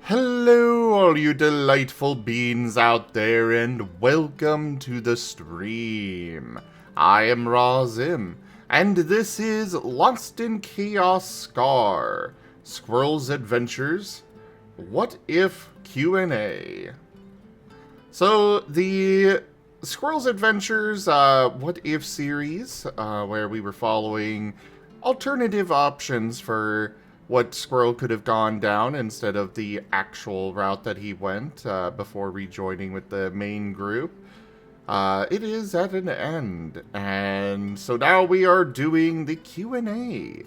Hello, all you delightful beings out there, and welcome to the stream. I am Razim, and this is Lost in Chaos Scar, Squirrel's Adventures, What If Q&A. So, the Squirrel's Adventures What If series, where we were following alternative options for what Squirrel could have gone down instead of the actual route that he went before rejoining with the main group. It is at an end, and so now we are doing the Q&A,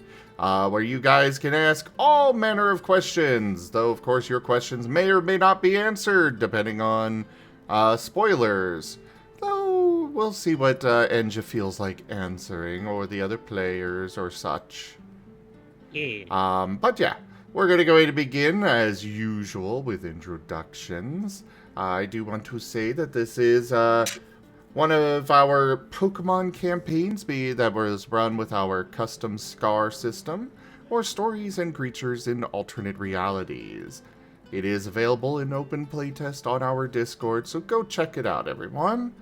where you guys can ask all manner of questions, though of course your questions may or may not be answered, depending on spoilers. Though we'll see what Enja feels like answering, or the other players, or such. But yeah, we're going to go ahead and begin, as usual, with introductions. I do want to say that this is one of our Pokemon campaigns that was run with our custom Scar system, or stories and creatures in alternate realities. It is available in open playtest on our Discord, so go check it out, everyone.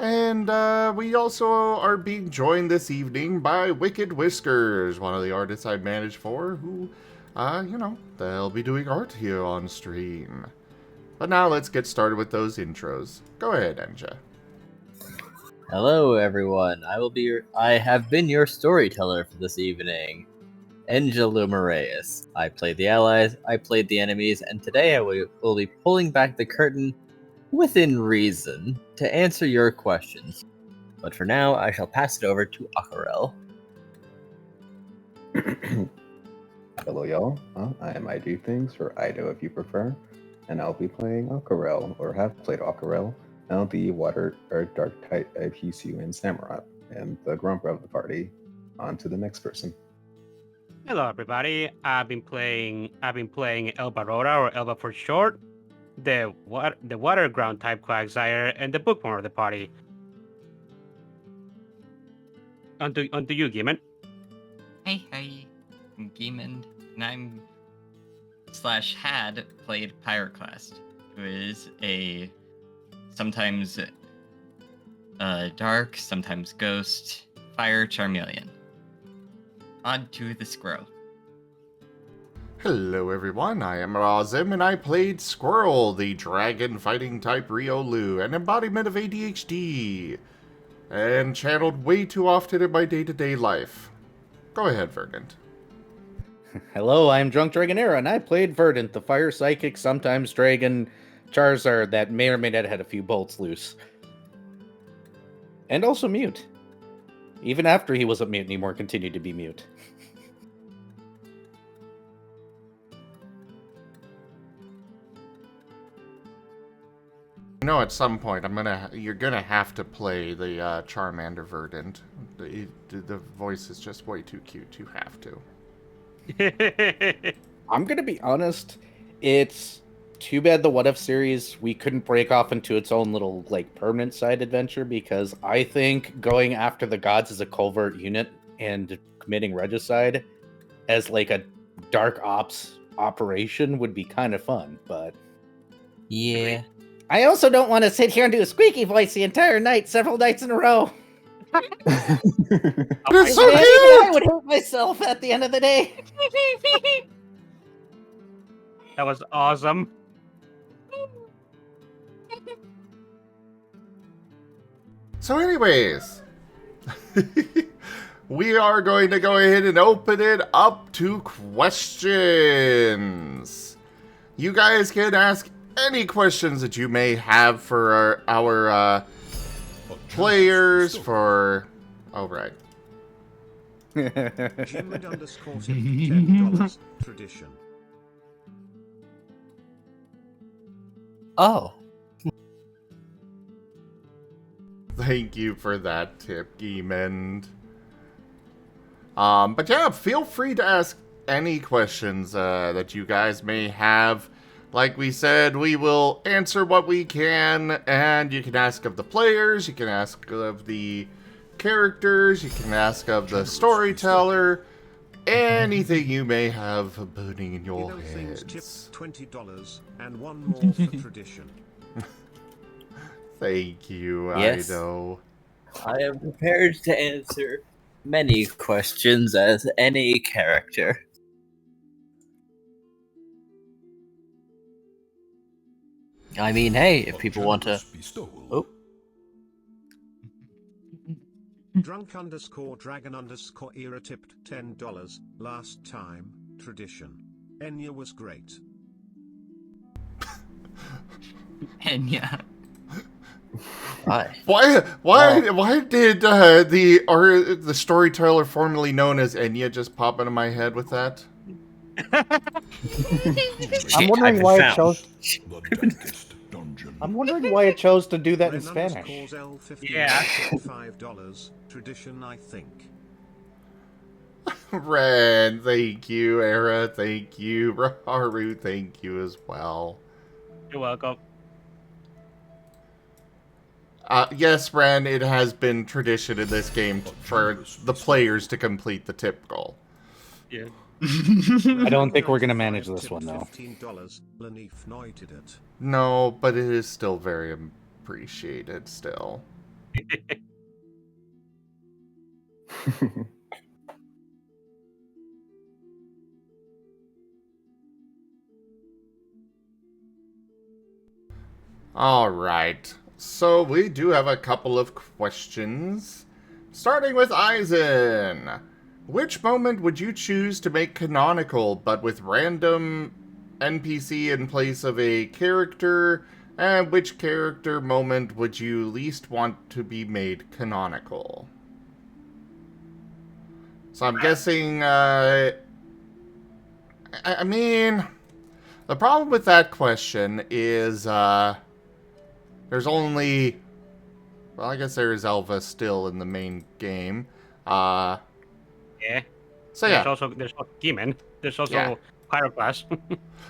And we also are being joined this evening by Wicked Whiskers, one of the artists I manage for, who, they'll be doing art here on stream. But now let's get started with those intros. Go ahead, Enja. Hello, everyone. I have been your storyteller for this evening, Enja Lumerias. I played the allies, I played the enemies, and today I will be pulling back the curtain within reason, to answer your questions. But for now, I shall pass it over to Aquarelle. Hello, y'all. I am IDDoThings, or Ido if you prefer, and I'll be playing Aquarelle, or have played Aquarelle, now the Water or Dark type Hisu and Samurott, and the grump of the party. On to the next person. Hello, everybody. I've been playing Elvaroda, or Elva for short, the water ground type Quagsire, and the bookworm of the party. Onto you, Gimund. Hey, I'm Gimund, and I'm /had played Pyroclast, who is a sometimes dark, sometimes ghost, fire Charmeleon. On to the Squirrel. Hello everyone, I am Razim, and I played Squirrel, the dragon fighting type Riolu, an embodiment of ADHD, and channeled way too often in my day-to-day life. Go ahead, Verdant. Hello, I'm Drunk Dragonera, and I played Verdant, the fire psychic, sometimes dragon Charizard that may or may not have had a few bolts loose. And also mute. Even after he wasn't mute anymore, continued to be mute. You know, at some point, you're gonna have to play the Charmander Verdant. The voice is just way too cute. You have to. I'm gonna be honest. It's too bad the What If series we couldn't break off into its own little permanent side adventure, because I think going after the gods as a covert unit and committing regicide as a dark ops operation would be kind of fun. But Yeah. I also don't want to sit here and do a squeaky voice the entire night, several nights in a row. It's so cute! I would hurt myself at the end of the day. That was awesome. So anyways, we are going to go ahead and open it up to questions. You guys can ask any questions that you may have for our players for... Oh, right. Gimund _ $10 tradition. Oh. Thank you for that tip, Gimund. But yeah, feel free to ask any questions that you guys may have. Like we said, we will answer what we can, and you can ask of the players, you can ask of the characters, you can ask of the storyteller, anything you may have burning in your IDDoThings heads. tipped $20 and one more for tradition. Thank you, Yes. Ido. I am prepared to answer many questions as any character. I mean, hey, if people want to. Oh, Drunk_dragon_era tipped $10 last time, tradition. Enja was great. Enja. hi. Why did the storyteller formerly known as Enja just pop into my head with that? I'm wondering why it chose. The darkest dungeon. I'm wondering why it chose to do that in Spanish. Ren_L15 Yeah. tipped $5, tradition I think. Ren, thank you. Era, thank you. Raharu, thank you as well. You're welcome. Yes, Ren, it has been tradition in this game for the players to complete the tip goal. Yeah. I don't think we're gonna manage this one though. $15, Lenif noited it. No, but it is still very appreciated still. Alright, so we do have a couple of questions. Starting with Eisen. Which moment would you choose to make canonical, but with random NPC in place of a character? And which character moment would you least want to be made canonical? So I'm guessing, I mean, the problem with that question is, there's only, well, I guess there's Elva still in the main game. Yeah. So yeah. There's also Gimund. There's also Yeah. Pyroclast.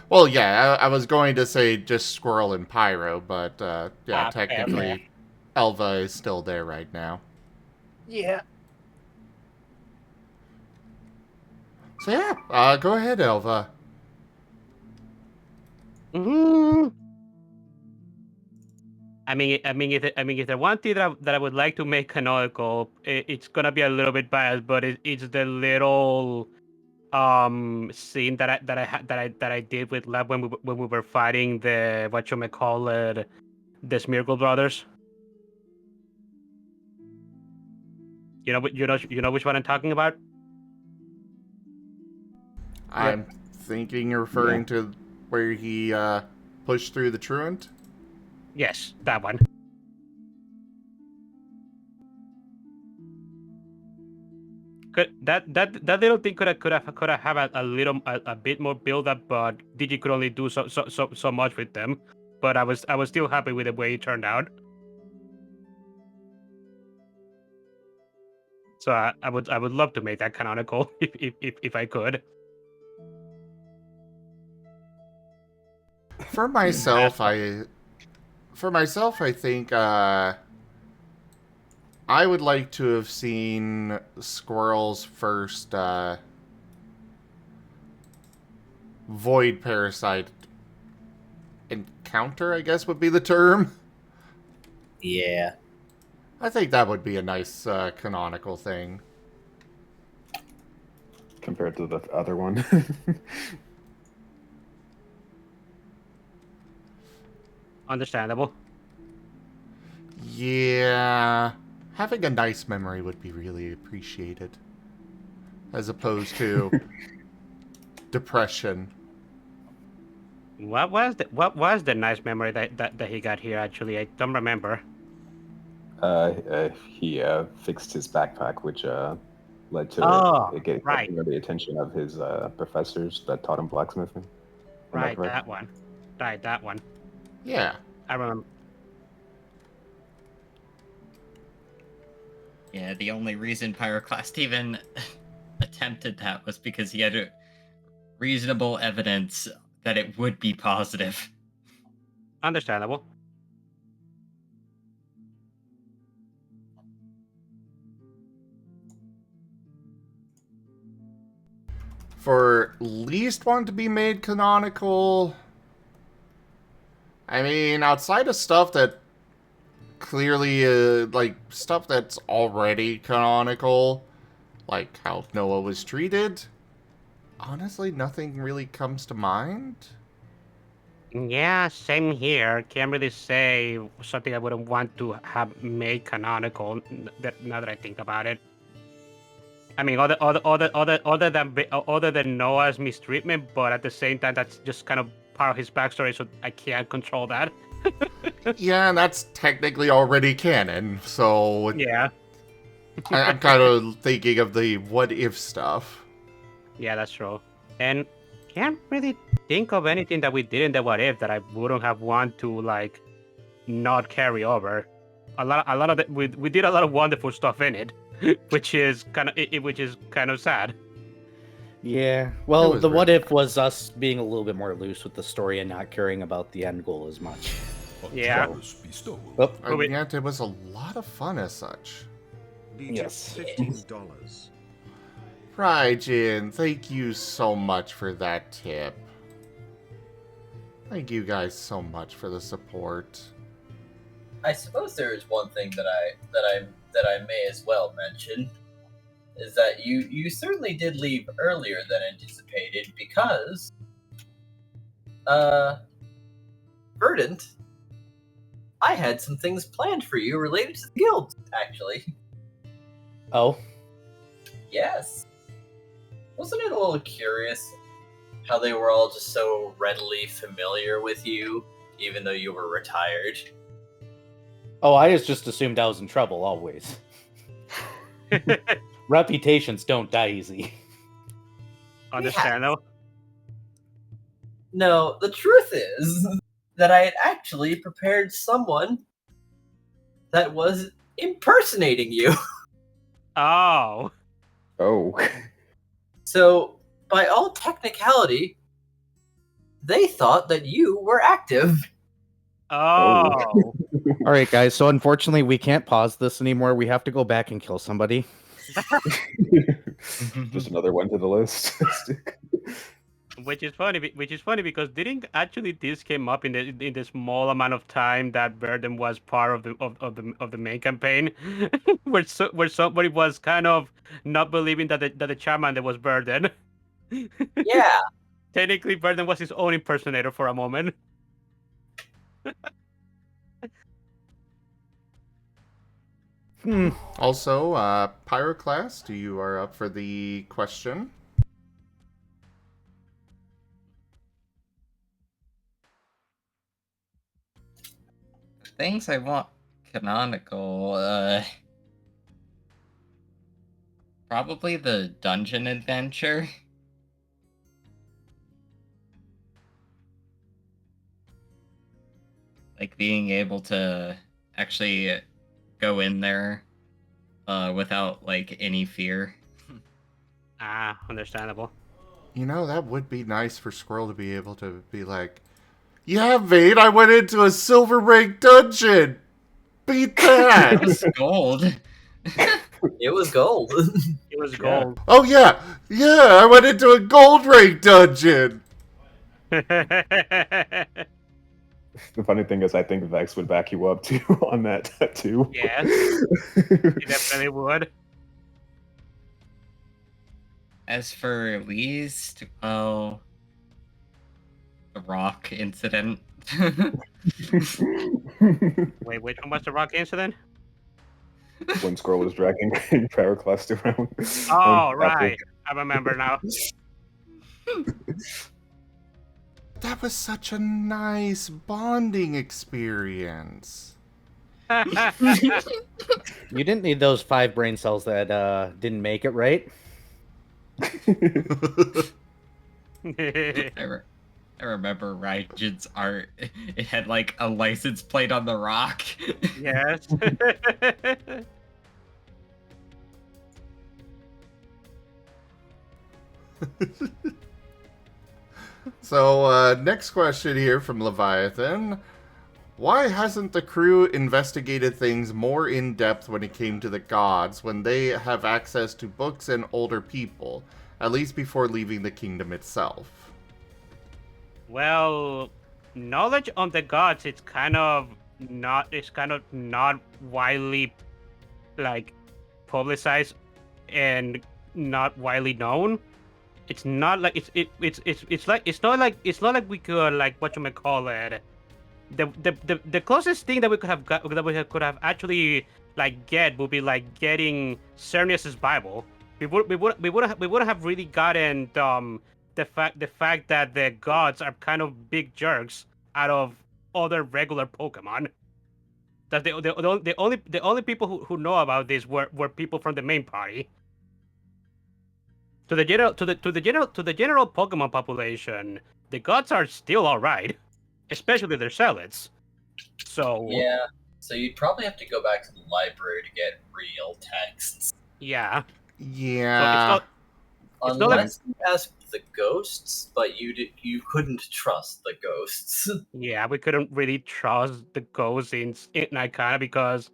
Well, yeah, I was going to say just Squirrel and Pyro, but yeah, fair, technically, Elva is still there right now. Yeah. So yeah, go ahead, Elva. I mean, if there one thing that I would like to make canonical, it's gonna be a little bit biased, but it's the little scene that I did with Lab when we were fighting the the Smeargle brothers. You know which one I'm talking about? I'm thinking you're referring to where he pushed through the truant. Yes, that one. That little thing could have had a bit more build up, but Digi could only do so much with them. But I was still happy with the way it turned out. So I would love to make that canonical if I could. For myself, I think I would like to have seen Squirrel's first void parasite encounter, I guess would be the term. Yeah. I think that would be a nice canonical thing. Compared to the other one. Understandable. Yeah, having a nice memory would be really appreciated, as opposed to depression. What was the nice memory that he got here? Actually, I don't remember. He fixed his backpack, which led to getting the attention of his professors that taught him blacksmithing. Right, that one. Right, that one. Yeah. I remember. Yeah, the only reason Pyroclast even attempted that was because he had reasonable evidence that it would be positive. Understandable. For least one to be made canonical, I mean, outside of stuff that clearly, like, stuff that's already canonical, like how Noah was treated, honestly, nothing really comes to mind. Yeah, same here. Can't really say something I wouldn't want to have made canonical. Now that I think about it, I mean, other than Noah's mistreatment, but at the same time, that's just kind of part of his backstory, so I can't control that. Yeah, and that's technically already canon, so Yeah. I'm kind of thinking of the what if stuff. Yeah, that's true. And can't really think of anything that we did in the what if that I wouldn't have want to like not carry over. A lot of we did a lot of wonderful stuff in it, which is kind of sad. Yeah. Well, was the what really if was us being a little bit more loose with the story and not caring about the end goal as much. Yeah. Generous bestowal. Oh, And yet it was a lot of fun as such. Yes. $15. Raijin, thank you so much for that tip. Thank you guys so much for the support. I suppose there is one thing that I may as well mention is that you certainly did leave earlier than anticipated because Verdant, I had some things planned for you related to the guild, actually. Oh. Yes. Wasn't it a little curious how they were all just so readily familiar with you, even though you were retired? Oh, I just assumed I was in trouble always. Reputations don't die easy. Understandable. No, the truth is that I had actually prepared someone that was impersonating you. Oh. Oh. So, by all technicality, they thought that you were active. Oh. All right, guys. So unfortunately, we can't pause this anymore. We have to go back and kill somebody. Just another one to the list. Which is funny because didn't actually this came up in the small amount of time that Burden was part of the main campaign, where somebody was kind of not believing that the Charmander was Burden. Yeah. Technically, Burden was his own impersonator for a moment. Also, Pyroclast, you are up for the question. Things I want canonical, probably the dungeon adventure. Like being able to actually go in there without like any fear. Understandable. You know, that would be nice for Squirrel to be able to be like, yeah, mate, I went into a silver rank dungeon. Beat that. It was gold. It was gold. It was Yeah. gold. Oh, yeah. Yeah, I went into a gold rank dungeon. The funny thing is, I think Vex would back you up too on that tattoo. Yes. He definitely would. As for least, well, the rock incident. Wait, which one was the rock incident? When Squirrel was dragging Pyroclast around. Oh, right. I remember now. That was such a nice bonding experience. You didn't need those 5 brain cells that didn't make it, right? I remember Raijin's art. It had like a license plate on the rock. Yes. So, next question here from Leviathan. Why hasn't the crew investigated things more in depth when it came to the gods, when they have access to books and older people? at least before leaving the kingdom itself? Well, knowledge on the gods, it's kind of not widely like publicized and not widely known. It's not like it's not like we could like whatchamacallit. The closest thing that we could have could have actually like get would be like getting Cernius's Bible. We wouldn't have really gotten the fact that the gods are kind of big jerks out of other regular Pokemon. That the only people who know about this were people from the main party. To the general Pokemon population, the gods are still alright, especially their salads. So Yeah, so you'd probably have to go back to the library to get real texts. yeah, Yeah. so it's not like Unless you asked the ghosts, but you couldn't trust the ghosts. yeah, we couldn't really trust the ghosts in Icona because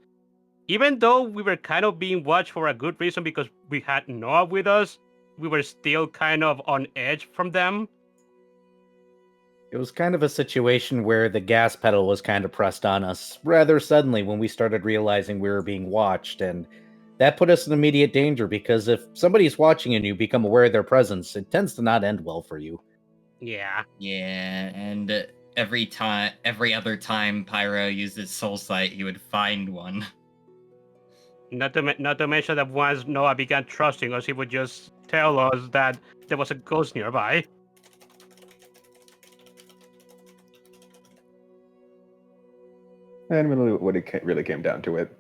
even though we were kind of being watched for a good reason because we had Noah with us, we were still kind of on edge from them. It was kind of a situation where the gas pedal was kind of pressed on us rather suddenly when we started realizing we were being watched, and that put us in immediate danger because if somebody's watching and you become aware of their presence, it tends to not end well for you. Yeah. Yeah, and every other time Pyro uses Soul Sight, he would find one. Not to mention that once Noah began trusting us, he would just tell us that there was a ghost nearby. And really, when it really came down to it,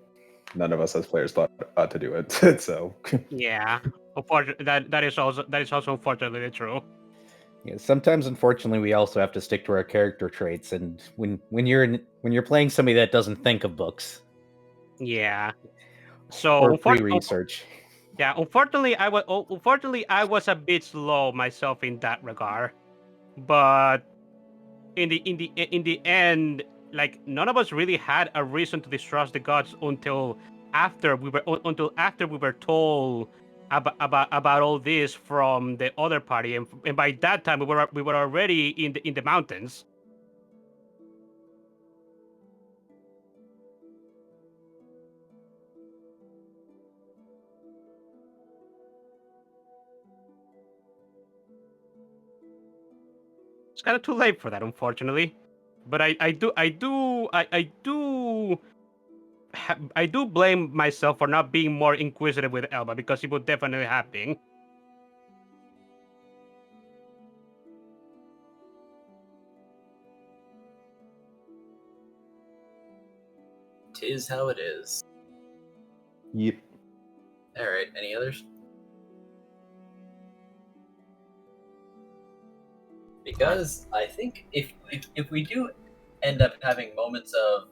none of us as players thought to do it. So Yeah, unfortunately, that is also unfortunately true. yeah, sometimes, unfortunately, we also have to stick to our character traits, and when you're playing somebody that doesn't think of books Yeah. So or pre-research. Yeah, unfortunately, I was a bit slow myself in that regard, but in the end, like none of us really had a reason to distrust the gods until after we were told about all this from the other party, and by that time we were already in the mountains. It's kind of too late for that, unfortunately. But I do blame myself for not being more inquisitive with Elba because it would definitely have been. Tis how it is. yep. Alright, any others? Because I think if we do end up having moments of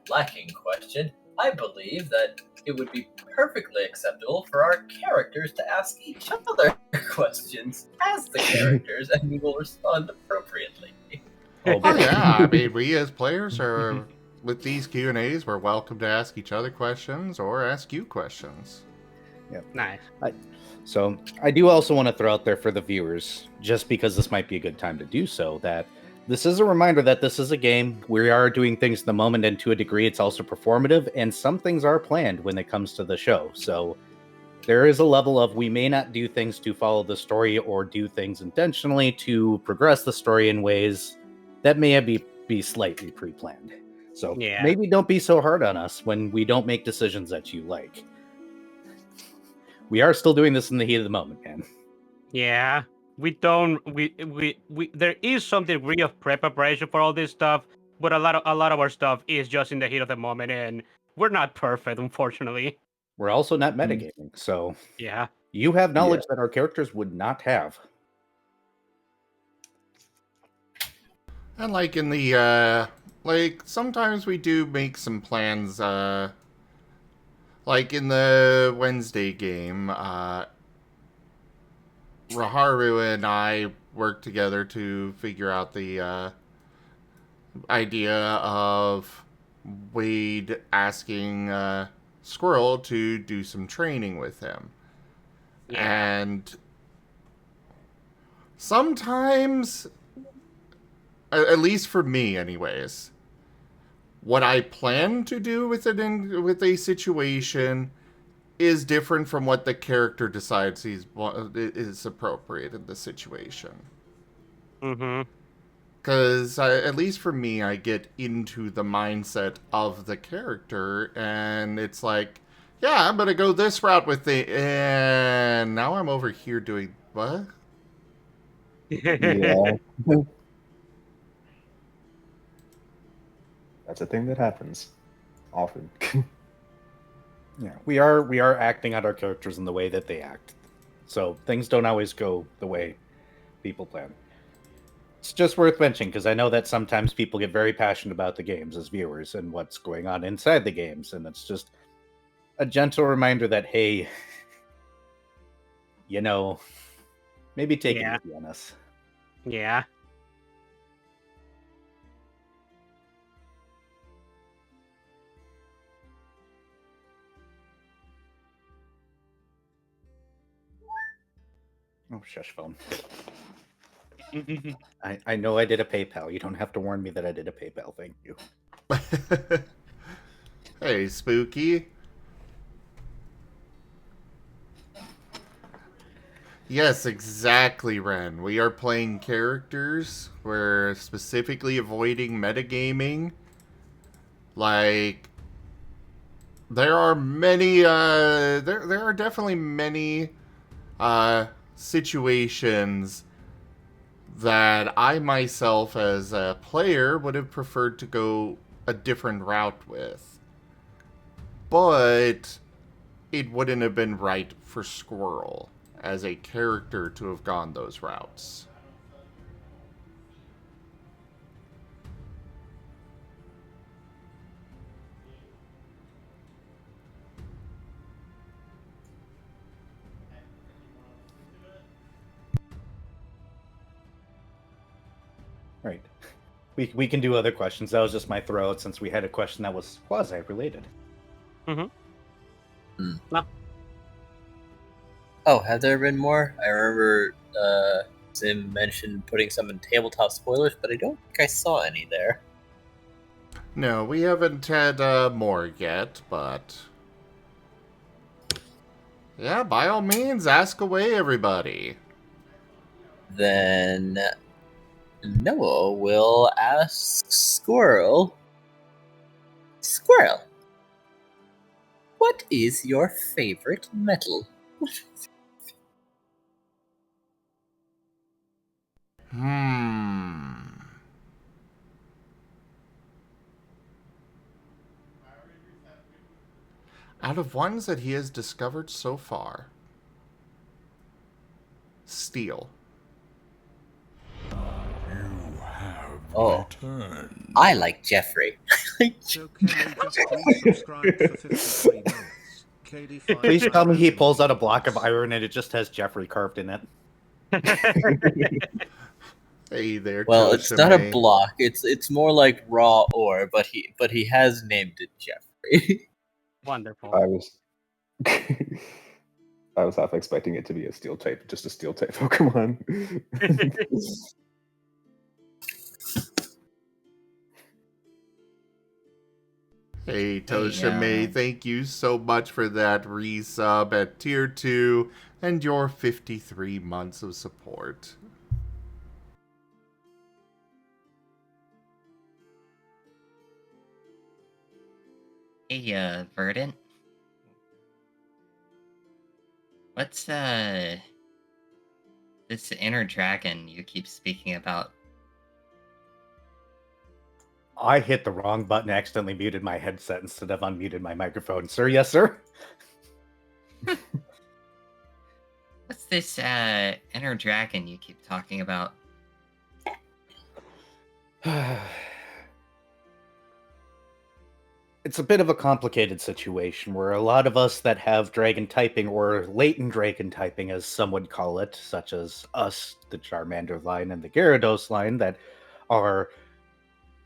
lacking question, I believe that it would be perfectly acceptable for our characters to ask each other questions as the characters, and we will respond appropriately. Oh yeah, I mean, we as players are, with these Q&As, we're welcome to ask each other questions or ask you questions. Nice. So I do also want to throw out there for the viewers, just because this might be a good time to do so, that this is a reminder that this is a game. We are doing things at the moment, and to a degree, it's also performative, and some things are planned when it comes to the show. So there is a level of we may not do things to follow the story or do things intentionally to progress the story in ways that may be slightly pre-planned. So Yeah. maybe don't be so hard on us when we don't make decisions that you like. We are still doing this in the heat of the moment, man. Yeah, we don't. We there is some degree of preparation for all this stuff, but a lot of our stuff is just in the heat of the moment, and we're not perfect, unfortunately. We're also not metagaming, so Yeah. you have knowledge that our characters would not have. And like in the, like, sometimes we do make some plans, like in the Wednesday game, Raharu and I worked together to figure out the, idea of Wade asking, Squirrel to do some training with him. Yeah. And sometimes, at least for me anyways, what I plan to do with with a situation is different from what the character decides is appropriate in the situation. Mm-hmm. Because at least for me, I get into the mindset of the character, and it's like, yeah, I'm gonna go this route with the, and now I'm over here doing what? Yeah. That's a thing that happens often. Yeah, we are acting out our characters in the way that they act. So things don't always go the way people plan. It's just worth mentioning because I know that sometimes people get very passionate about the games as viewers and what's going on inside the games, and it's just a gentle reminder that, hey, maybe take it easy on us. Yeah. Oh, shush, phone. I know I did a PayPal. You don't have to warn me that I did a PayPal. Thank you. Hey, Spooky. Yes, exactly, Ren. We are playing characters. We're specifically avoiding metagaming. Like, there are many, there are definitely many, situations that I myself as a player would have preferred to go a different route with. But it wouldn't have been right for Squirrel as a character to have gone those routes. Right. We can do other questions. That was just my throw out since we had a question that was quasi-related. Oh, have there been more? I remember Zim mentioned putting some in tabletop spoilers, but I don't think I saw any there. No, we haven't had more yet, but yeah, by all means, ask away, everybody. Then Noah will ask Squirrel. Squirrel, what is your favorite metal? Out of ones that he has discovered so far, steel. You have returned. I like Jeffrey. So can you just resubscribe for 53 months? KD5 Please tell me he pulls out a block of iron and it just has Jeffrey carved in it. Hey there, Well, it's not a Toshime. block. It's more like raw ore, but he has named it Jeffrey. Wonderful. I was I was half expecting it to be a steel type, just a steel type Pokemon. Hey, Toshime, thank you so much for that resub at tier 2 and your 53 months of support. Hey, Verdant. What's this inner dragon you keep speaking about? I hit the wrong button, accidentally muted my headset instead of unmuted my microphone. Sir, yes, sir? What's this inner dragon you keep talking about? It's a bit of a complicated situation where a lot of us that have dragon typing, or latent dragon typing as some would call it, such as us, the Charmander line and the Gyarados line, that are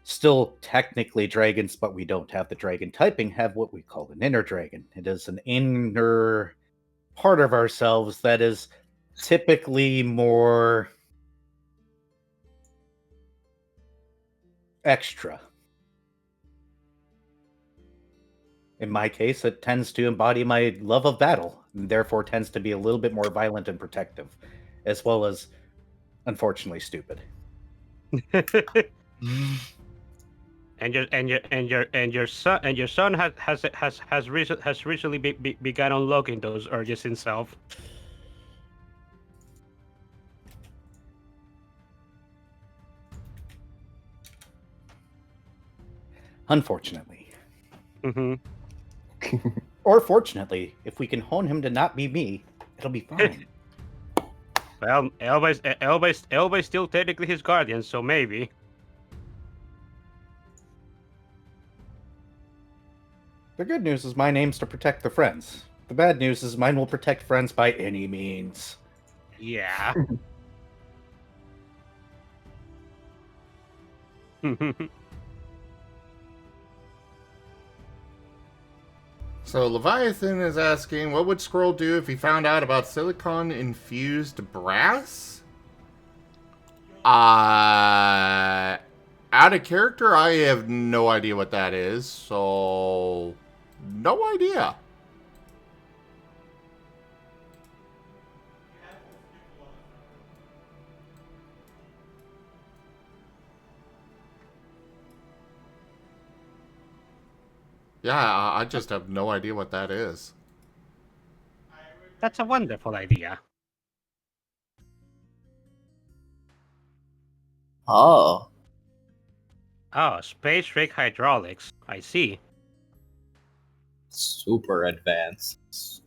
still technically dragons, but we don't have the dragon typing, have what we call an inner dragon. It is an inner part of ourselves that is typically more extra. In my case, it tends to embody my love of battle, and therefore tends to be a little bit more violent and protective, as well as, unfortunately, stupid. Your son has recently begun unlocking those urges himself. Unfortunately. Mm-hmm. Or fortunately, if we can hone him to not be me, it'll be fine. Well, Elva's still technically his guardian, so maybe. The good news is mine aims to protect the friends. The bad news is mine will protect friends by any means. Yeah. So Leviathan is asking, what would Squirrel do if he found out about silicon-infused brass? Out of character, I have no idea what that is, so no idea. Yeah, I just have no idea what that is. That's a wonderful idea. Oh, Oh, space rig hydraulics. I see. super advanced.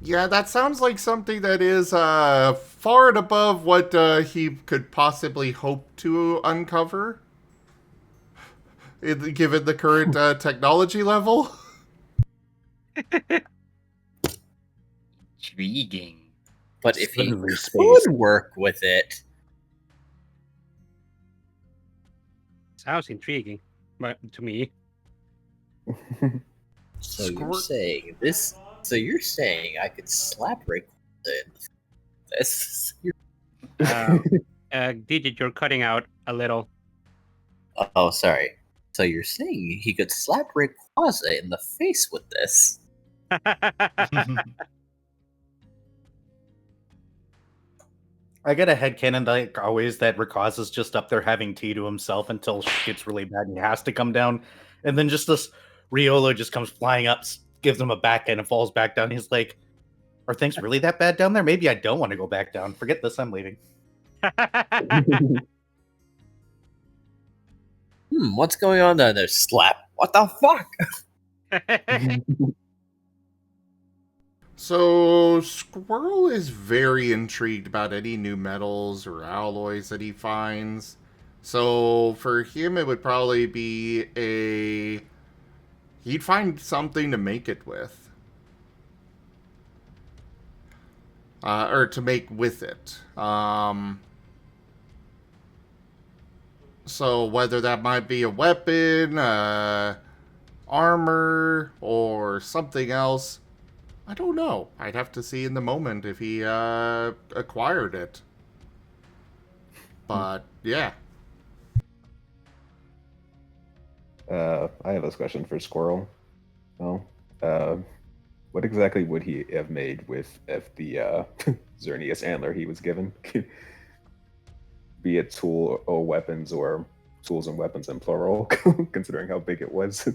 Yeah, that sounds like something that is far and above what he could possibly hope to uncover, given the current technology level. Intriguing. But if he Suddenly could space. work with it, Sounds intriguing, but to me. so you're Squirt- saying this? So you're saying I could slap Rick with this? Digit, you're cutting out a little. Oh, sorry. So you're saying he could slap Rayquaza in the face with this? I get a headcanon, like always, that Rayquaza's just up there having tea to himself until shit gets really bad and he has to come down. And then just this Riolo just comes flying up, gives him a backhand, and falls back down. He's like, are things really that bad down there? Maybe I don't want to go back down. Forget this, I'm leaving. What's going on down there? Slap. What the fuck? So, Squirrel is very intrigued about any new metals or alloys that he finds. So, for him, it would probably be he'd find something to make it with. Or to make with it. So, whether that might be a weapon, armor, or something else, I don't know. I'd have to see in the moment if he acquired it. But, yeah. I have this question for Squirrel. Well, what exactly would he have made with the Xerneas antler he was given? Be it tool or weapons, or tools and weapons in plural, considering how big it was.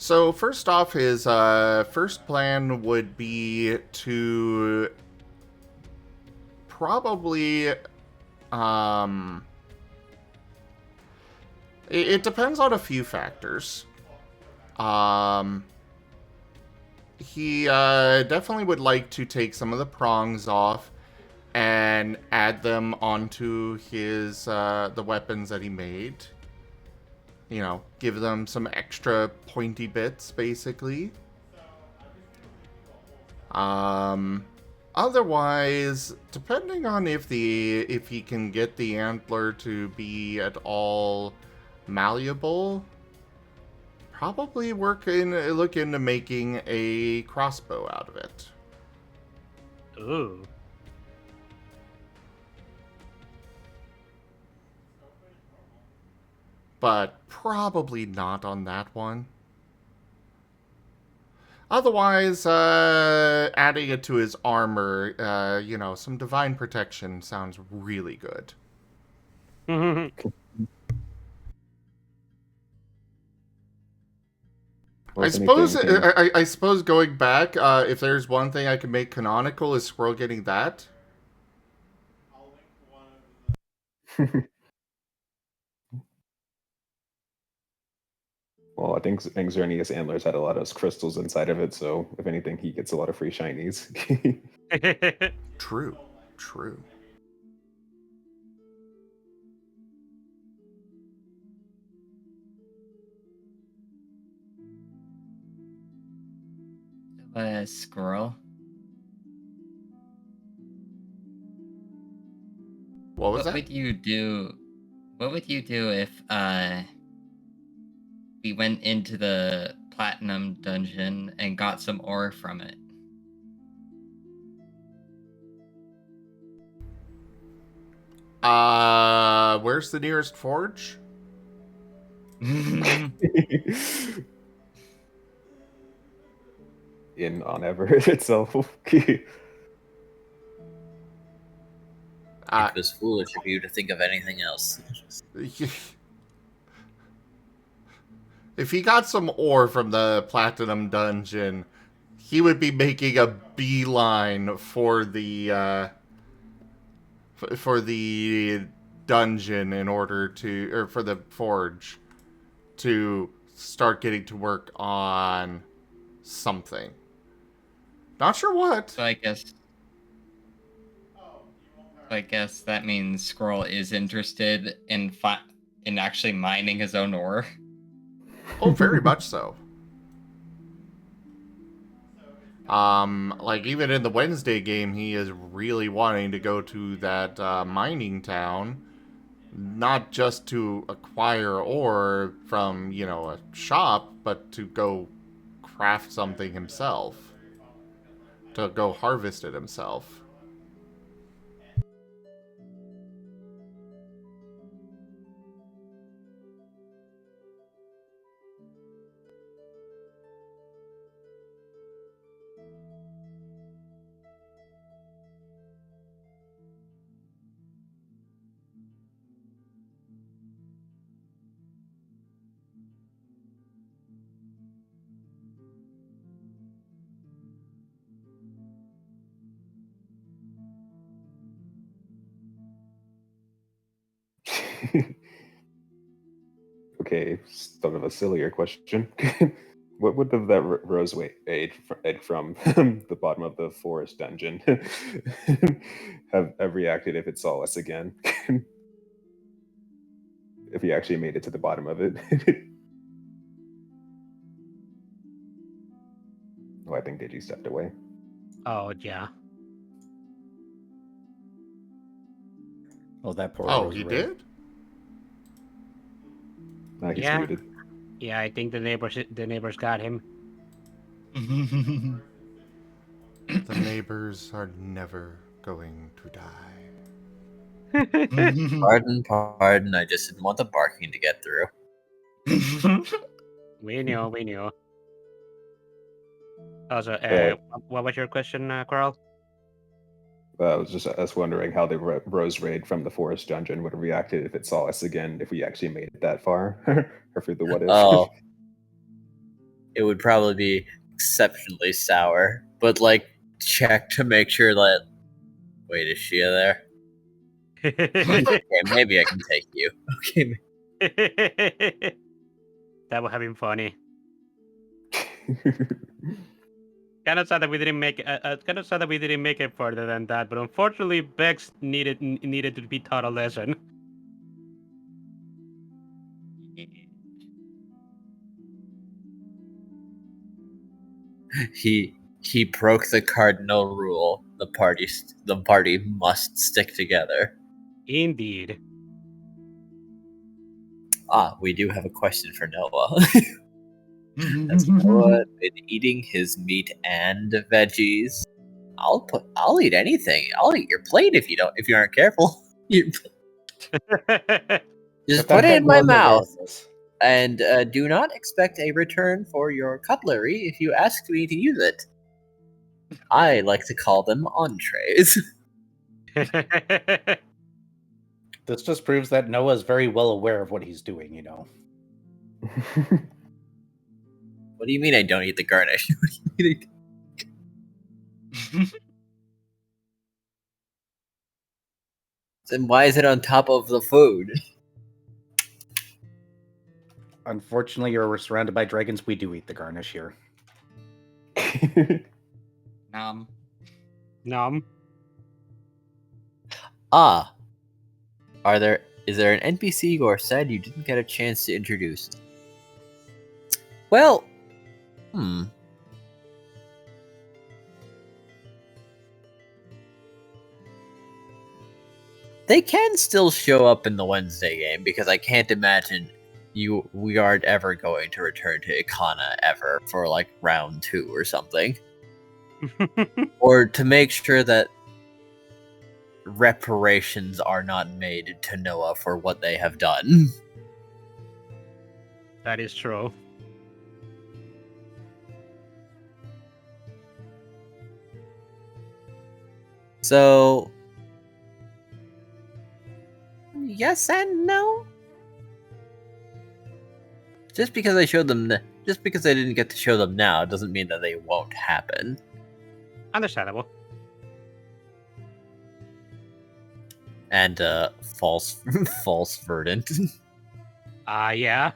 So, first off, his first plan would be to probably... It depends on a few factors. He definitely would like to take some of the prongs off and add them onto his the weapons that he made. You know, give them some extra pointy bits, basically. Otherwise, depending on if he can get the antler to be at all malleable, probably look into making a crossbow out of it. Ooh. but probably not on that one. Otherwise, adding it to his armor, some divine protection sounds really good. Well, I if suppose anything, I suppose going back, if there's one thing I can make canonical is Squirrel getting that. well, I think Xerneas Antlers had a lot of crystals inside of it, so if anything, he gets a lot of free shinies. True, true. Squirrel. What was What that? would you do? What would you do if we went into the platinum dungeon and got some ore from it? Where's the nearest forge? On Everett itself. It was foolish of you to think of anything else. If he got some ore from the platinum dungeon, he would be making a beeline for the dungeon in order to, or for the forge, to start getting to work on something. Not sure what. So I guess that means Squirrel is interested in actually mining his own ore. Oh, very much so. Like even in the Wednesday game, he is really wanting to go to that mining town, not just to acquire ore from, a shop, but to go craft something himself, to go harvest it himself. Okay, sort of a sillier question. What would that rose aid from the bottom of the forest dungeon have reacted if it saw us again? If he actually made it to the bottom of it? Oh, I think Digi stepped away. Oh yeah. Oh, that poor. Oh, Rose he Red. did? He's Yeah. muted. Yeah, I think the neighbors got him. The neighbors are never going to die. Pardon, I just didn't want the barking to get through. We knew. Also, what was your question, Coral? I was just wondering how the rose raid from the forest dungeon would have reacted if it saw us again, if we actually made it that far, or through the what if. Oh, it would probably be exceptionally sour, but check to make sure that. Wait, is she there? Okay, maybe I can take you. Okay. That would have been funny. Kind of sad that we didn't make it further than that, but unfortunately, Bex needed to be taught a lesson. He broke the cardinal rule. The party must stick together. Indeed. We do have a question for Noah. Has Noah been eating his meat and veggies? I'll eat anything. I'll eat your plate if you aren't careful. Just If that put it in guy my was aware of mouth. this. And do not expect a return for your cutlery if you ask me to use it. I like to call them entrees. This just proves that Noah's very well aware of what he's doing, you know. What do you mean I don't eat the garnish? What do you mean then why is it on top of the food? Unfortunately, you're surrounded by dragons. We do eat the garnish here. Nom. Nom. Ah. Is there an NPC you are sad you didn't get a chance to introduce? Well, They can still show up in the Wednesday game because I can't imagine we aren't ever going to return to Ikana ever for like round 2 or something. Or to make sure that reparations are not made to Noah for what they have done. That is true. So, yes and no. Just because I didn't get to show them now doesn't mean that they won't happen. Understandable. And false verdant. Yeah.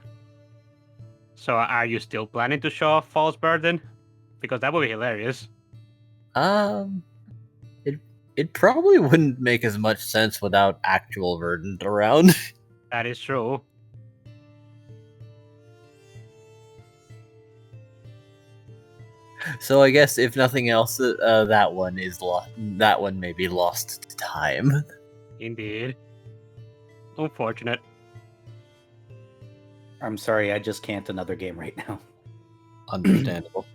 So are you still planning to show off false burden? Because that would be hilarious. It probably wouldn't make as much sense without actual verdant around. That is true. So I guess if nothing else, that one is that one may be lost to time. Indeed. Unfortunate. I'm sorry, I just can't another game right now. Understandable.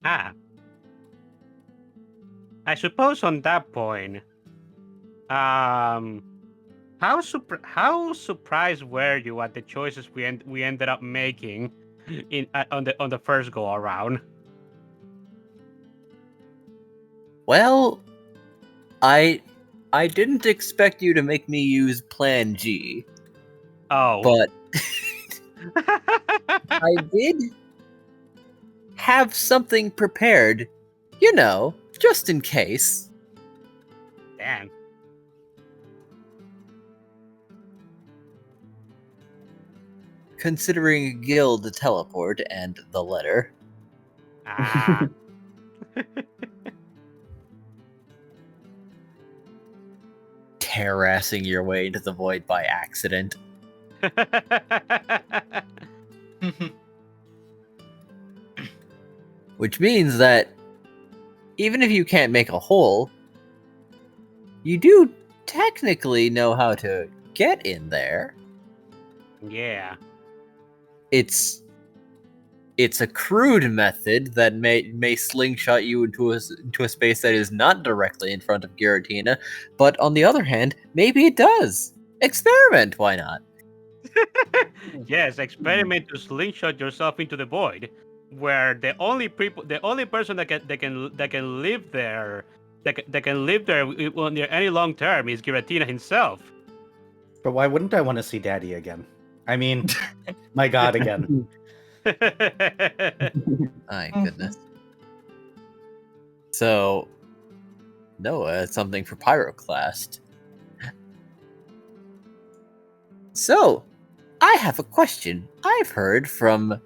I suppose on that point, how surprised were you at the choices we ended up making on the first go around? Well, I didn't expect you to make me use Plan G. Oh. But I did have something prepared, you know, just in case. Damn. Considering a guild to teleport and the letter. Terrassing your way into the void by accident. Which means that even if you can't make a hole, you do technically know how to get in there. Yeah. It's a crude method that may slingshot you into a space that is not directly in front of Giratina, but on the other hand, maybe it does. Experiment, why not? Yes, experiment to slingshot yourself into the void, where the only person that can live there, that can live there any long term is Giratina himself. But why wouldn't I want to see Daddy again? I mean, my God, again. My goodness. So, Noah, it's something for Pyroclast. So, I have a question. I've heard from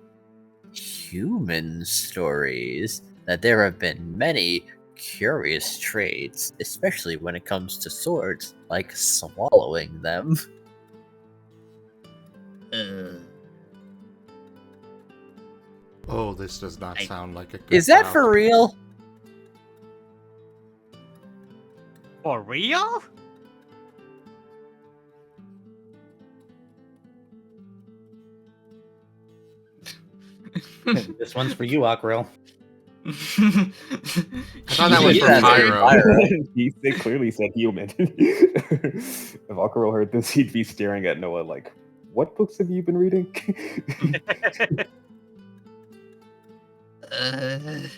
human stories that there have been many curious traits, especially when it comes to swords, like swallowing them. Oh, this does not sound like a good Is that route. for real? For real? This one's for you, Aquarelle. I thought that was Yeah, from that's Pyro. Pyro. They clearly said human. If Aquarelle heard this, he'd be staring at Noah like, "What books have you been reading?" I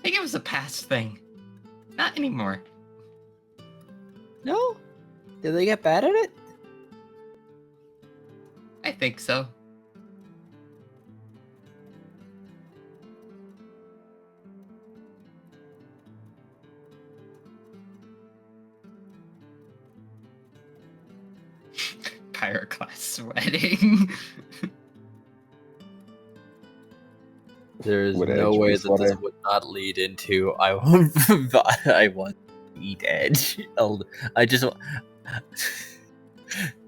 think it was a past thing. Not anymore. No? Did they get bad at it? I think so. Pyroclast sweating. There is Would no Edge way be that this sweating? would not lead into I want I want to eat Edge. I just want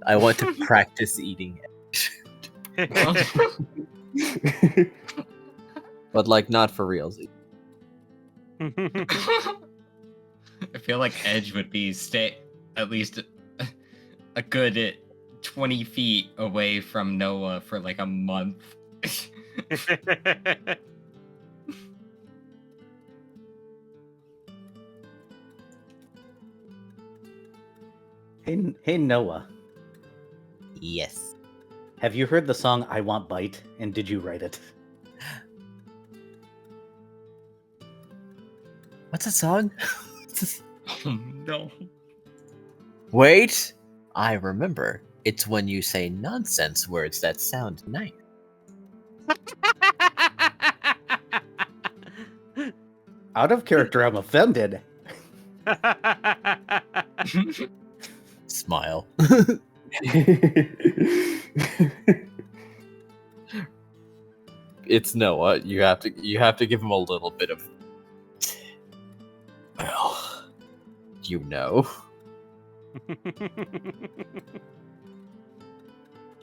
I want to practice eating Edge. But like not for reals. I feel like Edge would be at least a good 20 feet away from Noah for like a month. Hey Noah, Yes. have you heard the song "I Want Bite" and did you write it? What's that song? Oh no. Wait, I remember. It's when you say nonsense words that sound nice. Out of character, I'm offended. Smile. It's Noah. You have to give him a little bit of well, you know.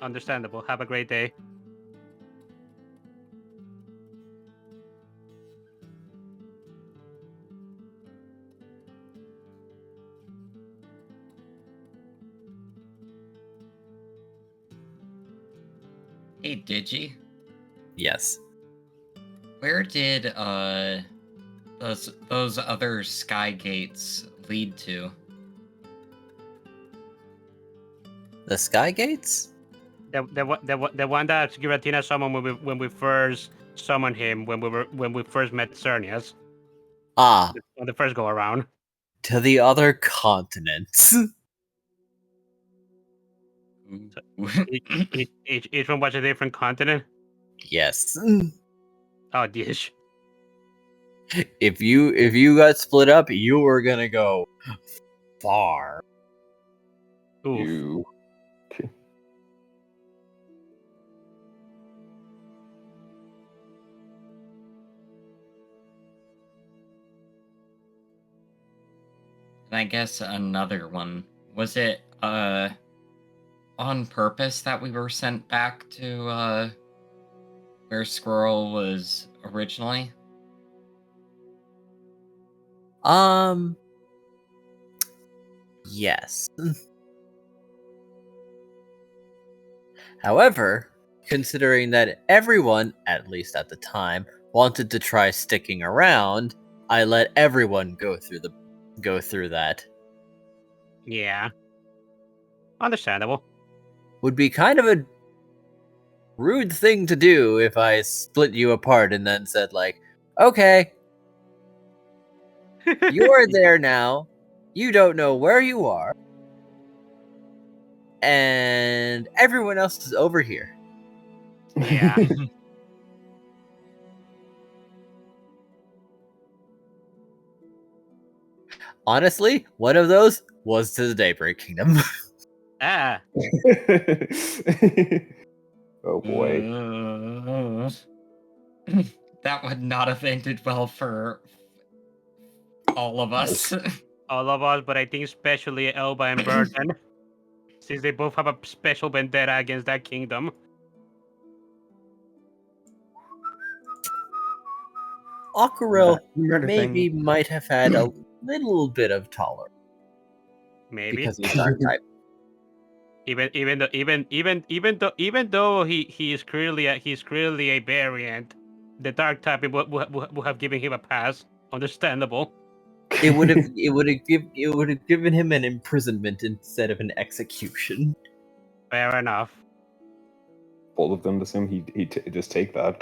Understandable. Have a great day. Hey, Digi, Yes. where did those other sky gates lead to? The Sky Gates? The one that Giratina summoned when we first summoned him when we first met Cernius Ah, on the first go around. to the other continents. Each one was a different continent. Yes. Oh, dish. If you got split up, you were gonna go far. Oof. You. And I guess another one. Was it on purpose that we were sent back to where Squirrel was originally? Yes. However, considering that everyone, at least at the time, wanted to try sticking around, I let everyone go through that. Yeah. Understandable. Would be kind of a rude thing to do if I split you apart and then said like, "Okay, you're there now. You don't know where you are. And everyone else is over here." Yeah. Honestly, one of those was to the Daybreak Kingdom. Ah. Oh boy. That would not have ended well for all of us. All of us, but I think especially Elba and Burton, since they both have a special vendetta against that kingdom. Aquarelle Murder maybe thing. might have had a little bit of tolerance Maybe. because he's dark type. Even though he is clearly a variant, the dark type would have given him a pass. Understandable. It would have given him an imprisonment instead of an execution. Fair enough. Both of them the same. He just take that.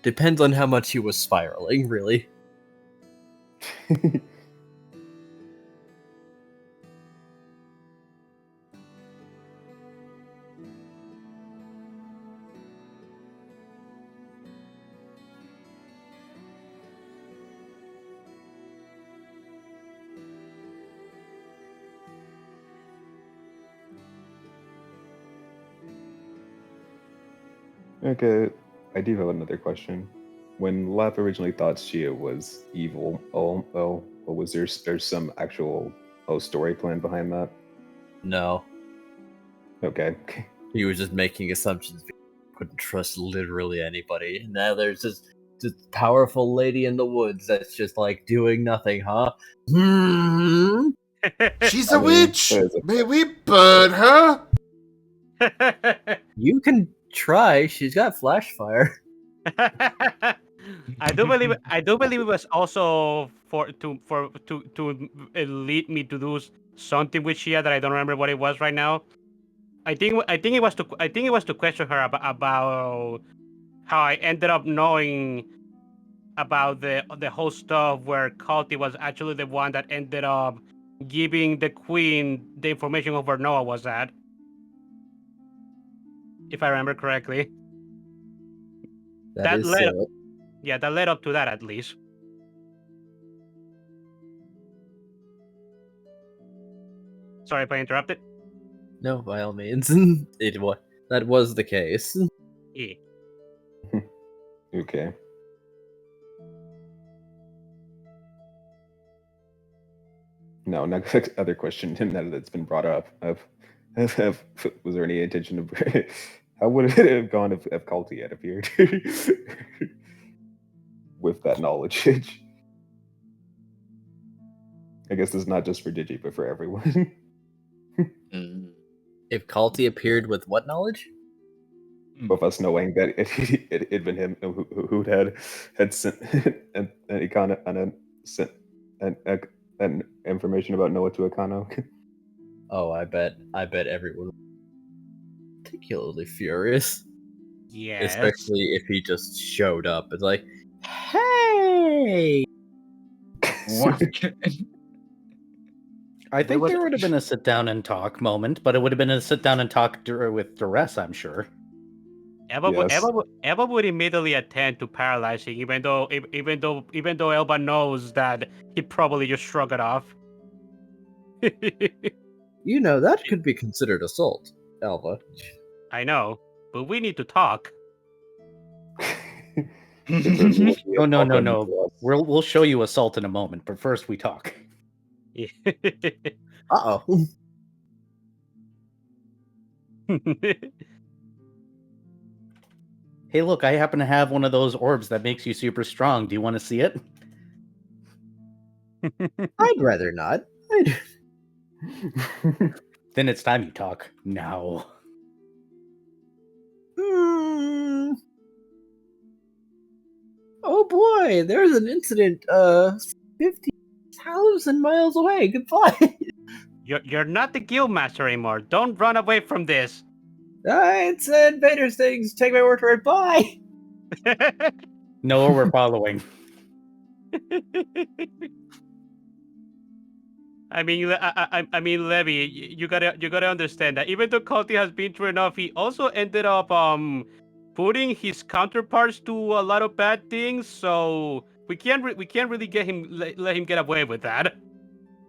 Depends on how much he was spiraling, really. Okay, I do have another question. When Lap originally thought Shia was evil, was there's some actual story plan behind that? No, Okay. he was just making assumptions. Couldn't trust literally anybody. And now there's this powerful lady in the woods that's just like doing nothing, huh? She's a witch! May we burn her? You can try. She's got flash fire. I do believe it was also to lead me to do something with Shia that I don't remember what it was right now. I think it was to question her about how I ended up knowing about the whole stuff where Kalti was actually the one that ended up giving the queen the information of where Noah was at. If I remember correctly. That led is up, yeah, that led up to that at least. Sorry if I interrupted. No, by all means. That was the case. Yeah. Okay. No, next other question. Now that it's been brought up, was there any intention of how would it have gone if Kalti had appeared with that knowledge? I guess this is not just for Digi, but for everyone. If Kalti appeared with what knowledge? Of us knowing that it'd been him who had sent an Ikana and sent an information about Noah to Akano. Oh, I bet everyone was particularly furious. Yes. Especially if he just showed up. It's like, hey! What? I think there would have been a sit down and talk moment, but it would have been a sit down and talk with duress, I'm sure. Eva would immediately attempt to paralyze him, even though Elba knows that he probably just shrugged it off. You know, that could be considered assault, Elva. I know, but we need to talk. No. We'll show you assault in a moment, but first we talk. Uh-oh. Hey, look, I happen to have one of those orbs that makes you super strong. Do you want to see it? I'd rather not. Then it's time you talk. Now. Oh boy, there's an incident 50,000 miles away. Goodbye. You're not the guild master anymore. Don't run away from this. It's invaders things. Take my word for it. Bye. No, we're following. I mean, Levy, you gotta understand that even though Kalti has been through enough, he also ended up putting his counterparts to a lot of bad things. So we can't really let him get away with that.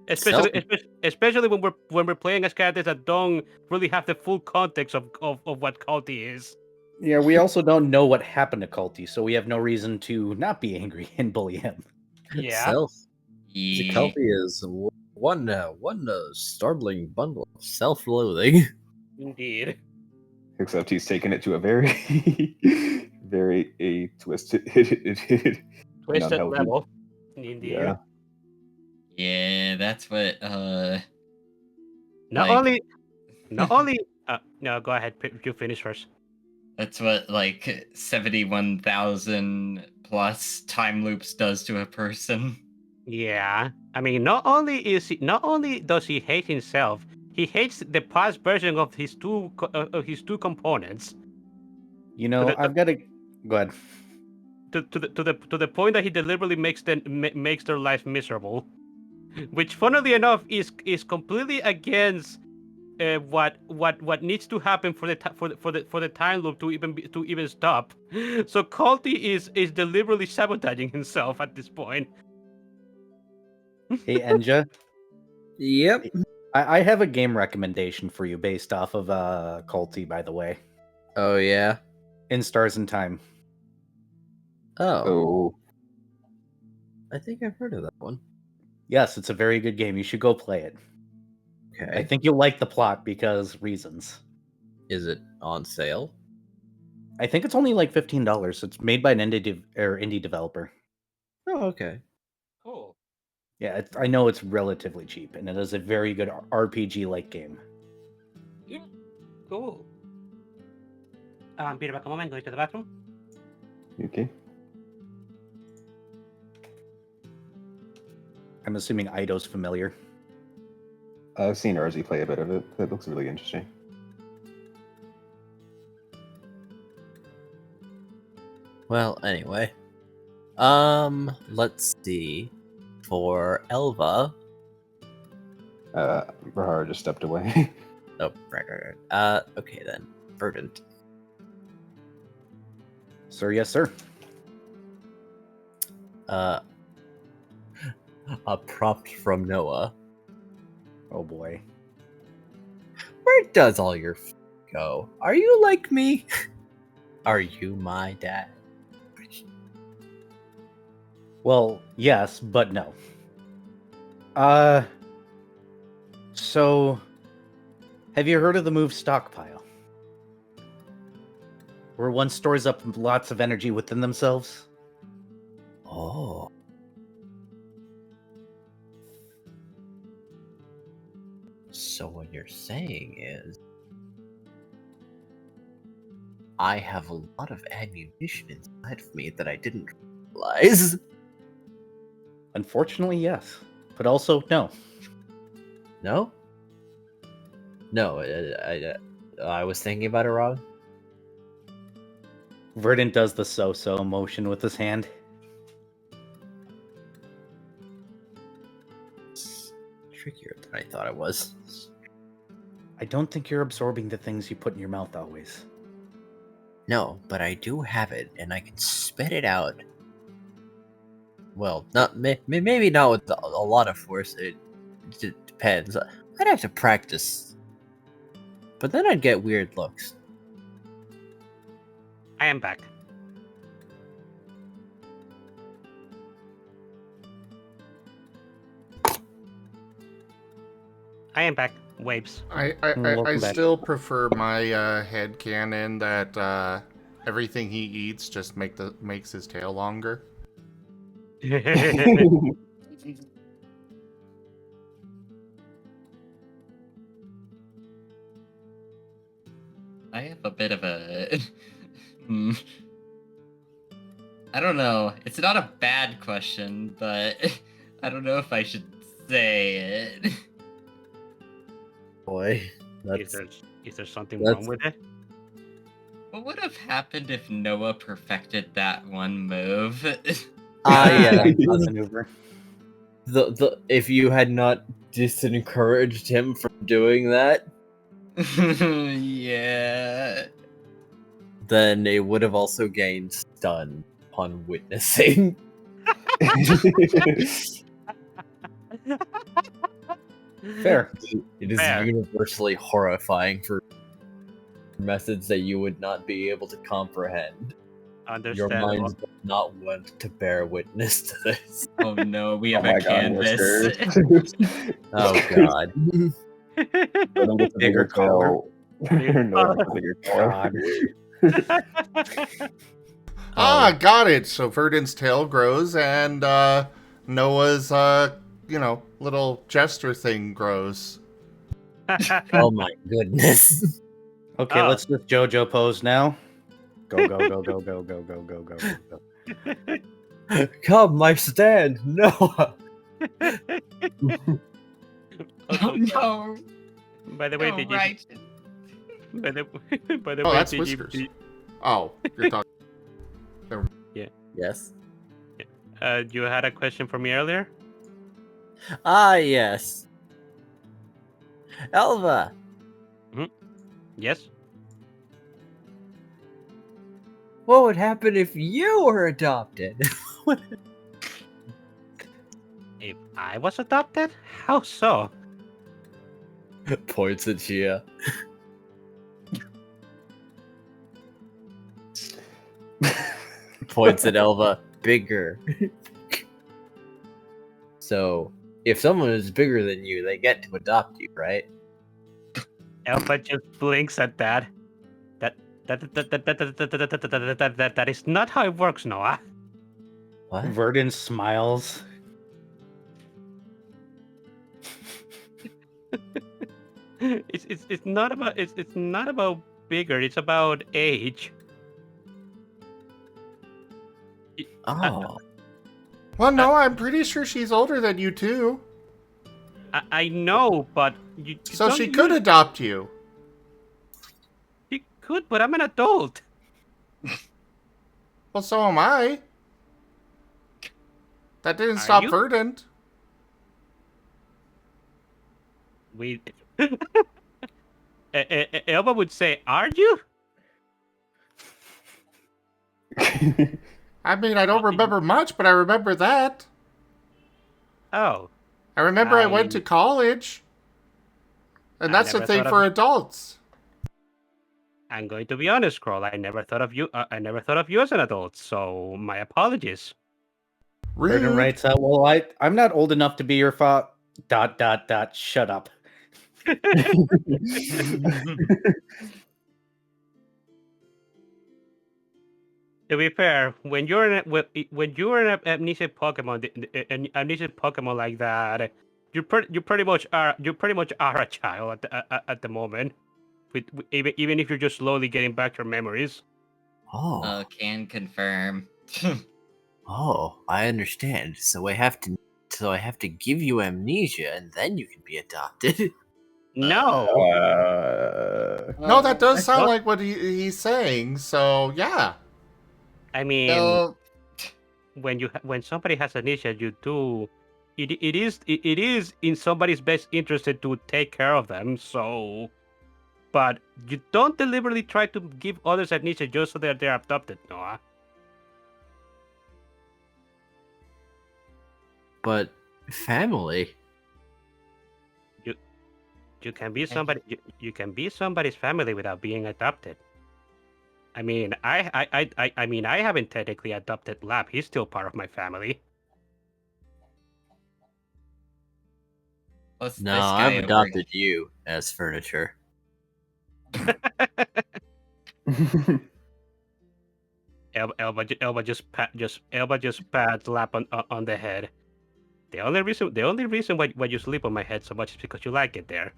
Especially when we're playing as characters that don't really have the full context of what Kalti is. Yeah, we also don't know what happened to Kalti, so we have no reason to not be angry and bully him. Yeah. Kalti is one startling bundle of self-loathing. Indeed. Except he's taken it to a very, very twisted level. Indeed. Yeah. Yeah, that's what Not like only, not only. No, go ahead. You finish first. that's what like 71,000 plus time loops does to a person. Yeah, I mean, not only does he hate himself, he hates the past version of his two components. You know, the- I've got to go ahead. To the point that he deliberately makes their life miserable, which, funnily enough, is completely against what needs to happen for the time loop to even stop. So Culty is deliberately sabotaging himself at this point. Hey, Enja, Yep. I have a game recommendation for you based off of Culty, by the way. Oh yeah. In Stars and Time. Oh, Oh, I think I've heard of that one. Yes, it's a very good game. You should go play it. Okay. I think you'll like the plot because reasons. Is it on sale? I think it's only like $15. It's made by an indie developer. Oh, okay. Cool. Yeah, I know it's relatively cheap, and it is a very good RPG-like game. Cool. Be back a moment. Going to the bathroom. okay. I'm assuming Ido's familiar. I've seen Arzi play a bit of it. It looks really interesting. Well, anyway. Let's see. For Elva. Raharu just stepped away. Oh, right. Okay then. Verdant. Sir, yes, sir. A prompt from Noah. Oh boy. Where does all your go? Are you like me? Are you my dad? Well, yes, but no. So, have you heard of the move Stockpile? Where one stores up lots of energy within themselves? Oh. So what you're saying is, I have a lot of ammunition inside of me that I didn't realize. Unfortunately, yes. But also, no. No? No, I was thinking about it wrong. Verdant does the so-so motion with his hand. It's trickier than I thought it was. I don't think you're absorbing the things you put in your mouth always. No, but I do have it, and I can spit it out. Well, not maybe not with a lot of force. It depends. I'd have to practice, but then I'd get weird looks. I am back. I am back. Waves. I Welcome back. still prefer my headcanon that everything he eats just makes his tail longer. I have a bit of a I don't know. It's not a bad question, but I don't know if I should say it. Boy, Is there something wrong with it? What would have happened if Noah perfected that one move? yeah. That's an Uber. If you had not disencouraged him from doing that, Yeah. then it would have also gained stun upon witnessing. Fair. It is Fair. universally horrifying for methods that you would not be able to comprehend. Your Understandable. mind does not want to bear witness to this. Oh no, we have Oh my a God, canvas. Whiskers. Oh god. Verdant gets a Bigger tail. No, it's a bigger tail. Ah, got it. So Verdant's tail grows, and Noah's little gesture thing grows. Oh my goodness. Okay, Oh. let's just JoJo pose now. Go, go, go, go, go, go, go, go, go, go. Come, my stand. No. Oh no! By the way, No, did you? right. By the Oh, way, that's did you? Whiskers. Oh, you're talking. Yes. You had a question for me earlier. Ah, yes. Elva. Yes. What would happen if you were adopted? If I was adopted, how so? Points at Chia. Points at Elva. Bigger. So, if someone is bigger than you, they get to adopt you, right? Elba just blinks at that. That is not how it works, Noah. What? Verdant smiles. It's not about bigger. It's about age. Oh. Well, no, I'm pretty sure she's older than you too. I know, but you So don't she could use- adopt you. She could, but I'm an adult. Well, so am I. That didn't Are stop you? Verdant. We. Elba would say, "Are you?" I mean, I don't remember much, but I remember that. Oh, I remember I went I- to college. And I that's the never thing thought for of- adults. I'm going to be honest, Scroll. I never thought of you. I never thought of you as an adult. So my apologies. Verdant Rude. writes out, well, I'm not old enough to be your father. ... Shut up. To be fair, when you're an amnesiac Pokemon like that, you pretty much are a child at the moment. Even if you're just slowly getting back your memories. Oh. Can confirm. Oh, I understand. So I have to give you amnesia and then you can be adopted. No, No, that does sound not- like what he's saying, so yeah. I mean, Well, when somebody has amnesia, you do. It is in somebody's best interest to take care of them. So, but you don't deliberately try to give others amnesia just so that they're adopted, Noah. But family. You can be somebody. You can be somebody's family without being adopted. I mean, I mean, I haven't technically adopted Lap. He's still part of my family. what's No, this guy I've over adopted you as furniture. Elba just pats Lap on the head. The only reason why you sleep on my head so much is because you like it there.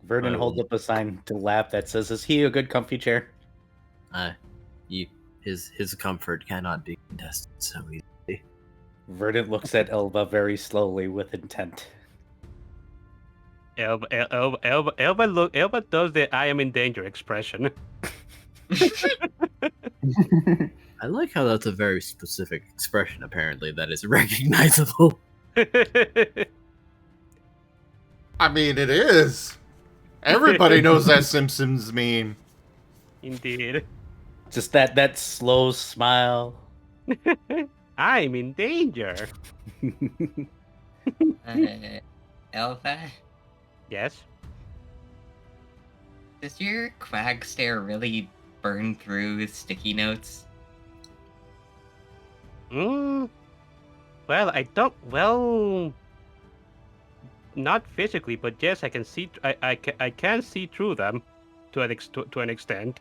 Verdant holds up a sign to Lap that says, "Is he a good comfy chair?" His comfort cannot be contested so easily. Verdant looks at Elba very slowly with intent. Elba does the "I am in danger" expression. I like how that's a very specific expression, apparently, that is recognizable. I mean, it is. Everybody knows that Simpsons meme. Indeed. Just that slow smile. I'm in danger. Elva, Yes. does your quag stare really burn through sticky notes? Well, I don't. Well, not physically, but yes, I can see. I can see through them, to an extent.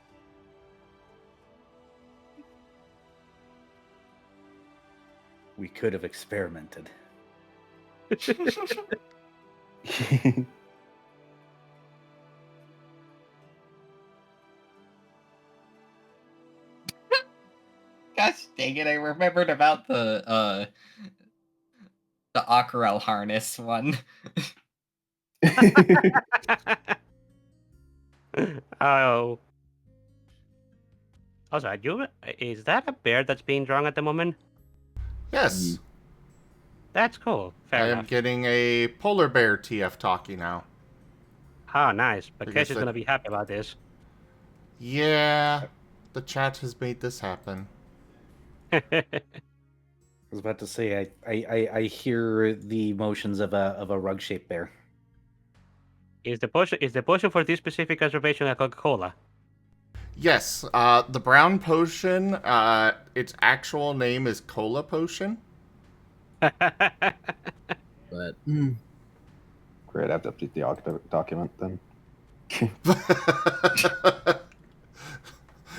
We could have experimented. Gosh dang it, I remembered about the Aquarelle harness one. Oh. Also, is that a bear that's being drawn at the moment? Yes, That's cool. Fair I am enough. getting a polar bear TF talkie now. Oh, nice. But Because Kesh is the- gonna be happy about this. Yeah, the chat has made this happen. I was about to say, I hear the motions of a rug shaped bear. Is the potion for this specific observation a Coca-Cola? Yes, the brown potion, its actual name is Cola Potion. But Great, I have to update the document then.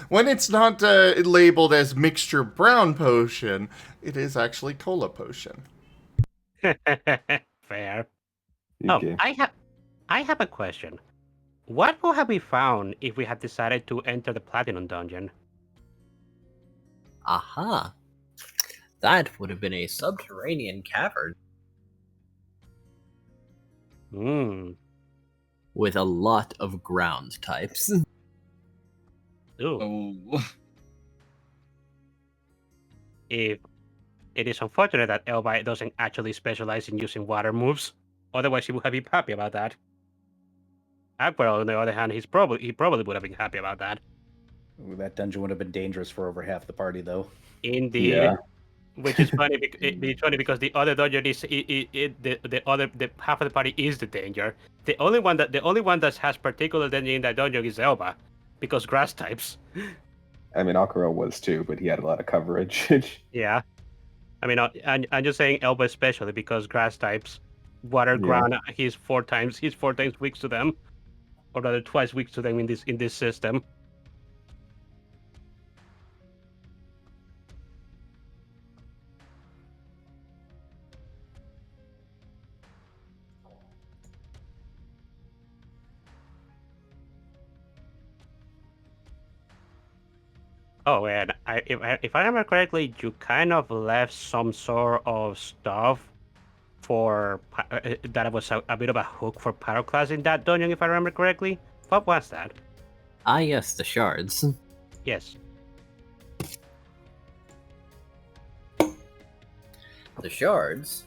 When it's not labeled as mixture brown potion, it is actually Cola Potion. Fair. Okay. I have a question. What would have we found if we had decided to enter the Platinum Dungeon? aha, that would have been a subterranean cavern Hmm. with a lot of ground types. Ooh. Oh. If it is unfortunate that Elva doesn't actually specialize in using water moves. Otherwise, he would have been happy about that. Aquarelle, on the other hand, he probably would have been happy about that. Ooh, that dungeon would have been dangerous for over half the party, though. Indeed. Yeah. Which is funny. It's funny because the other dungeon is the half of the party is the danger. The only one that has particular danger in that dungeon is Elba, because grass types. I mean, Aquarelle was too, but he had a lot of coverage. Yeah. I mean, I'm just saying Elba especially because grass types, water, Yeah. ground. He's four times weak to them, or rather twice weak to them in this system. Oh, and if I remember correctly, you kind of left some sort of stuff for that was a bit of a hook for Pyroclast in that dungeon, if I remember correctly. What was that? Ah, yes, the shards. Yes. The shards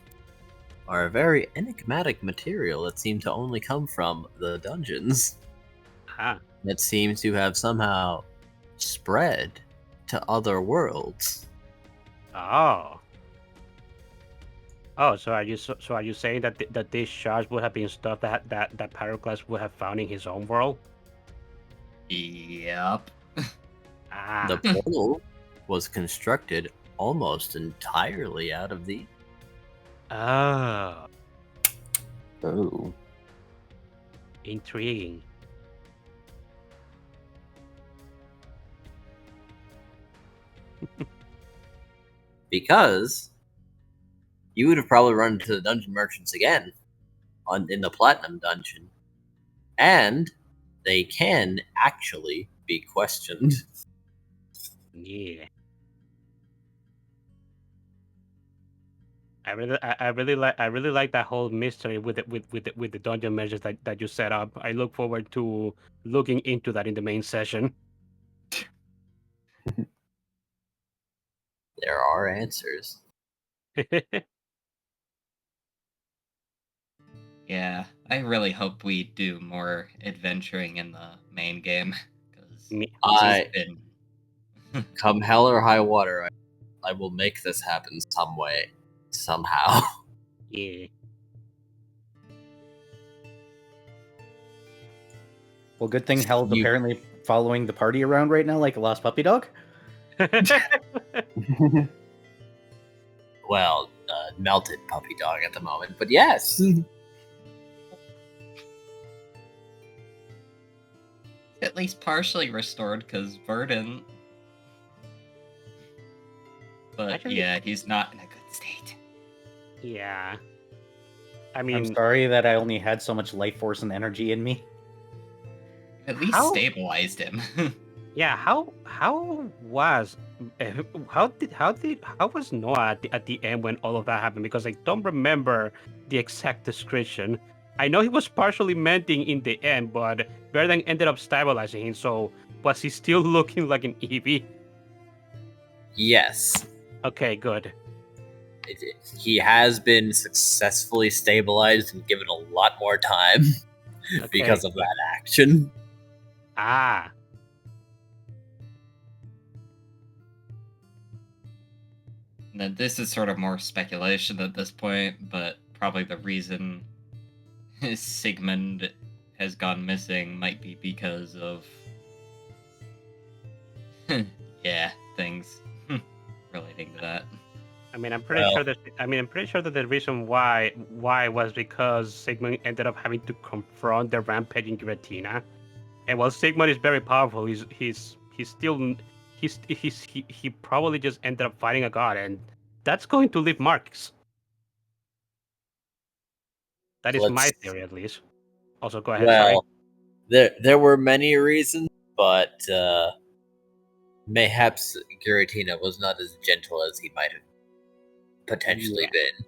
are a very enigmatic material that seem to only come from the dungeons. Ah. That seems to have somehow spread to other worlds. Oh. Oh, so are you saying that these shards would have been stuff that Pyroclast would have found in his own world? Yep. Ah. The portal was constructed almost entirely out of the. Oh. Oh. Intriguing. Because you would have probably run into the dungeon merchants again in the Platinum Dungeon. And they can actually be questioned. Yeah. I really like that whole mystery with the dungeon measures that you set up. I look forward to looking into that in the main session. There are answers. Yeah, I really hope we do more adventuring in the main game. Because I- been... Come hell or high water, I will make this happen some way, somehow. Yeah. Well, good thing Hell's You- apparently following the party around right now like a lost puppy dog. Well, melted puppy dog at the moment, but yes. At least partially restored, because Burden... But Actually- yeah, he's not in a good state. Yeah. I I'm mean, sorry that I only had so much life force and energy in me. At least How- stabilized him. yeah. How was how was Noah at the end when all of that happened? Because I don't remember the exact description. I know he was partially mending in the end, but Verdan ended up stabilizing him. So was he still looking like an Eevee? Yes, Okay, good. he has been successfully stabilized and given a lot more time Okay. because of that action. Ah, Now, this is sort of more speculation at this point, but probably the reason Sigmund has gone missing might be because of things relating to that. I mean, I'm pretty Well- sure that the reason why was because Sigmund ended up having to confront the rampaging Giratina, and while Sigmund is very powerful, he probably just ended up fighting a god, and that's going to leave marks. That is my Let's- theory, at least. Also, go ahead. Sorry. Well, there were many reasons, but mayhaps Giratina was not as gentle as he might have potentially been.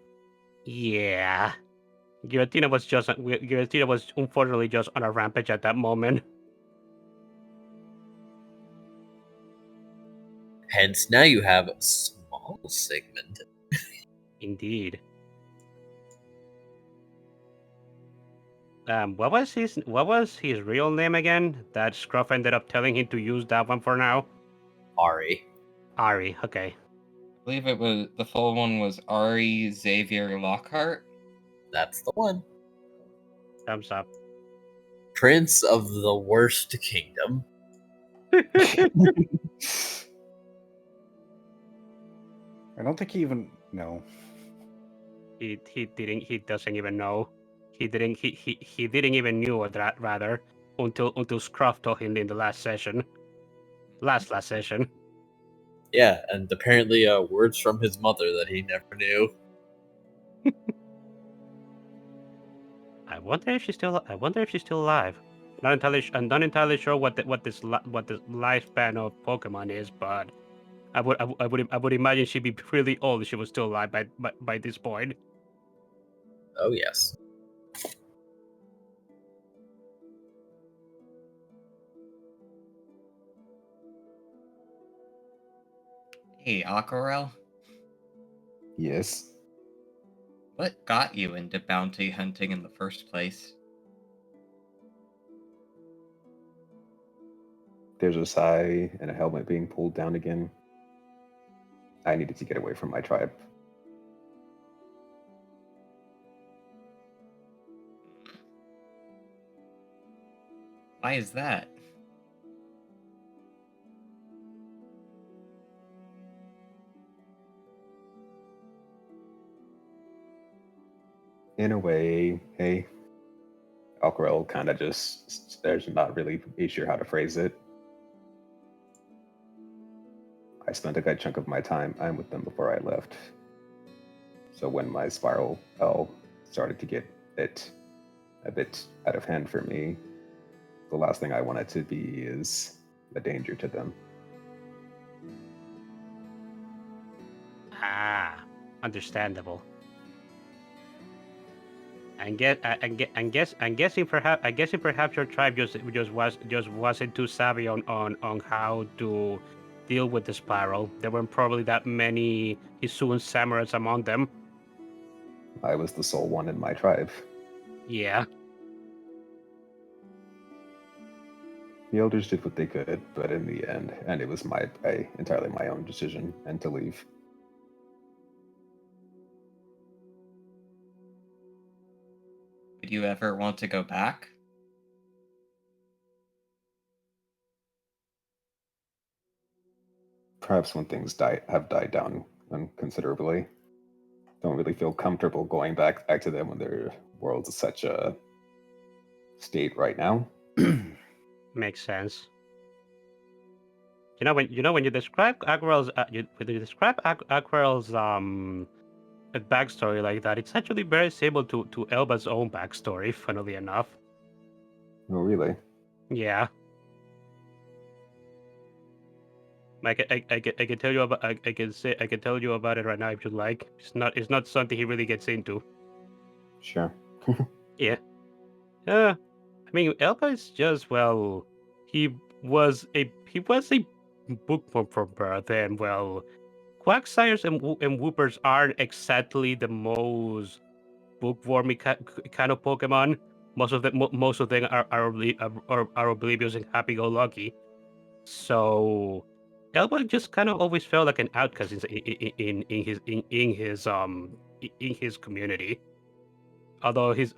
Yeah. Giratina was unfortunately just on a rampage at that moment. Hence, now you have a small Sigmund. Indeed. What was his real name again? That Scruff ended up telling him to use that one for now. Ari. Ari. Okay. I believe it was the full one was Ari Xavier Lockhart. That's the one. Thumbs up. Prince of the Worst Kingdom. I don't think he even no. He doesn't even know. He didn't even knew that rather until Scruff told him in the last session. Last session. Yeah, and apparently words from his mother that he never knew. I wonder if she's still alive. I'm not entirely sure what the lifespan of Pokemon is, but I would imagine she'd be really old if she was still alive by this point. Oh, yes. Hey, Aquarelle, Yes. what got you into bounty hunting in the first place? There's a sigh and a helmet being pulled down again. I needed to get away from my tribe. Why is that? In a way, hey, Aquarelle kind of just, there's not really sure how to phrase it. I spent a good chunk of my time with them before I left. So when my spiral started to get a bit out of hand for me, the last thing I wanted to be is a danger to them. Ah, understandable. I'm guessing perhaps your tribe just wasn't too savvy on how to deal with the spiral. There weren't probably that many Hisuian samurais among them. I was the sole one in my tribe. Yeah. The elders did what they could, but in the end, and it was entirely my own decision, and to leave. Would you ever want to go back? Perhaps when things have died down considerably. Don't really feel comfortable going back to them when their world's in such a state right now. Makes sense. When you describe Aquarelle's a backstory like that, it's actually very similar to Elba's own backstory, funnily enough. Oh, really? Yeah. I can tell you about I can tell you about it right now if you'd like. It's not something he really gets into. Sure. Yeah. I mean, Elba is just he was a bookworm from birth, and Quagsires and Whoopers aren't exactly the most bookwormy kind of Pokemon. Most of them are oblivious and happy-go-lucky. So Elba just kind of always felt like an outcast in his community. Although his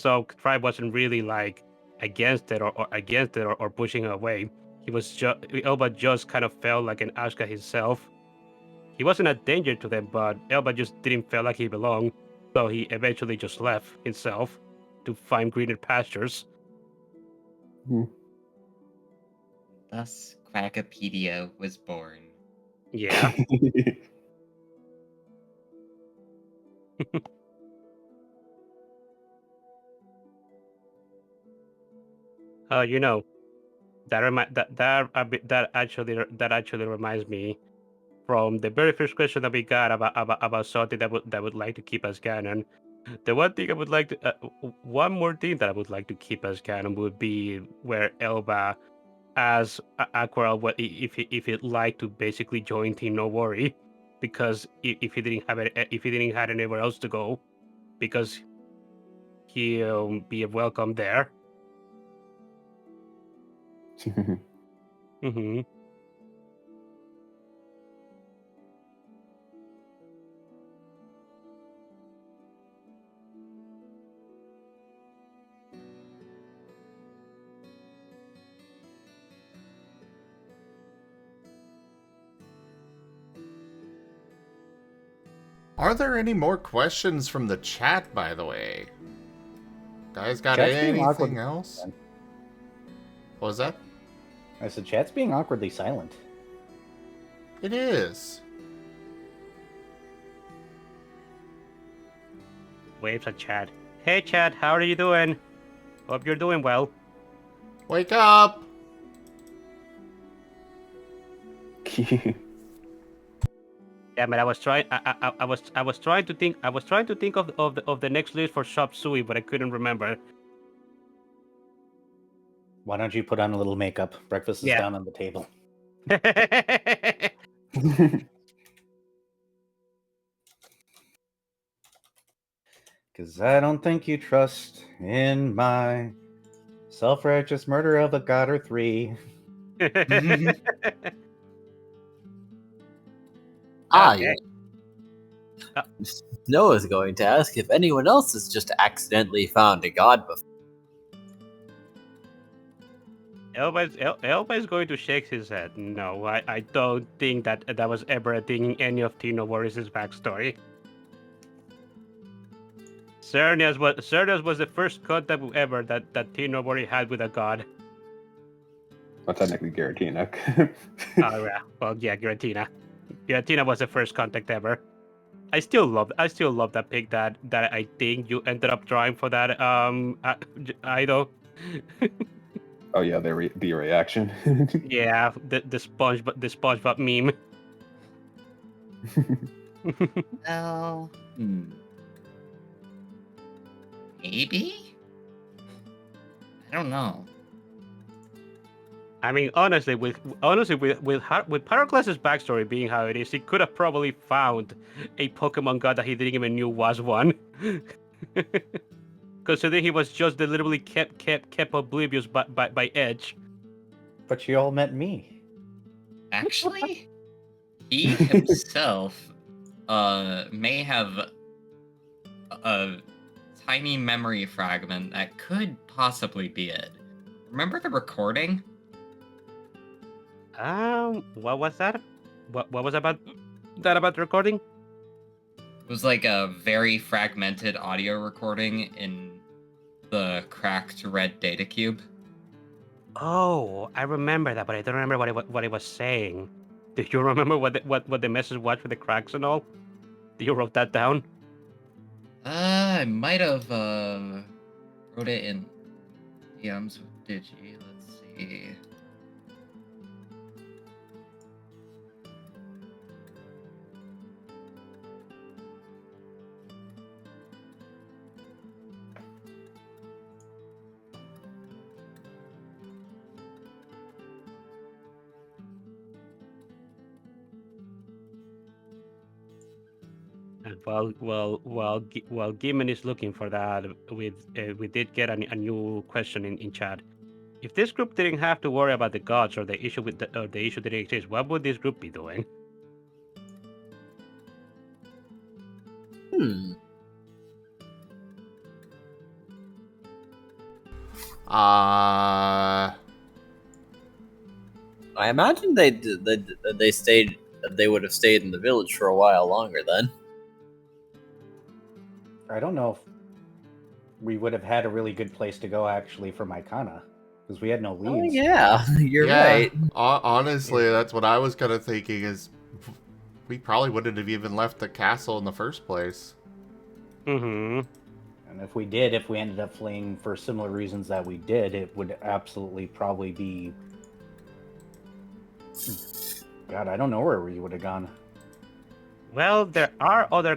tribe wasn't really like against it or pushing it away. Elba just kind of felt like an outcast himself. He wasn't a danger to them, but Elba just didn't feel like he belonged. So he eventually just left himself to find greener pastures. Thus, Quackopedia was born. Yeah. You know, that actually reminds me from the very first question that we got about something that would like to keep as canon. The one thing I would like to one more thing that I would like to keep as canon would be where Elba as Aquarelle if he'd like to basically join Team No Worry, because if he didn't have anywhere else to go, because he'll be welcome there. Mm-hmm. Are there any more questions from the chat, by the way? Guys got Chat's being anything awkward. else? What was that? I said, chat's being awkwardly silent. It is. Waves at Chad. Hey Chad, how are you doing? Hope you're doing well. Wake up! Yeah, man, I was trying to think of the next list for Shop Sui, but I couldn't remember. Why don't you put on a little makeup? Breakfast is Yeah. down on the table. Because I don't think you trust in my self-righteous murder of a god or three. I Noah's going to ask if anyone else has just accidentally found a god before. Elba is going to shake his head. No, I don't think that was ever a thing in any of Tino Warris' backstory. Cernias was the first contact ever that Tino Warri had with a god. Well, technically Giratina. Oh yeah, well yeah, Giratina. Giratina was the first contact ever. I still love that pick that I think you ended up drawing for that Ido. Oh yeah, the reaction. Yeah, the SpongeBob meme. Well, maybe? I don't know. I mean, honestly, with Pyroclast's backstory being how it is, he could have probably found a Pokemon god that he didn't even knew was one. Considering he was just literally kept oblivious by Edge. But you all met me. Actually, he himself may have a tiny memory fragment that could possibly be it. Remember the recording? What was that? What was about the recording? It was like a very fragmented audio recording in the cracked red data cube. Oh, I remember that, but I don't remember what it was saying. Do you remember what the message was with the cracks and all? You wrote that down? I might have wrote it in DMs with Digi. Let's see. And while Gimund is looking for that, we did get a new question in chat. If this group didn't have to worry about the gods or the issue the issue didn't exist, what would this group be doing? Uh, I imagine they would have stayed in the village for a while longer then. I don't know if we would have had a really good place to go actually for Mycana, because we had no Oh leads. yeah, you're right. Honestly, that's what I was kind of thinking. Is we probably wouldn't have even left the castle in the first place. Mm-hmm. And if we did, if we ended up fleeing for similar reasons that we did, it would absolutely probably be... God, I don't know where we would have gone. Well, there are other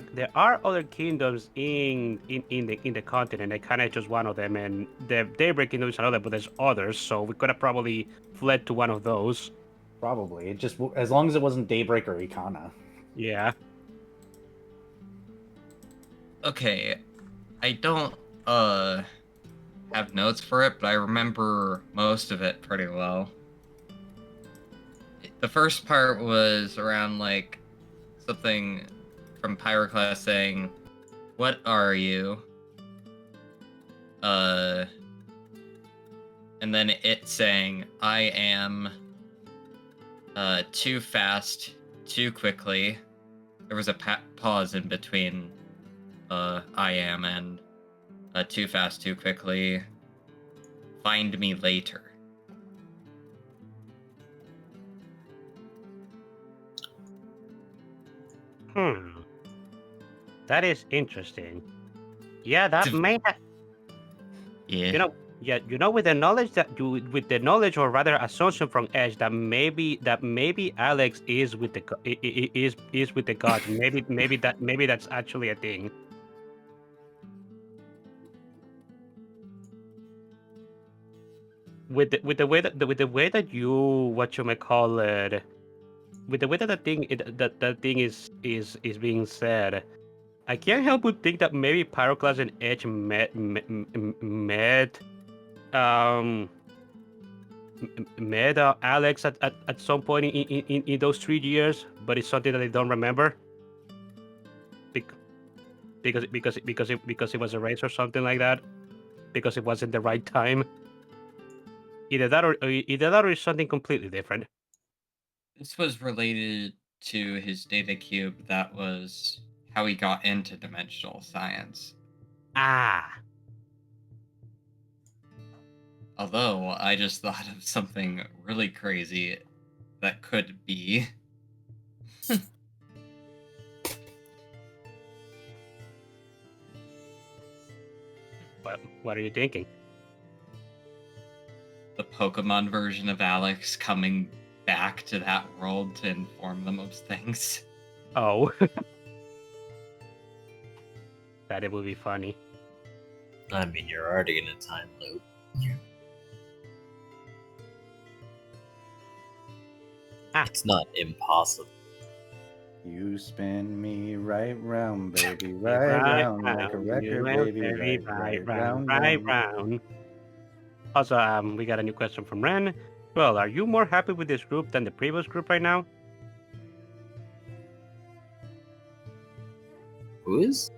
kingdoms in the continent. I kind of chose one of them, and the Daybreak Kingdom is another, but there's others, so we could have probably fled to one of those. Probably. It just, as long as it wasn't Daybreak or Ikana. Yeah. Okay, I don't have notes for it, but I remember most of it pretty well. The first part was around like something from Pyroclast saying, "What are you?" And then it saying, "I am too fast, too quickly." There was a pause in between I am and too fast, too quickly. Find me later. That is interesting. Yeah, that may have... Yeah. With the knowledge or rather assumption from Edge that maybe Alex is with the is with the gods. maybe that's actually a thing. With the way that you whatchamacallit, with the way that that thing is being said, I can't help but think that maybe Pyroclast and Edge met Alex at some point in those 3 years, but it's something that they don't remember because it was a race or something like that, because it wasn't the right time. Either that or it's something completely different. This was related to his data cube. That was how he got into dimensional science. Ah. Although, I just thought of something really crazy that could be. What are you thinking? The Pokemon version of Alex coming back to that world to inform them of things. Oh. That it would be funny. I mean, you're already in a time loop. It's not impossible. You spin me right round, baby, right round, like a record, baby, right round. Also, we got a new question from Ren. Well, are you more happy with this group than the previous group right now? Who is?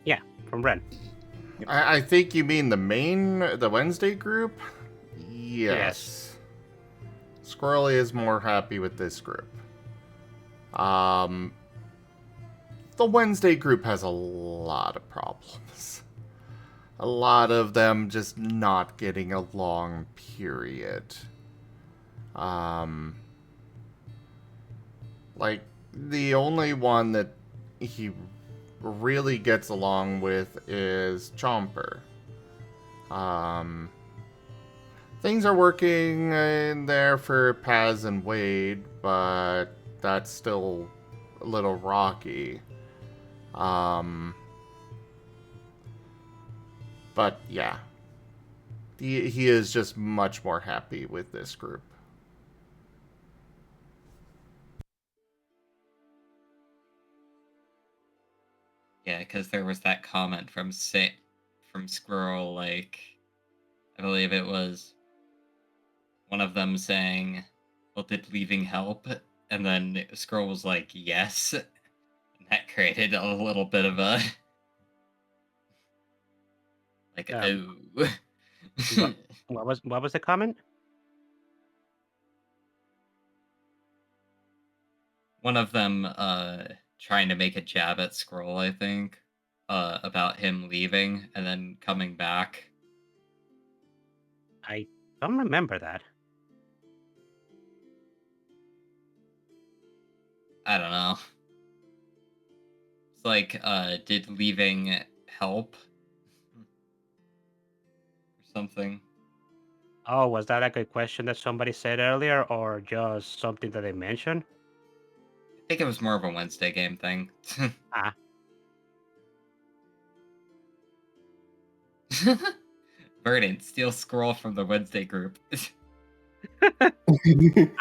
Yeah, from Ren. I think you mean the Wednesday group? Yes. Squirrel is more happy with this group. The Wednesday group has a lot of problems. A lot of them just not getting along, period. Like, the only one that he really gets along with is Chomper. Things are working in there for Paz and Wade, but that's still a little rocky. But yeah, he is just much more happy with this group. Yeah, because there was that comment from Squirrel, like, I believe it was one of them saying, "Well, did leaving help?" And then Squirrel was like, "Yes." And that created a little bit of a like, oh. What was the comment? One of them trying to make a jab at Squirrel, I think, about him leaving and then coming back. I don't remember that. I don't know. It's like, did leaving help? Or something. Oh, was that like a question that somebody said earlier, or just something that they mentioned? I think it was more of a Wednesday game thing. Ah. Verdant, steal Squirrel from the Wednesday group. I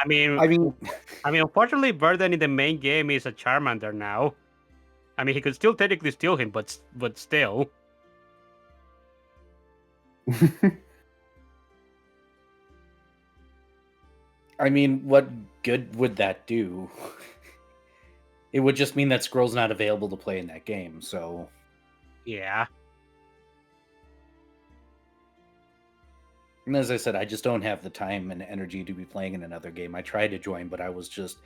mean, unfortunately, Burden in the main game is a Charmander now. I mean, he could still technically steal him, but still. I mean, what good would that do? It would just mean that Squirrel's not available to play in that game, so... Yeah. And as I said, I just don't have the time and energy to be playing in another game. I tried to join, but I was just...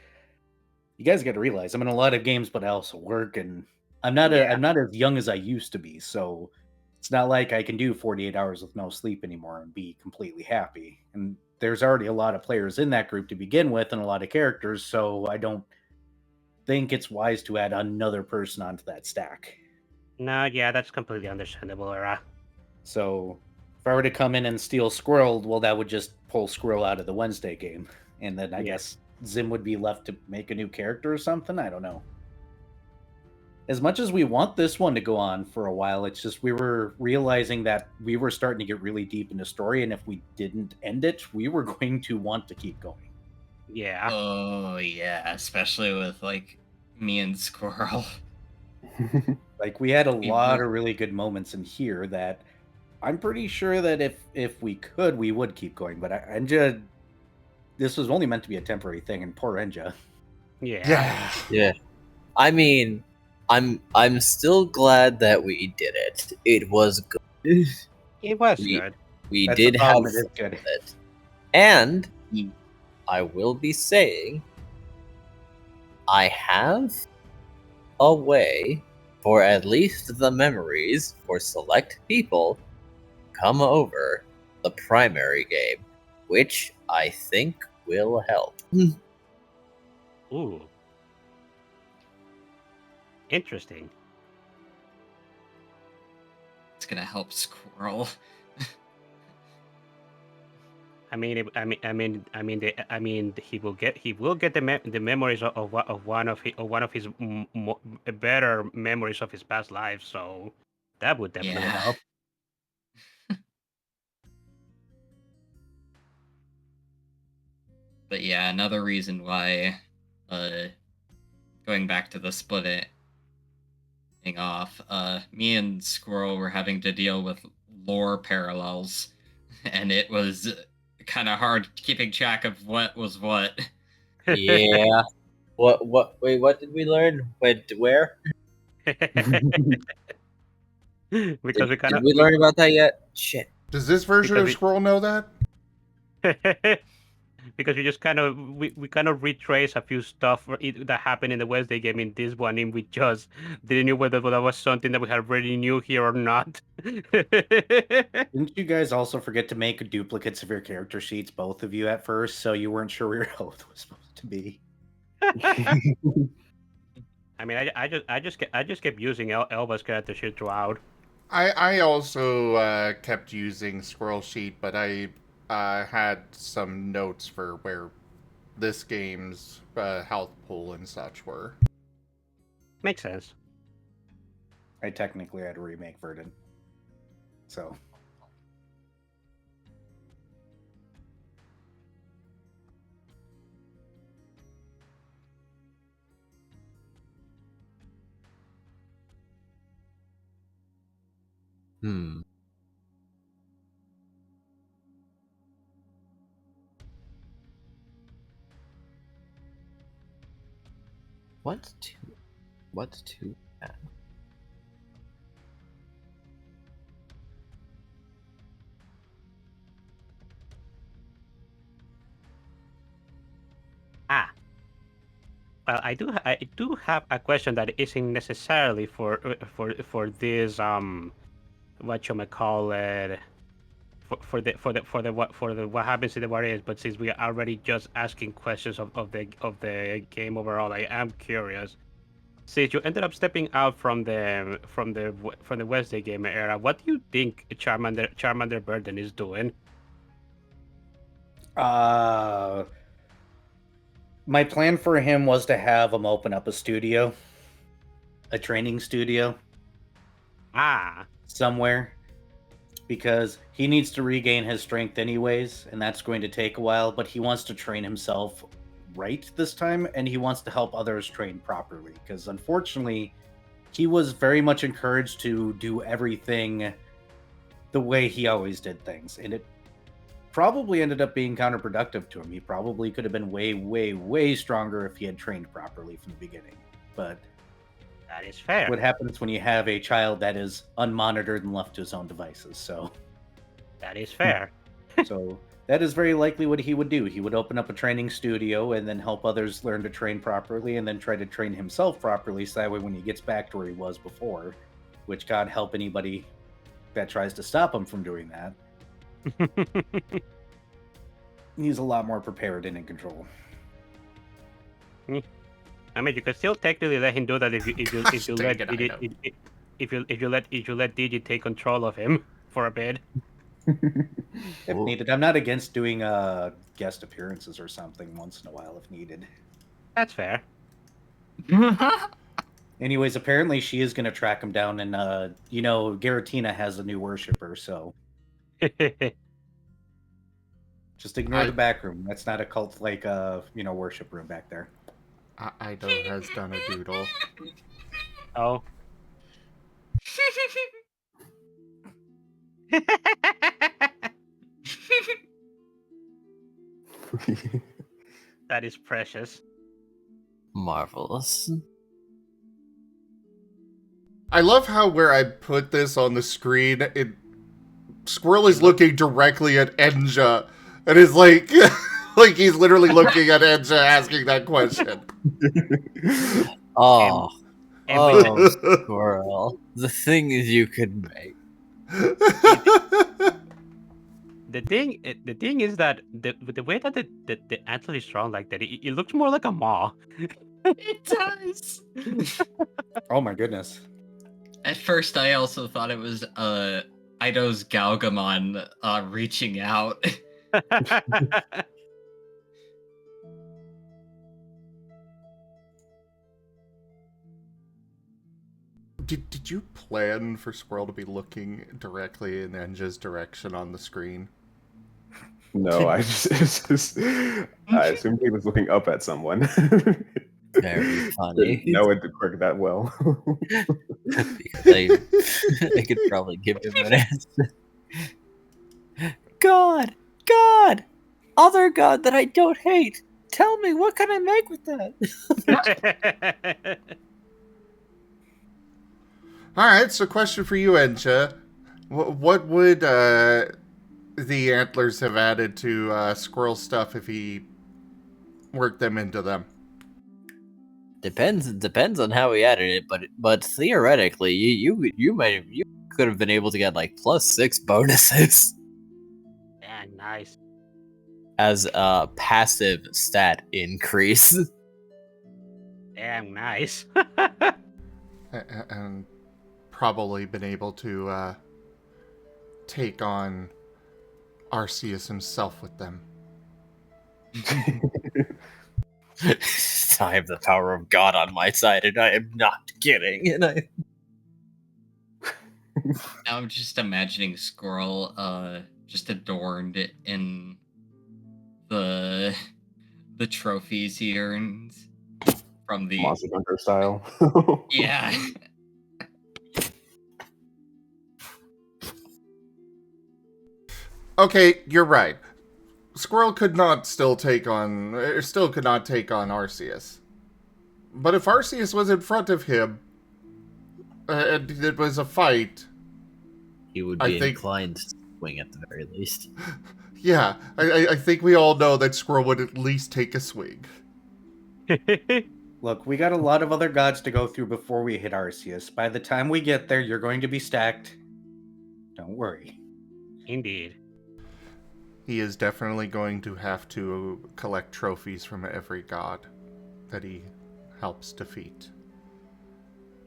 You guys got to realize, I'm in a lot of games, but I also work, and I'm not as young as I used to be, so it's not like I can do 48 hours with no sleep anymore and be completely happy. And there's already a lot of players in that group to begin with and a lot of characters, so I don't think it's wise to add another person onto that stack. No, yeah, that's completely understandable, Era. So if I were to come in and steal Squirrel, well, that would just pull Squirrel out of the Wednesday game. And then I guess Zim would be left to make a new character or something. I don't know. As much as we want this one to go on for a while, it's just we were realizing that we were starting to get really deep into story, and if we didn't end it, we were going to want to keep going. Yeah. Oh, yeah, especially with, like, me and Squirrel. Like, we had a lot of really good moments in here that I'm pretty sure that if we could, we would keep going. But Enja, this was only meant to be a temporary thing, and poor Enja. Yeah. I mean, I'm still glad that we did it. It was good. It was good. We That's did the have problem, it is good. it. And I will be saying I have a way for at least the memories for select people come over the primary game, which I think will help. Ooh. Interesting. It's gonna help Squirrel. I mean, he will get the memories of one of his better memories of his past life. So that would definitely help. But yeah, another reason why, going back to the split it thing off, me and Squirrel were having to deal with lore parallels, and it was kind of hard keeping track of what was what. Yeah. Wait, what did we learn? Where? Because did we learn about that yet? Shit. Does this version of Squirrel know that? Because we just kind of we kind of retrace a few stuff that happened in the Wednesday game in this one, and we just didn't know whether that was something that we already knew here or not. Didn't you guys also forget to make duplicates of your character sheets, both of you, at first, so you weren't sure where your health was supposed to be? I mean, I just kept using Elva's character sheet throughout. I also kept using Squirrel Sheet, but I had some notes for where this game's health pool and such were. Makes sense. I technically had to remake Verdant. So. What's two? Ah. Well, I do have a question that isn't necessarily for this whatchamacallit, for the what happens in the Warriors, but since we are already just asking questions of the game overall, I am curious. Since you ended up stepping out from the Wednesday Gamer era, what do you think Charmander Burden is doing? My plan for him was to have him open up a studio, a training studio. Somewhere. Because he needs to regain his strength anyways, and that's going to take a while, but he wants to train himself right this time, and he wants to help others train properly. Because unfortunately, he was very much encouraged to do everything the way he always did things, and it probably ended up being counterproductive to him. He probably could have been way, way, way stronger if he had trained properly from the beginning. But that is fair. What happens when you have a child that is unmonitored and left to his own devices? So that is fair. So that is very likely what he would do. He would open up a training studio and then help others learn to train properly, and then try to train himself properly, so that way when he gets back to where he was before, which God help anybody that tries to stop him from doing that, he's a lot more prepared and in control. I mean, you could still technically let him do that if you let Digi take control of him for a bit. If needed. I'm not against doing guest appearances or something once in a while if needed. That's fair. Anyways, apparently she is going to track him down, and Garatina has a new worshiper, so just ignore the back room. That's not a cult like worship room back there. Ido has done a doodle. Oh. That is precious. Marvelous. I love how where I put this on the screen, Squirrel is looking directly at Enja, and is like, like he's literally looking at Enja asking that question. Oh, Squirrel. The things you could make. The thing is that the way that the antler is drawn like that, it looks more like a maw. It does. Oh my goodness. At first, I also thought it was Ido's Galgamon reaching out. Did you plan for Squirrel to be looking directly in Enja's direction on the screen? No, I assumed he was looking up at someone. Very funny. Didn't know it to work that well. Because I could probably give him an answer. God, other God that I don't hate. Tell me, what can I make with that? All right, so question for you, Enja. What would the antlers have added to Squirrel stuff if he worked them into them? Depends on how he added it, but theoretically, you could have been able to get like +6 bonuses. Yeah, nice. As a passive stat increase. Damn nice. and probably been able to take on Arceus himself with them. I have the power of God on my side, and I am not kidding. And I Now I'm just imagining Squirrel, just adorned in the trophies he earns from the Monster Hunter style. yeah. Okay, you're right. Squirrel could not still could not take on Arceus. But if Arceus was in front of him, and it was a fight, he would I be think- inclined to swing at the very least. yeah, I think we all know that Squirrel would at least take a swing. Look, we got a lot of other gods to go through before we hit Arceus. By the time we get there, you're going to be stacked. Don't worry. Indeed. He is definitely going to have to collect trophies from every god that he helps defeat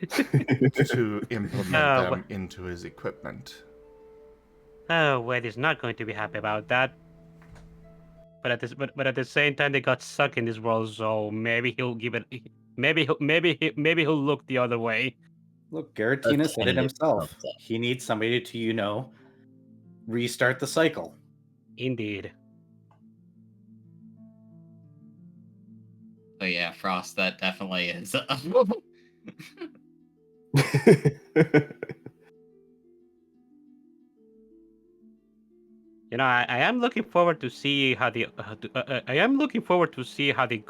to implement them into his equipment. Oh, Wade is not going to be happy about that. But at the same time, they got stuck in this world, so maybe he'll give it. Maybe he'll look the other way. Look, Garatina said it tentative himself. concept. He needs somebody to, restart the cycle. Indeed. So yeah, Frost, that definitely is. You know, I am looking forward to see how the I am looking forward to see how the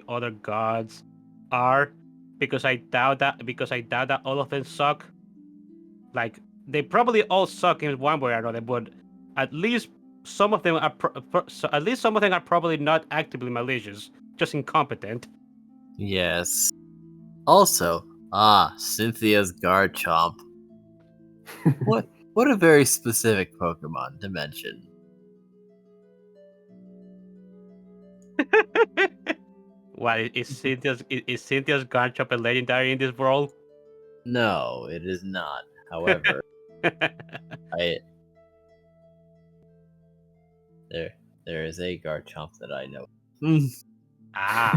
other gods are, because I doubt that all of them suck. Like, they probably all suck in one way or another, but at least some of them are probably not actively malicious, just incompetent. Yes. Also, Cynthia's Garchomp. What a very specific Pokemon to mention. What is Cynthia's Garchomp a legendary in this world? No, it is not. However, there is a Garchomp that I know Ah.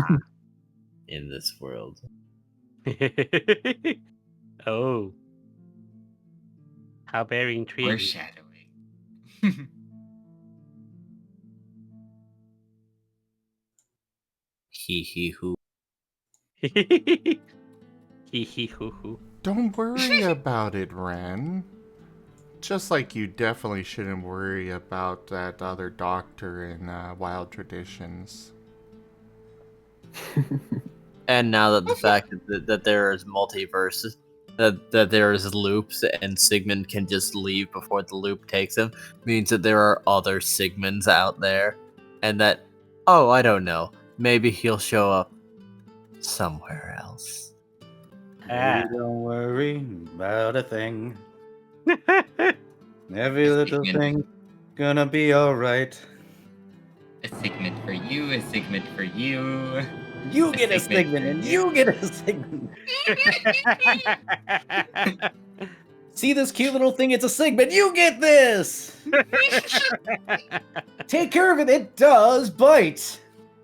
in this world. Oh. How very intriguing. Foreshadowing. Hee hoo. Hee hee hoo hoo. Don't worry about it, Ren. Just like you definitely shouldn't worry about that other doctor in Wild Traditions. And now that the fact that there is multiverses, that there is loops and Sigmund can just leave before the loop takes him, means that there are other Sigmunds out there, and that, I don't know, maybe he'll show up somewhere else. Ah. You don't worry about a thing. Every little thing gonna be alright. A segment for you, a segment for you. You A get a segment segment, for and you. you get a segment. See this cute little thing? It's a segment. You get this. Take care of it. It does bite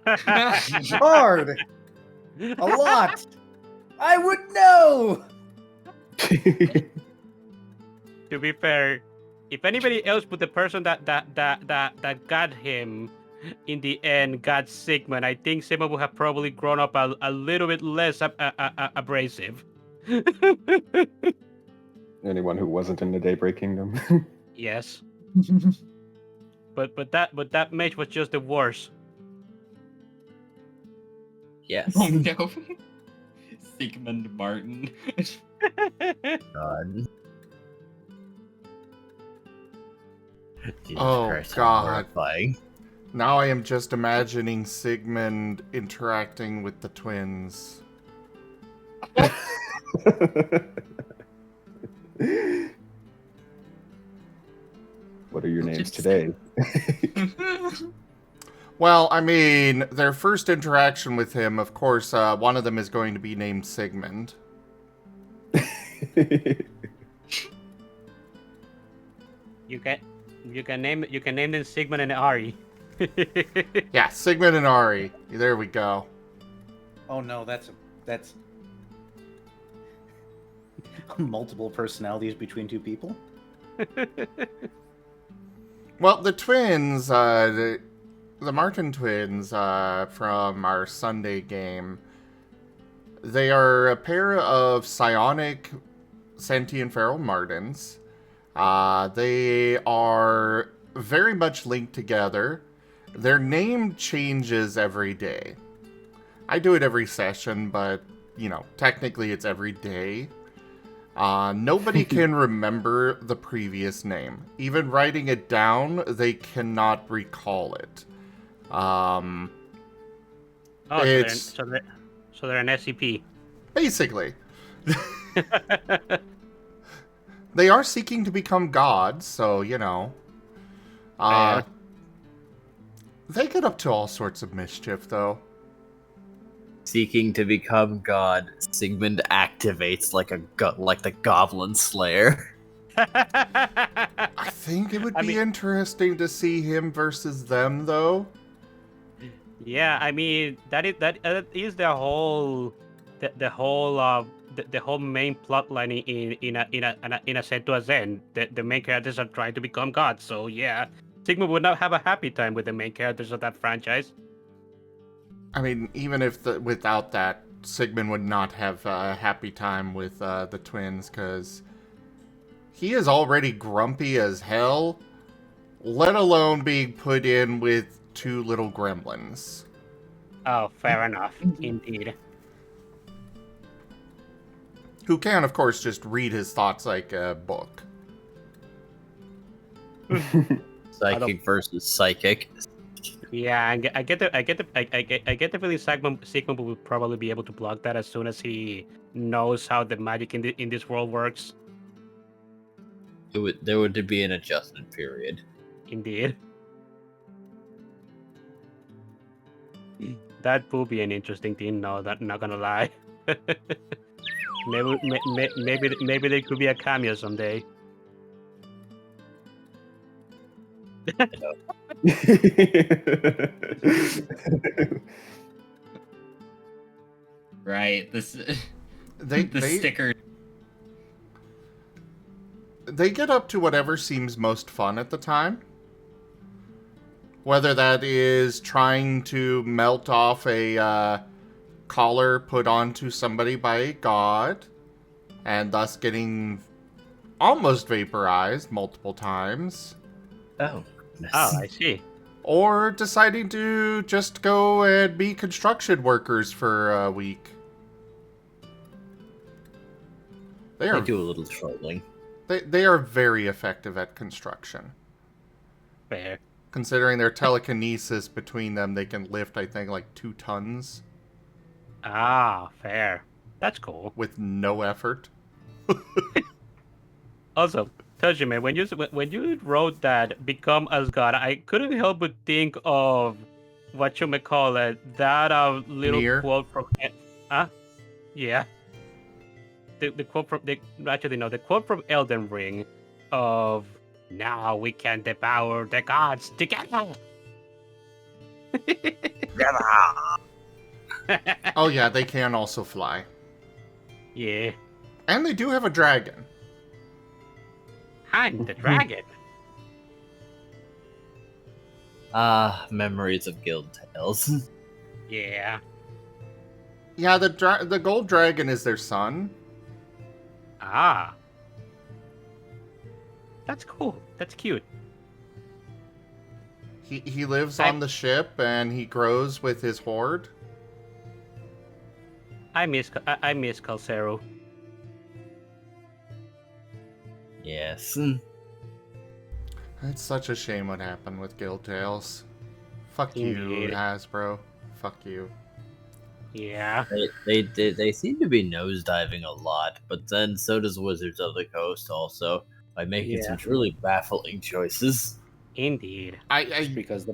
hard, a lot. I would know. To be fair, if anybody else but the person that got him in the end got Sigmund, I think Sigmund would have probably grown up a little bit less abrasive. Anyone who wasn't in the Daybreak Kingdom. Yes. But that mage was just the worst. Yes. Oh no. Sigmund Marten. God. Jesus Oh, Christ, God. how horrifying. Now I am just imagining Sigmund interacting with the twins. What are your names today? Well, I mean, their first interaction with him, of course, one of them is going to be named Sigmund. You can name them Sigmund and Ari. Yeah, Sigmund and Ari. There we go. Oh no, that's multiple personalities between two people. Well, the twins, the Marten twins from our Sunday game, they are a pair of psionic sentient feral Martens. They are very much linked together. Their name changes every day. I do it every session, but, you know, technically it's every day. Nobody can remember the previous name. Even writing it down, they cannot recall it. Oh, It's so they're an SCP. basically. They are seeking to become gods, so, you know. Fair. They get up to all sorts of mischief, though. Seeking to become god, Sigmund activates like the Goblin Slayer. I think it would be interesting to see him versus them, though. Yeah, I mean that is the whole main plot line in a set to a Zen. The main characters are trying to become gods, so yeah, Sigmund would not have a happy time with the main characters of that franchise. I mean, even if without that, Sigmund would not have a happy time with the twins, because he is already grumpy as hell, let alone being put in with two little gremlins. Oh, fair enough, indeed. Who can, of course, just read his thoughts like a book. Psychic versus psychic. Yeah, I get the feeling Sigmund would probably be able to block that as soon as he knows how the magic in this world works. There would be an adjustment period. Indeed. That would be an interesting thing. No, that not gonna lie. maybe there could be a cameo someday. Right. This They sticker. They get up to whatever seems most fun at the time. Whether that is trying to melt off a collar put onto somebody by a god, and thus getting almost vaporized multiple times. Oh. Oh, I see. Or deciding to just go and be construction workers for a week. They I are do a little trolling. they are very effective at construction. Fair. Considering their telekinesis between them, they can lift, I think, like 2 tons Ah, fair. That's cool. with no effort. Also, Tajime, when you wrote that "become as God," I couldn't help but think of what you may call it. That little Nier? quote from, yeah, the quote from the quote from Elden Ring, of "Now we can devour the gods together." Oh yeah, they can also fly. Yeah, And they do have a dragon. I'm the dragon. Memories of Guild Tales. Yeah. Yeah, the gold dragon is their son. Ah. That's cool. That's cute. He lives on the ship and he grows with his horde. I miss Calcero. Yes. It's such a shame what happened with Guild Tales. Fuck you, Indeed. Hasbro. Fuck you. Yeah. They seem to be nosediving a lot, but then so does Wizards of the Coast also, by making some truly baffling choices. Indeed. I Just because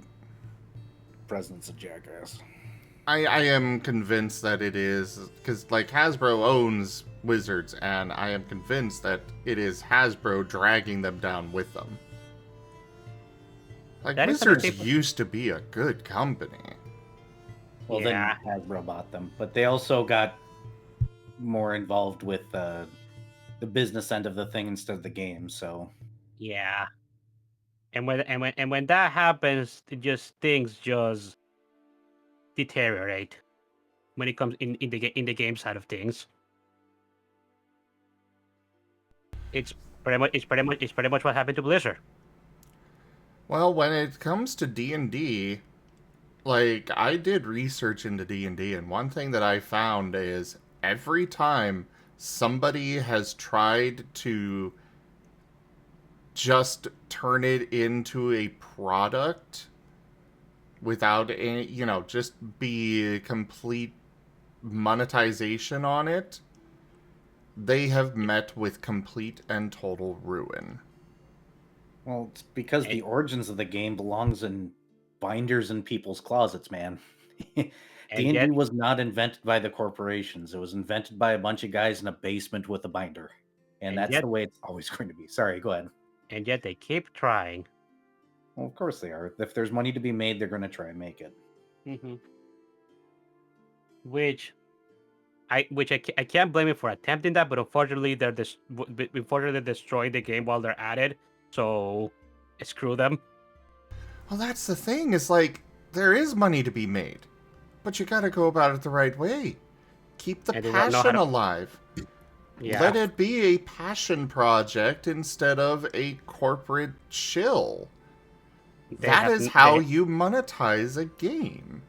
president's a jackass. I am convinced that it is, because, like, Hasbro owns Wizards, and I am convinced that it is Hasbro dragging them down with them. Like, That is Wizards understandable. used to be a good company. Well, Yeah. then Hasbro bought them, but they also got more involved with the business end of the thing instead of the game. So Yeah. And when that happens, things just deteriorate when it comes in the game side of things. It's pretty much what happened to Blizzard. Well, when it comes to D&D, like, I did research into D&D, and one thing that I found is every time somebody has tried to just turn it into a product without any, just be complete monetization on it, they have met with complete and total ruin. well, it's because the origins of the game belongs in binders in people's closets, man. And D&D yet, was not invented by the corporations. It was invented by a bunch of guys in a basement with a binder. And And that's yet- the way it's always going to be. Sorry, go ahead. and yet they keep trying. Well, of course they are. If there's money to be made, they're going to try and make it. Mm-hmm. Which I can't blame it for attempting that, but unfortunately they're destroying the game while they're at it. So screw them. Well, that's the thing, is like, there is money to be made, but you gotta go about it the right way. Keep the And they don't know how passion to- alive. Yeah. Let it be a passion project instead of a corporate shill. That is how you monetize a game.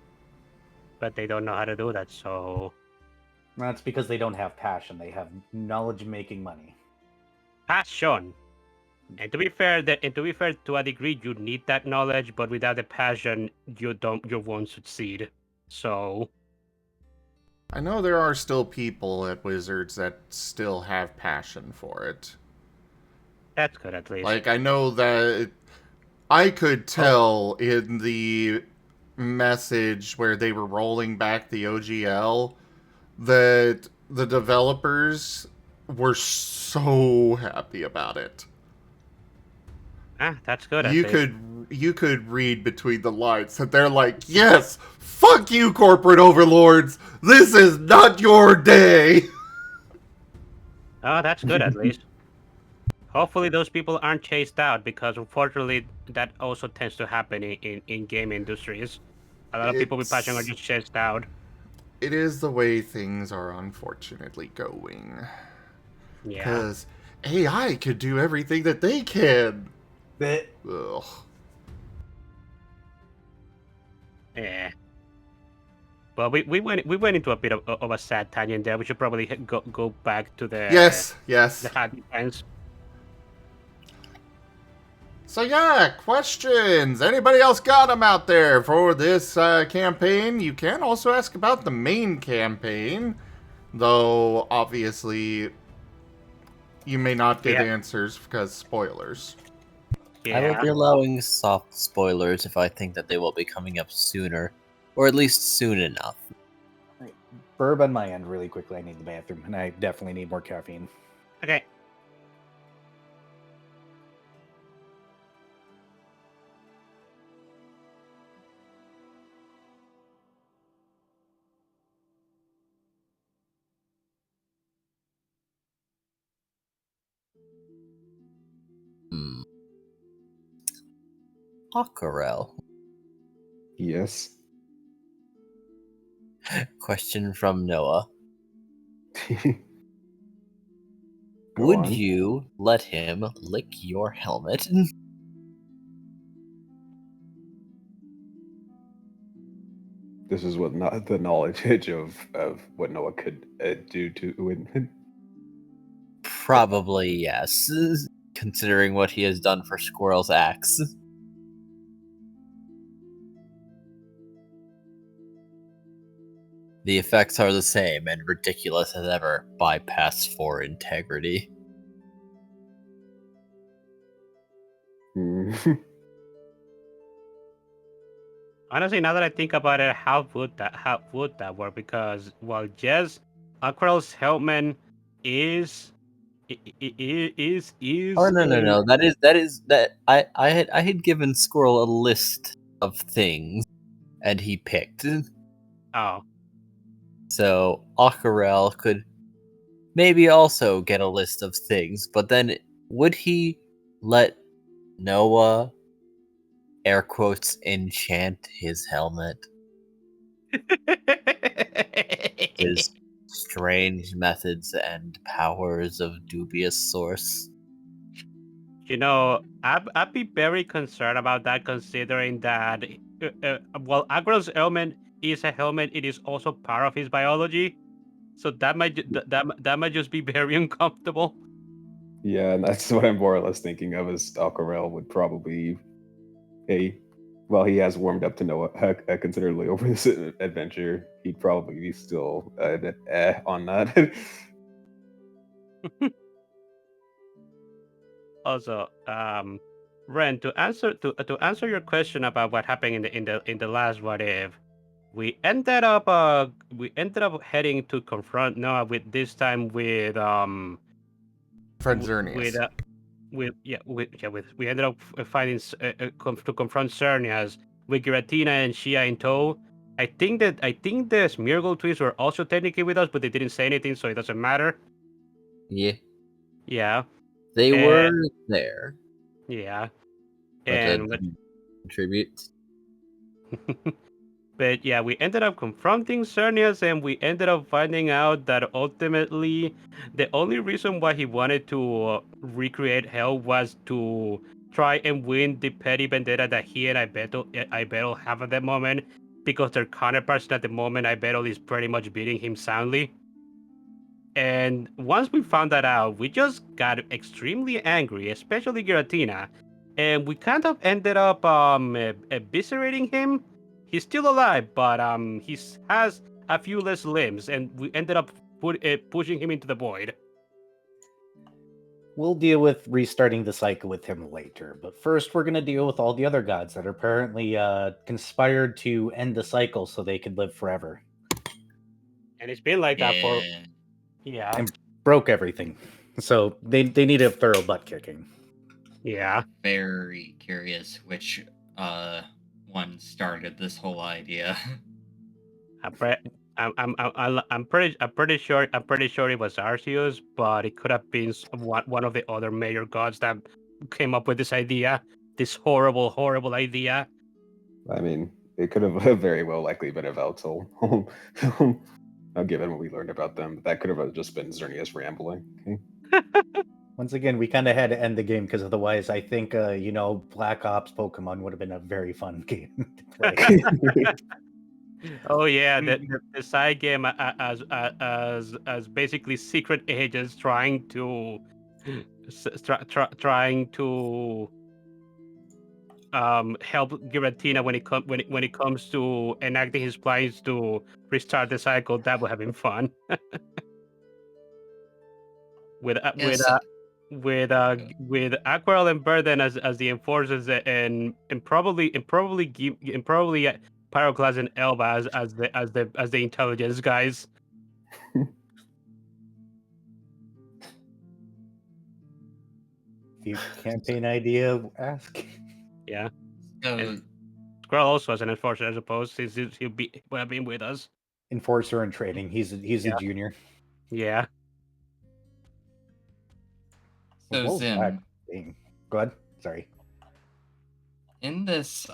But they don't know how to do that, so That's because they don't have passion. They have knowledge making money. passion. And to be fair, to a degree, you need that knowledge, but without the passion, you won't succeed. So I know there are still people at Wizards that still have passion for it. that's good at least. Like, I know that I could tell in the message where they were rolling back the OGL that the developers were so happy about it. That's good at You least. you could read between the lines that they're like, yes, fuck you, corporate overlords. This is not your day. Oh, that's good at least. Hopefully those people aren't chased out, because unfortunately that also tends to happen in game industries. A lot of people with passion are just chased out. It is the way things are unfortunately going. Yeah. Because AI could do everything that they can. Ugh. Yeah. But we went into a bit of a sad tangent there. We should probably go back to the Yes. the hard defense. So yeah, questions. Anybody else got them out there for this campaign? You can also ask about the main campaign, though obviously you may not get answers because spoilers. I will be allowing soft spoilers if I think that they will be coming up sooner, or at least soon enough. Burb on my end really quickly. I need the bathroom, and I definitely need more caffeine. Okay. Aquarelle. Yes. Question from Noah. Go Would on. you let him lick your helmet? This is what not the knowledge of what Noah could do to win. Probably yes, considering what he has done for Squirrel's axe. The effects are the same and ridiculous as ever. Bypass for integrity. Honestly, now that I think about it, how would that work? Because yes, Aquarelle's helmet is Oh is no. That I had given Squirrel a list of things, and he picked. oh. So Aquarelle could maybe also get a list of things, but then would he let Noah air quotes enchant his helmet? His strange methods and powers of dubious source. I'd be very concerned about that, considering that, well, Agrel's helmet is a helmet. It is also part of his biology, so that might just be very uncomfortable. Yeah, and that's what I'm more or less thinking of. Is Aquarelle would probably well, he has warmed up to Noah considerably over this adventure. He'd probably be still a bit on that. Also, Ren, to answer your question about what happened in the last what if, we ended up heading to confront Noah, with this time with Friend w- with Xerneas. we ended up finding to confront Cernias with Giratina and Shia in tow. I think the Smeargle twins were also technically with us, but they didn't say anything, so it doesn't matter. Yeah, Yeah, they and were there, yeah, but and didn't contribute. but yeah, we ended up confronting Cernias, and we ended up finding out that ultimately the only reason why he wanted to recreate Hell was to try and win the petty vendetta that he and Ibeto have at the moment, because their counterparts at the moment, Ibeto is pretty much beating him soundly. And once we found that out, we just got extremely angry, especially Giratina, and we kind of ended up eviscerating him. He's still alive, but he has a few less limbs, and we ended up pushing him into the void. We'll deal with restarting the cycle with him later, but first we're going to deal with all the other gods that are apparently conspired to end the cycle so they could live forever. And it's been like that for Yeah. And broke everything. So they need a thorough butt kicking. Yeah. Very curious which one started this whole idea. I'm pretty sure it was Arceus, but it could have been one of the other major gods that came up with this idea, this horrible idea. I mean, it could have very well likely been a Valtil. Given what we learned about them, that could have just been Xerneas rambling. Okay? Once again, we kind of had to end the game because otherwise, I think Black Ops Pokemon would have been a very fun game to play. Oh yeah, the side game as basically secret agents trying to trying to help Giratina when it comes to enacting his plans to restart the cycle. That would have been fun. with Yes. with Aquarelle and Burden as the enforcers, and probably Pyroclast and Elba as the intelligence guys. If you campaign idea, ask. Yeah. So, And Squirrel also as an enforcer, I suppose. He'll have been with us. Enforcer in training. He's Yeah. a junior. Yeah. so What was Zim, that thing? Go ahead. Sorry. in this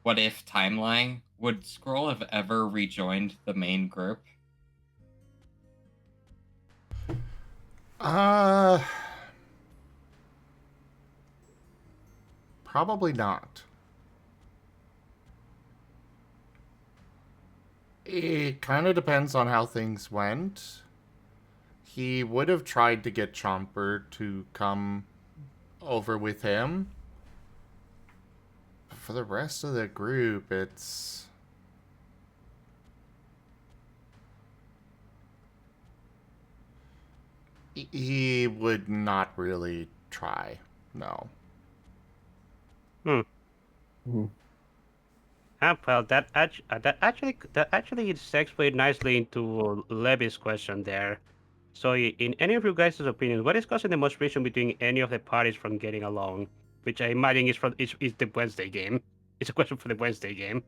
what if timeline, would Scroll have ever rejoined the main group? Probably not. It kind of depends on how things went. He would have tried to get Chomper to come over with him. For the rest of the group, it's... He would not really try. No. Mhm. Well, that actually segues nicely into Levy's question there. So, in any of you guys' opinions, what is causing the most friction between any of the parties from getting along? Which I imagine is the Wednesday game. It's a question for the Wednesday game.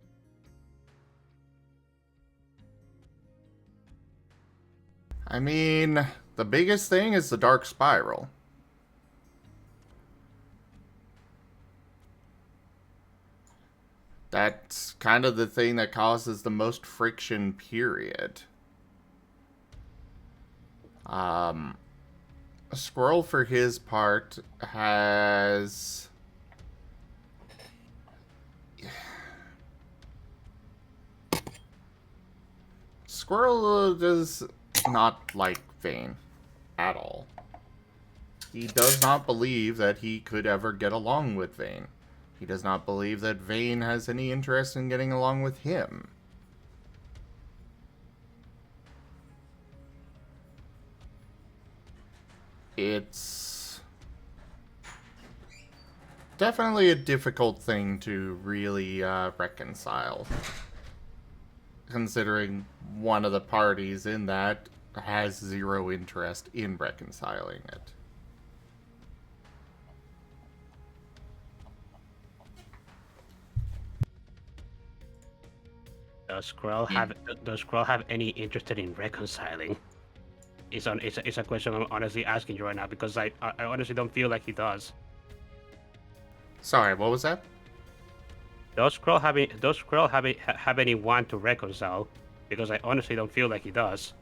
I mean, the biggest thing is the Dark Spiral. That's kind of the thing that causes the most friction, period. Squirrel, for his part, has... Squirrel does not like Vane at all. He does not believe that he could ever get along with Vane. He does not believe that Vane has any interest in getting along with him. It's definitely a difficult thing to really reconcile, considering one of the parties in that has zero interest in reconciling it. Does Squirrel have any interest in reconciling? It's a question I'm honestly asking you right now because I honestly don't feel like he does. Sorry, what was that? Does Squirrel have any want to reconcile? Because I honestly don't feel like he does.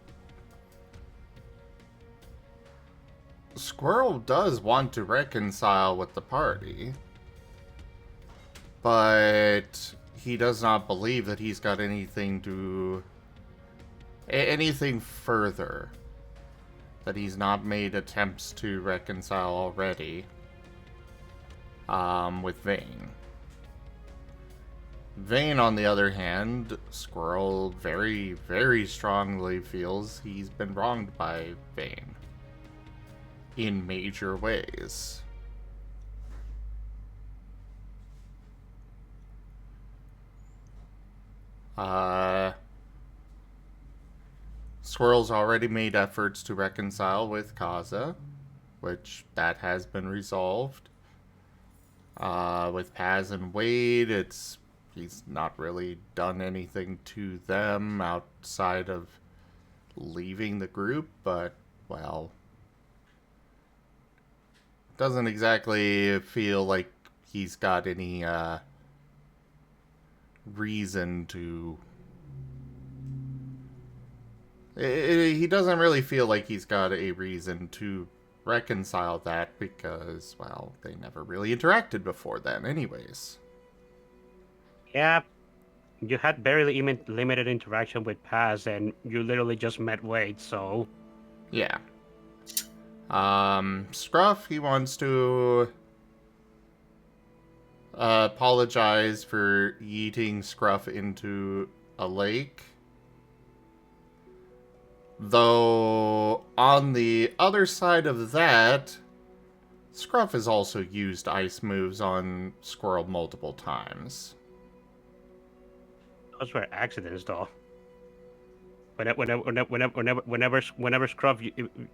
Squirrel does want to reconcile with the party, but he does not believe that he's got anything further. That he's not made attempts to reconcile already with Vane. Vane, on the other hand, Squirrel very, very strongly feels he's been wronged by Vane in major ways. Squirrel's already made efforts to reconcile with Kaza, which that has been resolved. With Paz and Wade, he's not really done anything to them outside of leaving the group, but, well, doesn't exactly feel like he's got any reason to... He doesn't really feel like he's got a reason to reconcile that because, well, they never really interacted before then anyways. Yeah, you had very limited interaction with Paz and you literally just met Wade, so... Yeah. Scruff, he wants to apologize for yeeting Scruff into a lake. Though, on the other side of that, Scruff has also used ice moves on Squirrel multiple times. Those were accidents, though. Whenever Scruff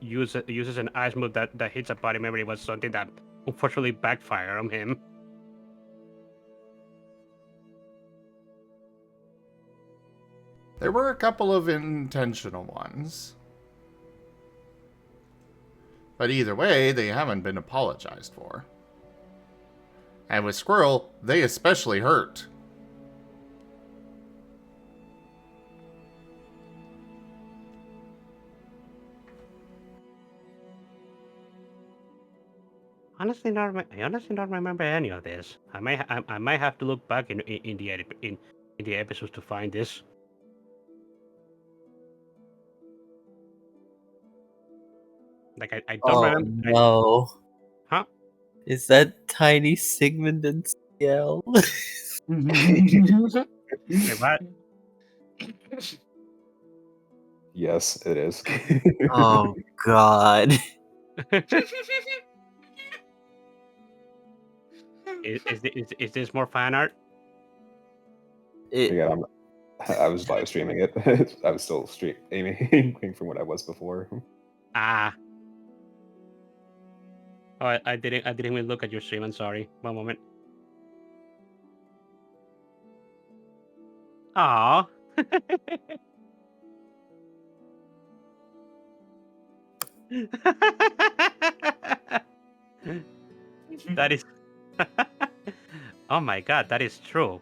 uses an ice move that hits a party member, it was something that unfortunately backfired on him. There were a couple of intentional ones. But either way, they haven't been apologized for. And with Squirrel, they especially hurt. I honestly don't remember any of this. I might have to look back in the episodes to find this. Like I don't remember. No. Huh? Is that tiny Sigmund and CL? Wait, what? Yes, it is. Oh god. Is this more fan art? Again, I was live streaming it. I was still aiming from what I was before. Ah. Oh, I didn't even look at your stream. I'm sorry. One moment. Aw. That is. Oh my god, that is true.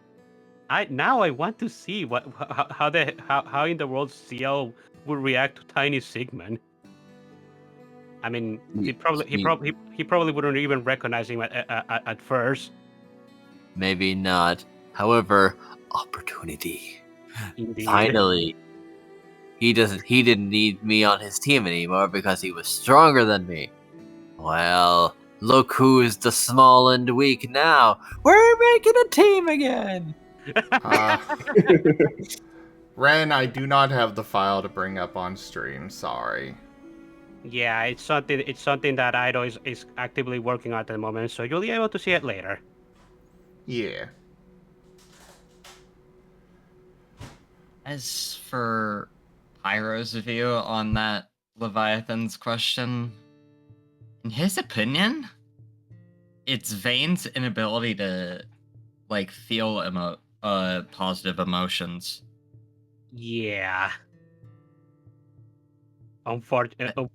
I want to see how in the world CL would react to Tiny Sigmund. I mean, he probably wouldn't even recognize him at first. Maybe not. However, opportunity. Indeed. Finally. He didn't need me on his team anymore because he was stronger than me. Well, look who's the small and weak now. We're making a team again. Ren, I do not have the file to bring up on stream. Sorry. Yeah, it's something that Ido is actively working on at the moment, so you'll be able to see it later. Yeah. As for Pyro's view on that Leviathan's question, in his opinion, it's Vane's inability to feel positive emotions. Yeah. Unfortunately,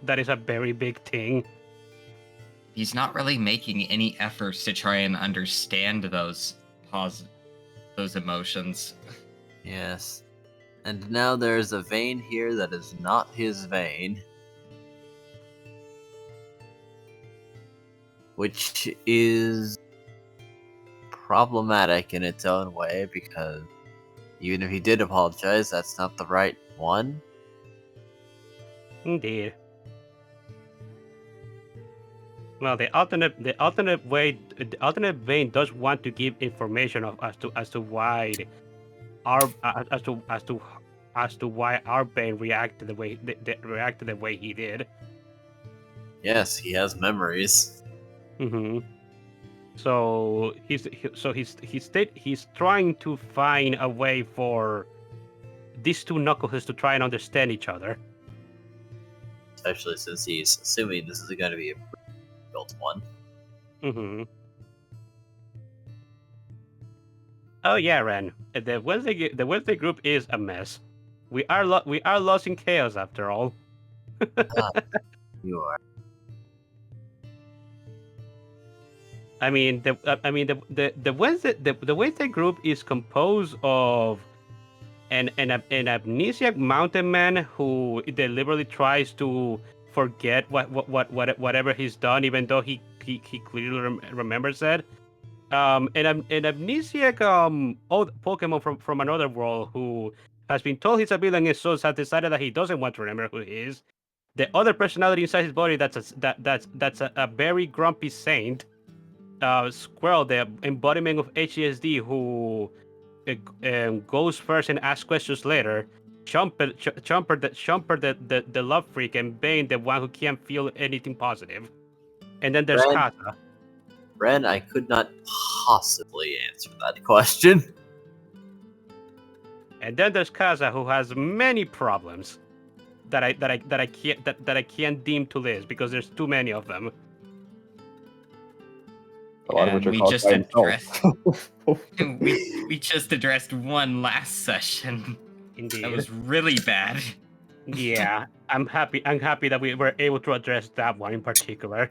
that is a very big thing. He's not really making any efforts to try and understand those emotions. Yes. And now there's a vein here that is not his vein. Which is problematic in its own way, because even if he did apologize, that's not the right one. Indeed. Well, the alternate vein does want to give information as to why why our vein reacted the way he did. Yes, he has memories. Mm-hmm. So he's trying to find a way for these two knuckleheads to try and understand each other. Especially since he's assuming this is going to be a built one. Mm-hmm. Oh yeah, Ren. The Wednesday group is a mess. We are lost in chaos after all. You are. I mean, the Wednesday group is composed of an amnesiac mountain man who deliberately tries to forget whatever he's done, even though he clearly remembers it. An amnesiac old Pokemon from another world who has been told his ability is so has decided that he doesn't want to remember who he is. The other personality inside his body that's a very grumpy saint. Squirrel, the embodiment of HESD, who goes first and asks questions later. Chomper, the love freak, and Bane, the one who can't feel anything positive. And then there's Kaza. Ren, I could not possibly answer that question. And then there's Kaza, who has many problems that I can't deem to list because there's too many of them. A lot of which are caused by himself. we just addressed one last session. Indeed. That was really bad. Yeah, I'm happy that we were able to address that one in particular.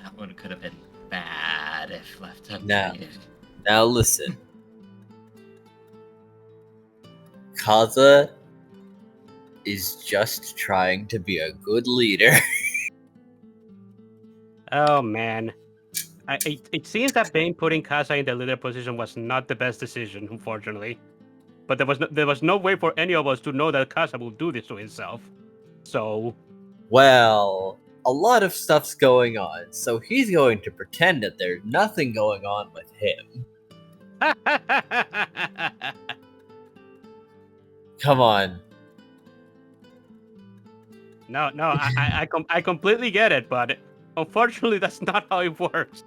That one could have been bad if left untreated. Now listen. Kaza is just trying to be a good leader. Oh man, it seems that Bane putting Kaza in the leader position was not the best decision, unfortunately. But there was no way for any of us to know that Kaza will do this to himself. So, well, a lot of stuff's going on, so he's going to pretend that there's nothing going on with him. Come on. No, I completely get it, but unfortunately, that's not how it works.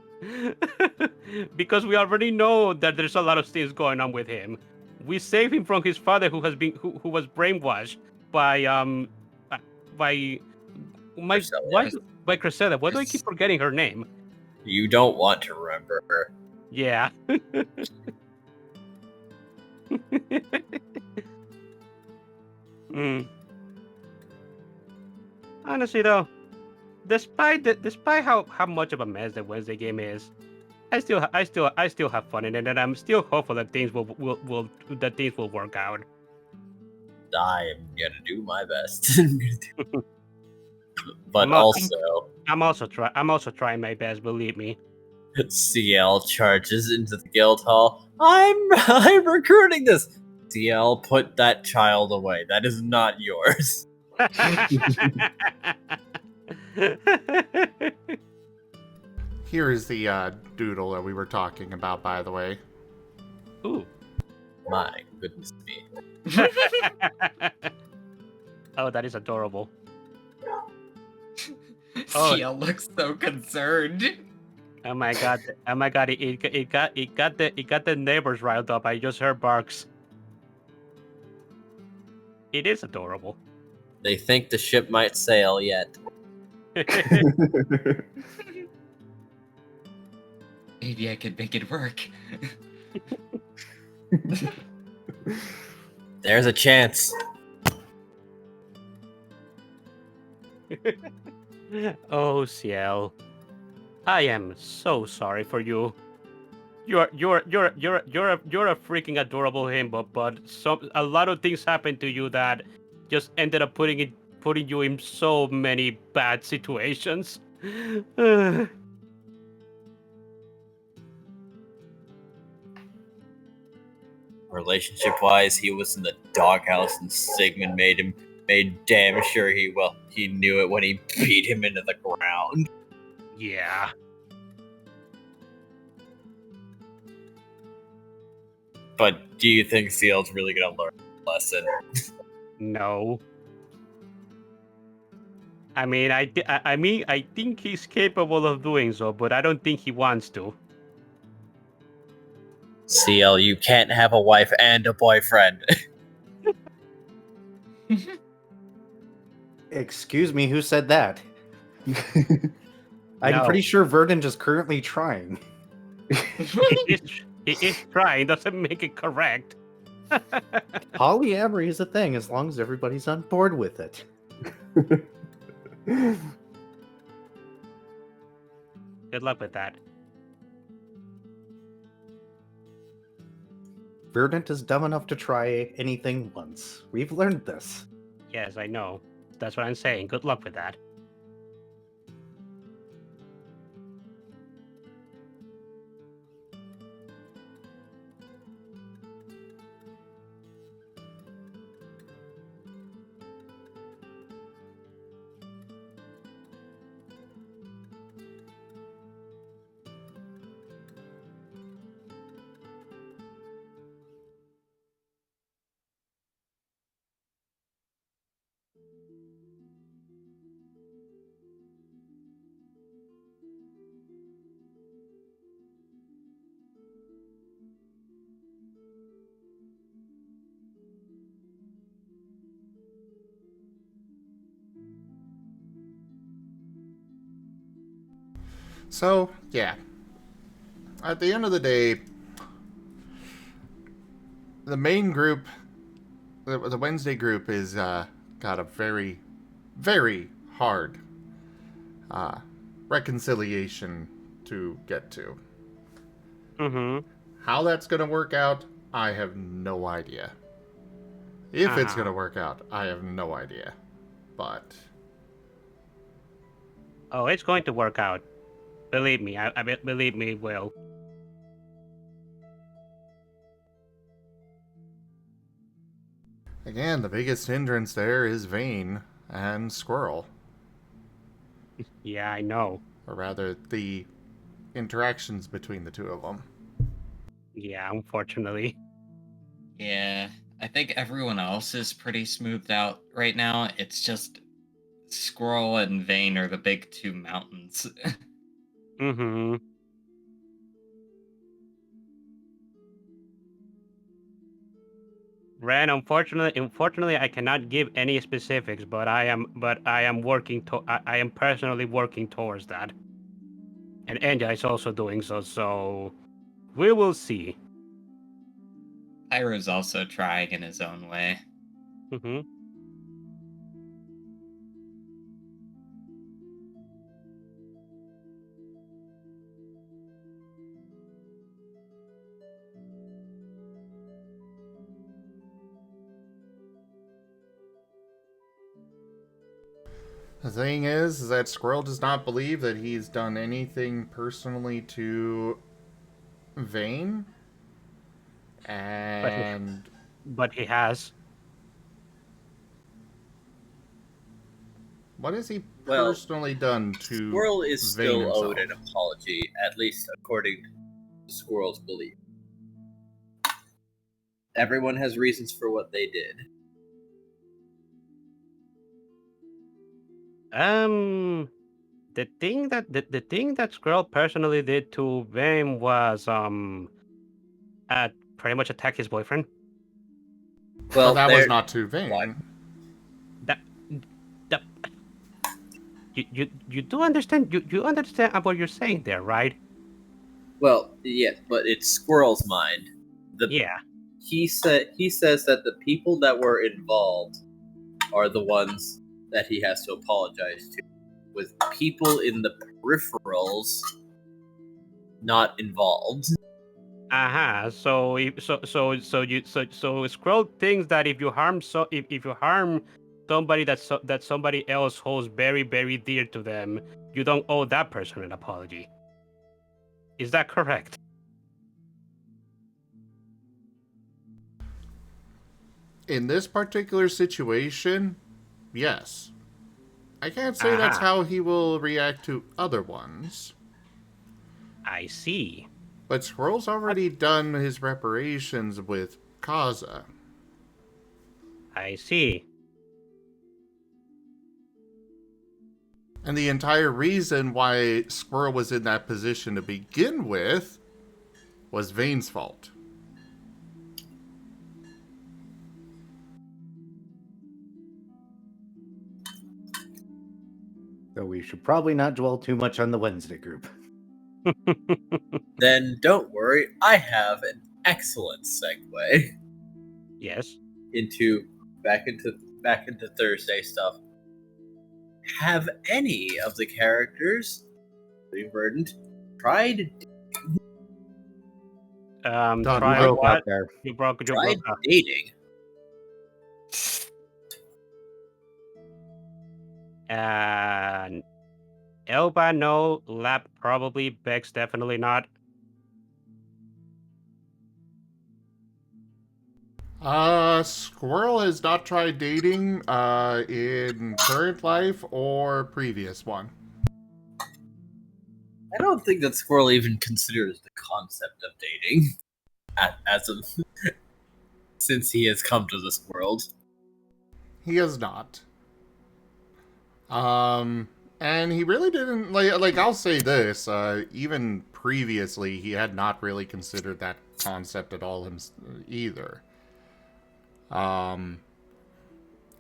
Because we already know that there's a lot of things going on with him. We saved him from his father, who was brainwashed by by my Priscilla. why by Cressida. Why do I keep forgetting her name? You don't want to remember her. Yeah. Hmm. Honestly, though, despite how much of a mess the Wednesday game is, I still have fun in it, and I'm still hopeful that things will work out. I am gonna do my best. But I'm also trying my best. Believe me. CL charges into the guild hall. I'm recruiting this. CL, put that child away. That is not yours. Here is the doodle that we were talking about, by the way. Ooh. My goodness me. Oh, that is adorable. CL looks so concerned. Oh my god! Oh my god! It got the neighbors riled up. I just heard barks. It is adorable. They think the ship might sail yet. Maybe I could make it work. There's a chance. Oh, Ciel, I am so sorry for you. You're a freaking adorable himbo, but a lot of things happened to you that just ended up putting you in so many bad situations. Relationship-wise, he was in the doghouse, and Sigmund made damn sure he knew it when he beat him into the ground. Yeah. But do you think Seal's really gonna learn a lesson? No. I mean, I think he's capable of doing so, but I don't think he wants to. CL, you can't have a wife and a boyfriend. Excuse me, who said that? I'm No. pretty sure Verdant is currently trying. He is trying, doesn't make it correct. Polyamory is a thing as long as everybody's on board with it. Good luck with that. Verdant is dumb enough to try anything once. We've learned this. Yes, I know. That's what I'm saying. Good luck with that. So, yeah. At the end of the day, the main group, the Wednesday group, is got a very, very hard reconciliation to get to. Mm-hmm. How that's going to work out, I have no idea. If it's going to work out, I have no idea. But... Oh, it's going to work out. Believe me, believe me, it will. Again, the biggest hindrance there is Vane and Squirrel. Yeah, I know. Or rather, the interactions between the two of them. Yeah, unfortunately. Yeah, I think everyone else is pretty smoothed out right now. It's just Squirrel and Vane are the big two mountains. Mm-hmm. Ren, unfortunately, I cannot give any specifics, but I am working to. I am personally working towards that, and Enja is also doing so. So we will see. Pyro's also trying in his own way. Mm-hmm. The thing is that Squirrel does not believe that he's done anything personally to Vane. And But he has. what has he Well, personally done to Squirrel is Vane still himself? owed an apology, at least according to Squirrel's belief. Everyone has reasons for what they did. The thing that Squirrel personally did to Vane was pretty much attack his boyfriend. Well, that was there- not to Vane. What? That you do understand you understand what you're saying there, right? Well, yeah, but it's Squirrel's mind. Yeah. He says that the people that were involved are the ones that he has to apologize to, with people in the peripherals not involved. So Squirrel thinks that if you harm if you harm somebody that somebody else holds very, very dear to them, you don't owe that person an apology. Is that correct? In this particular situation, yes. I can't say that's how he will react to other ones. I see. But Squirrel's already done his reparations with Kaza. I see. And the entire reason why Squirrel was in that position to begin with was Vane's fault. So we should probably not dwell too much on the Wednesday group. Then don't worry, I have an excellent segue. Yes. Back into Thursday stuff. Have any of the characters, including Verdant, tried Try broke what? out there. You broke tried out. dating? Elba, no. Lab, probably. Bex, definitely not. Squirrel has not tried dating, in current life or previous one. I don't think that Squirrel even considers the concept of dating, as of since he has come to this world. He has not. And he really didn't, like I'll say this, even previously, he had not really considered that concept at all either.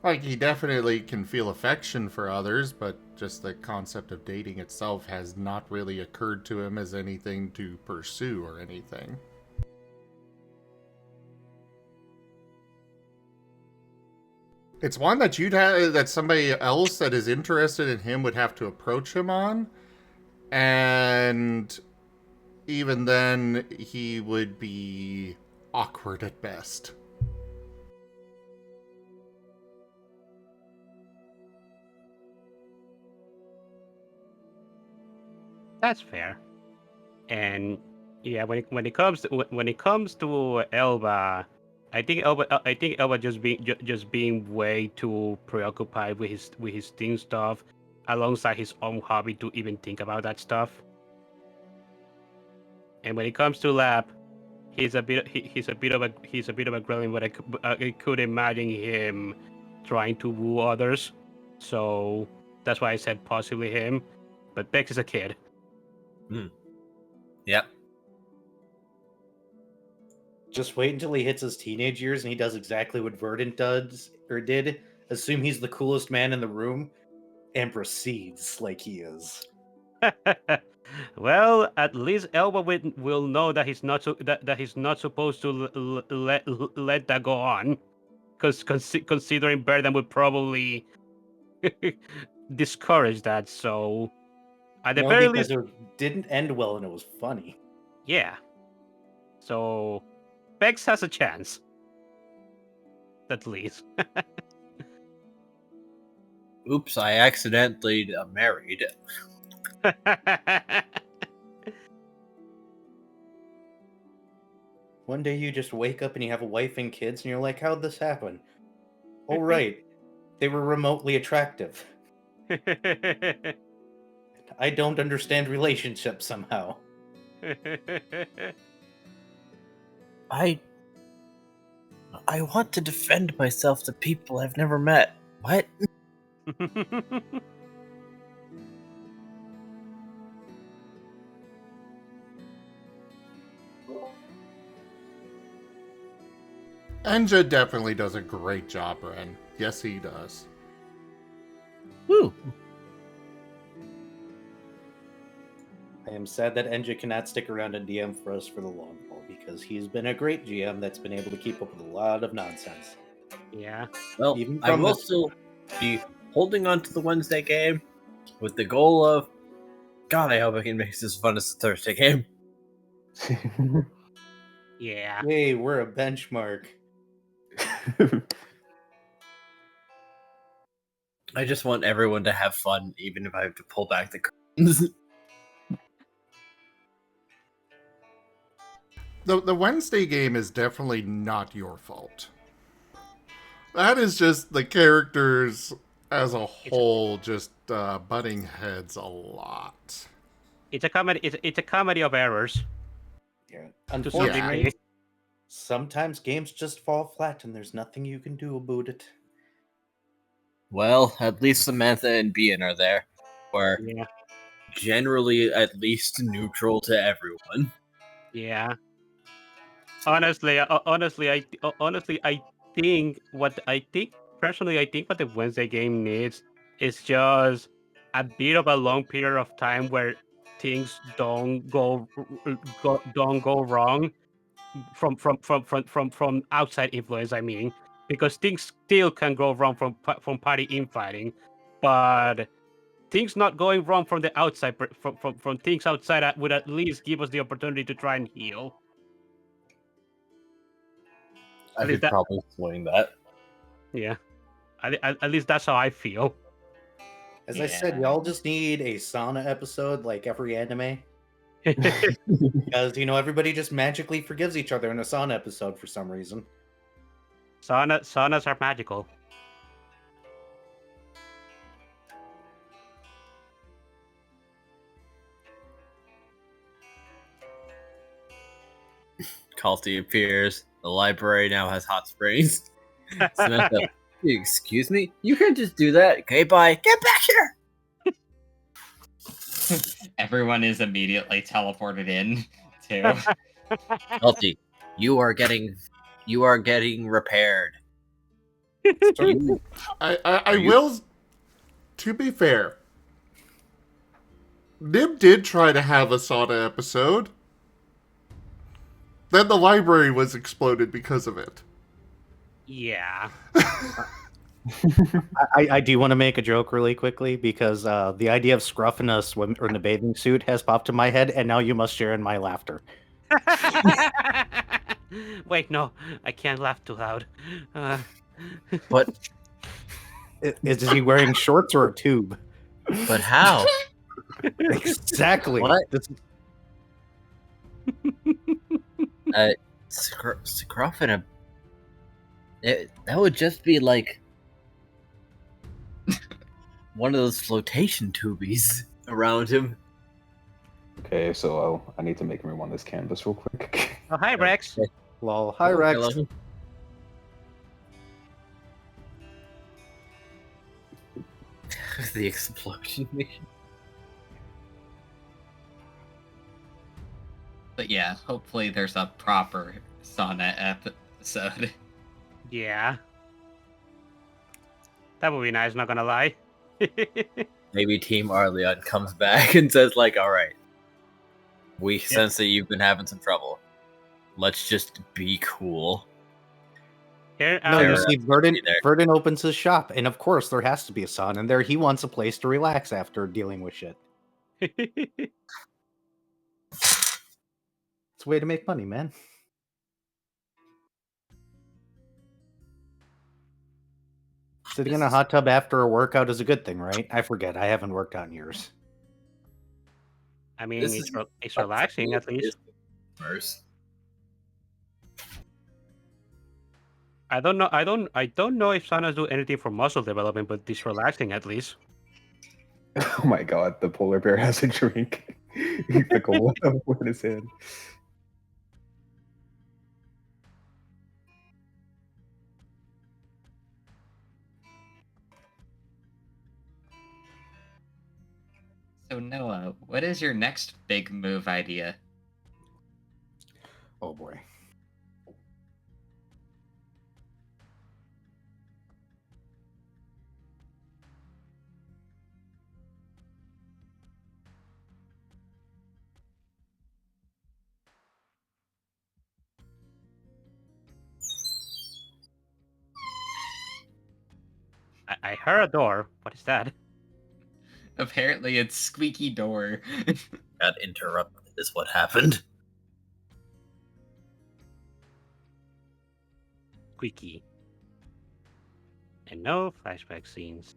Like, he definitely can feel affection for others, but just the concept of dating itself has not really occurred to him as anything to pursue or anything. It's one that that somebody else that is interested in him would have to approach him on, and even then, he would be awkward at best. That's fair. And yeah, when it comes to Elba, I think Elba just being way too preoccupied with his team stuff, alongside his own hobby to even think about that stuff. And when it comes to Lab, he's a bit of a gremlin, but I could imagine him trying to woo others. So that's why I said possibly him. But Bex is a kid. Yep. Just wait until he hits his teenage years and he does exactly what Verdant does or did. Assume he's the coolest man in the room and proceeds like he is. Well, at least Elba will know that he's not that he's not supposed to let that go on, because considering Burden would probably discourage that. So at the very least, it didn't end well and it was funny. yeah. So Bex has a chance, at least. Oops, I accidentally married. One day you just wake up and you have a wife and kids and you're like, how'd this happen? Oh, right. They were remotely attractive. I don't understand relationships somehow. I want to defend myself to people I've never met. What? Enja definitely does a great job, Ren. Yes, he does. Woo! I am sad that Enja cannot stick around and DM for us for the long haul because he's been a great GM that's been able to keep up with a lot of nonsense. Yeah. Well, Even I from will the- still be holding on to the Wednesday game with the goal of, God, I hope I can make this as fun as the Thursday game. Yeah. Yay, we're a benchmark. I just want everyone to have fun, even if I have to pull back the curtains. The Wednesday game is definitely not your fault. That is just the characters as a whole just butting heads a lot. It's a comedy. It's a comedy of errors. Yeah. To some Unfortunately, degree. sometimes games just fall flat and there's nothing you can do about it. Well, at least Samantha and Bian are there. Or Yeah. generally at least neutral to everyone. Yeah. Honestly, I think personally, I think what the Wednesday game needs is just a bit of a long period of time where things don't go wrong from outside influence. I mean, because things still can go wrong from party infighting, but things not going wrong from the outside from things outside would at least give us the opportunity to try and heal. I could probably swing that. Yeah, at least that's how I feel. As I said, y'all just need a sauna episode like every anime. Yeah. Because, everybody just magically forgives each other in a sauna episode for some reason. Saunas are magical. Calty appears. The library now has hot springs. Samantha, excuse me? You can't just do that. Okay, bye. Get back here! Everyone is immediately teleported in, too. Calty, you are getting repaired. I will, to be fair, Nib did try to have a sauna episode. Then the library was exploded because of it. Yeah. I do want to make a joke really quickly because the idea of Scruff in a bathing suit has popped in my head, and now you must share in my laughter. Wait, no, I can't laugh too loud. But Is he wearing shorts or a tube? but how? Exactly. What? Scruff in a... that would just be like one of those flotation tubies around him. Okay, so I need to make everyone this canvas real quick. Oh, hi, Rex. Okay. Lol. Hi, Rex. Hello. The explosion mission. But yeah, hopefully there's a proper sauna episode. Yeah. That would be nice, not gonna lie. Maybe Team Arleon comes back and says, like, alright, we sense that you've been having some trouble. Let's just be cool. Here, No, you Fair see, enough. Verdon opens his shop, and of course there has to be a sauna in there. He wants a place to relax after dealing with shit. It's a way to make money, man. Sitting in a hot tub after a workout is a good thing, right? I forget. I haven't worked out in years. I mean, This it's, is it's relaxing at least. First. I don't know. I don't know if saunas do anything for muscle development, but it's relaxing at least. Oh my god, the polar bear has a drink. He took a one in his hand. So Noah, what is your next big move idea? Oh boy. I heard a door. What is that? Apparently it's squeaky door. Got interrupted is what happened. Squeaky. And no flashback scenes.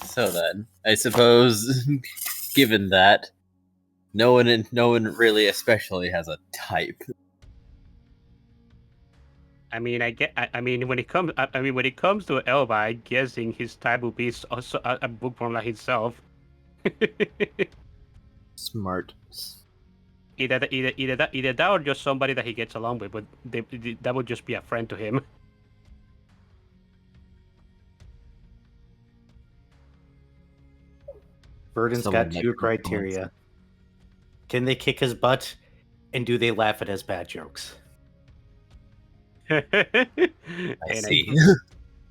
So then, I suppose, given that, no one really especially has a type. I mean, I mean, when it comes, when it comes to Elva, I'm guessing his type would be also a bookworm like himself. Smart. Either that or just somebody that he gets along with, but that would just be a friend to him. Verdon's Someone got like two Pokemon. criteria. Can they kick his butt, and do they laugh at his bad jokes? I see.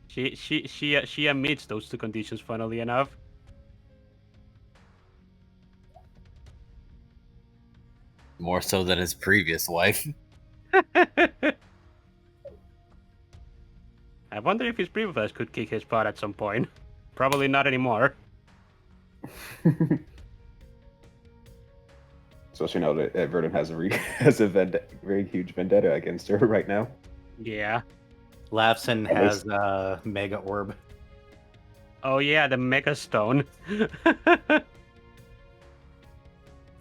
She admits those two conditions, funnily enough. More so than his previous wife. I wonder if his previous wife could kick his butt at some point. Probably not anymore. Especially now that Verdon has a very huge vendetta against her right now. Yeah. Laughs and has a mega orb. Oh yeah, the Mega Stone.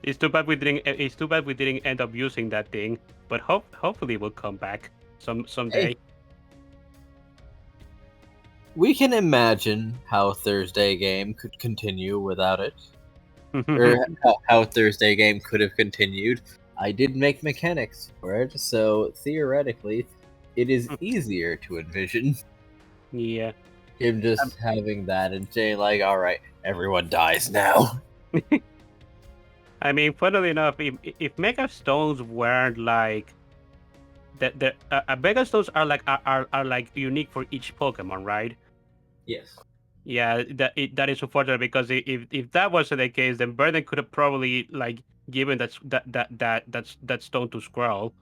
It's too bad we didn't end up using that thing, but hopefully it will come back someday. Hey. We can imagine how Thursday game could continue without it. Or how Thursday game could have continued. I did make mechanics for it, so theoretically, it is easier to envision. Yeah. Him just having that and saying like, alright, everyone dies now. I mean, funnily enough, if Mega Stones weren't like that, Mega Stones are like unique for each Pokemon, right? Yes. Yeah, that is unfortunate because if that wasn't the case, then Burden could have probably like given that stone to Squirrel,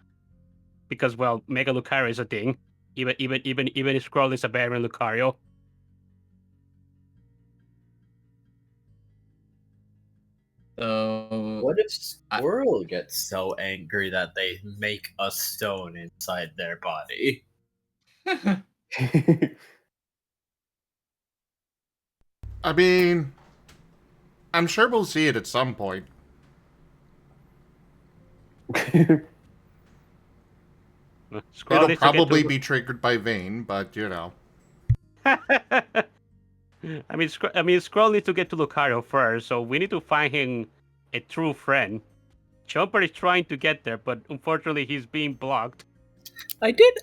because well, Mega Lucario is a thing. Even if Squirrel is a variant Lucario. So What if Squirrel gets so angry that they make a stone inside their body? I mean, I'm sure we'll see it at some point. Squirrel It'll needs to get probably to- be triggered by Vayne, but you know. Squirrel needs to get to Lucario first, so we need to find him a true friend. Chomper is trying to get there, but unfortunately he's being blocked. I did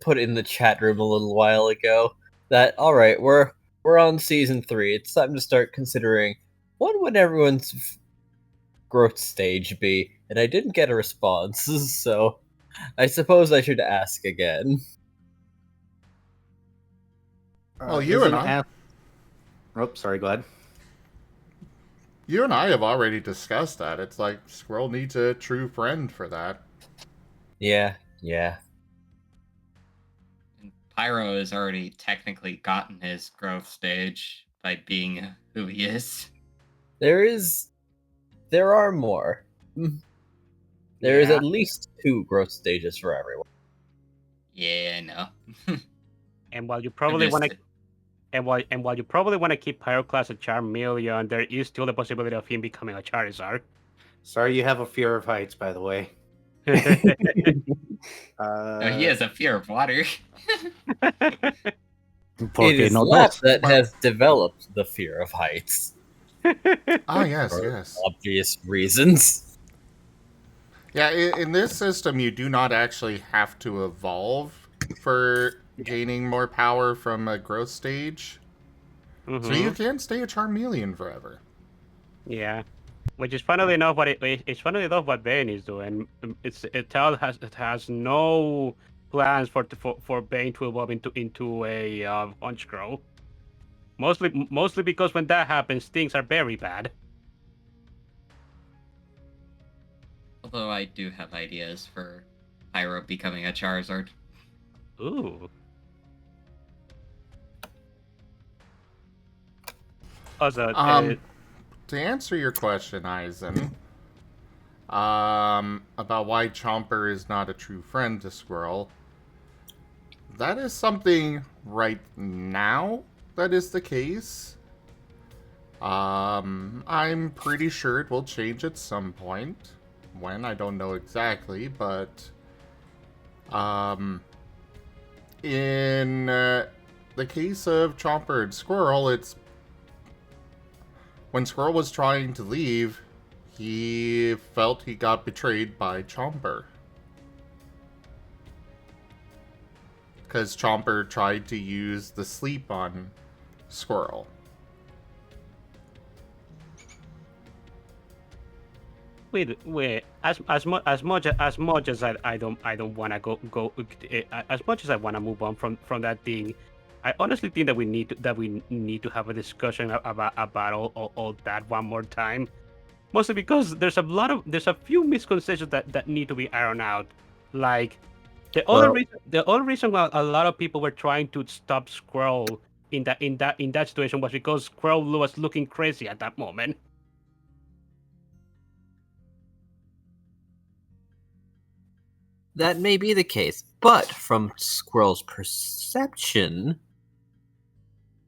put in the chat room a little while ago that alright, we're on season 3. It's time to start considering what would everyone's growth stage be, and I didn't get a response, so I suppose I should ask again. Well, you and I... Oh, sorry, go ahead. You and I have already discussed that. It's like, Squirrel needs a true friend for that. Yeah. And Pyro has already technically gotten his growth stage by being who he is. There are more. There is at least 2 growth stages for everyone. Yeah, I know. And while you probably want to, while you probably want to keep Pyroclast at Charmeleon, there is still the possibility of him becoming a Charizard. Sorry, you have a fear of heights, by the way. No, he has a fear of water. It is Lap that has developed the fear of heights. Ah, yes, For yes. obvious reasons. Yeah, in this system, you do not actually have to evolve for gaining more power from a growth stage. So you can stay a Charmeleon forever. Yeah. Which is funnily enough what Bane is doing. It has no plans for Bane to evolve into a Honchkrow. Mostly because when that happens, things are very bad. Although I do have ideas for Pyro becoming a Charizard. Ooh. Also, to answer your question, Eisen, about why Chomper is not a true friend to Squirrel, that is something right now that is the case. I'm pretty sure it will change at some point. When, I don't know exactly, but in the case of Chomper and Squirrel, it's when Squirrel was trying to leave, he felt he got betrayed by Chomper. Because Chomper tried to use the sleep on Squirrel. Wait. As much as I don't want to go as much as I want to move on from that thing, I honestly think that we need to have a discussion about all that one more time. Mostly because there's a few misconceptions that need to be ironed out. Like the other reason why a lot of people were trying to stop Squirrel in that situation was because Squirrel was looking crazy at that moment. That may be the case, but from Squirrel's perception,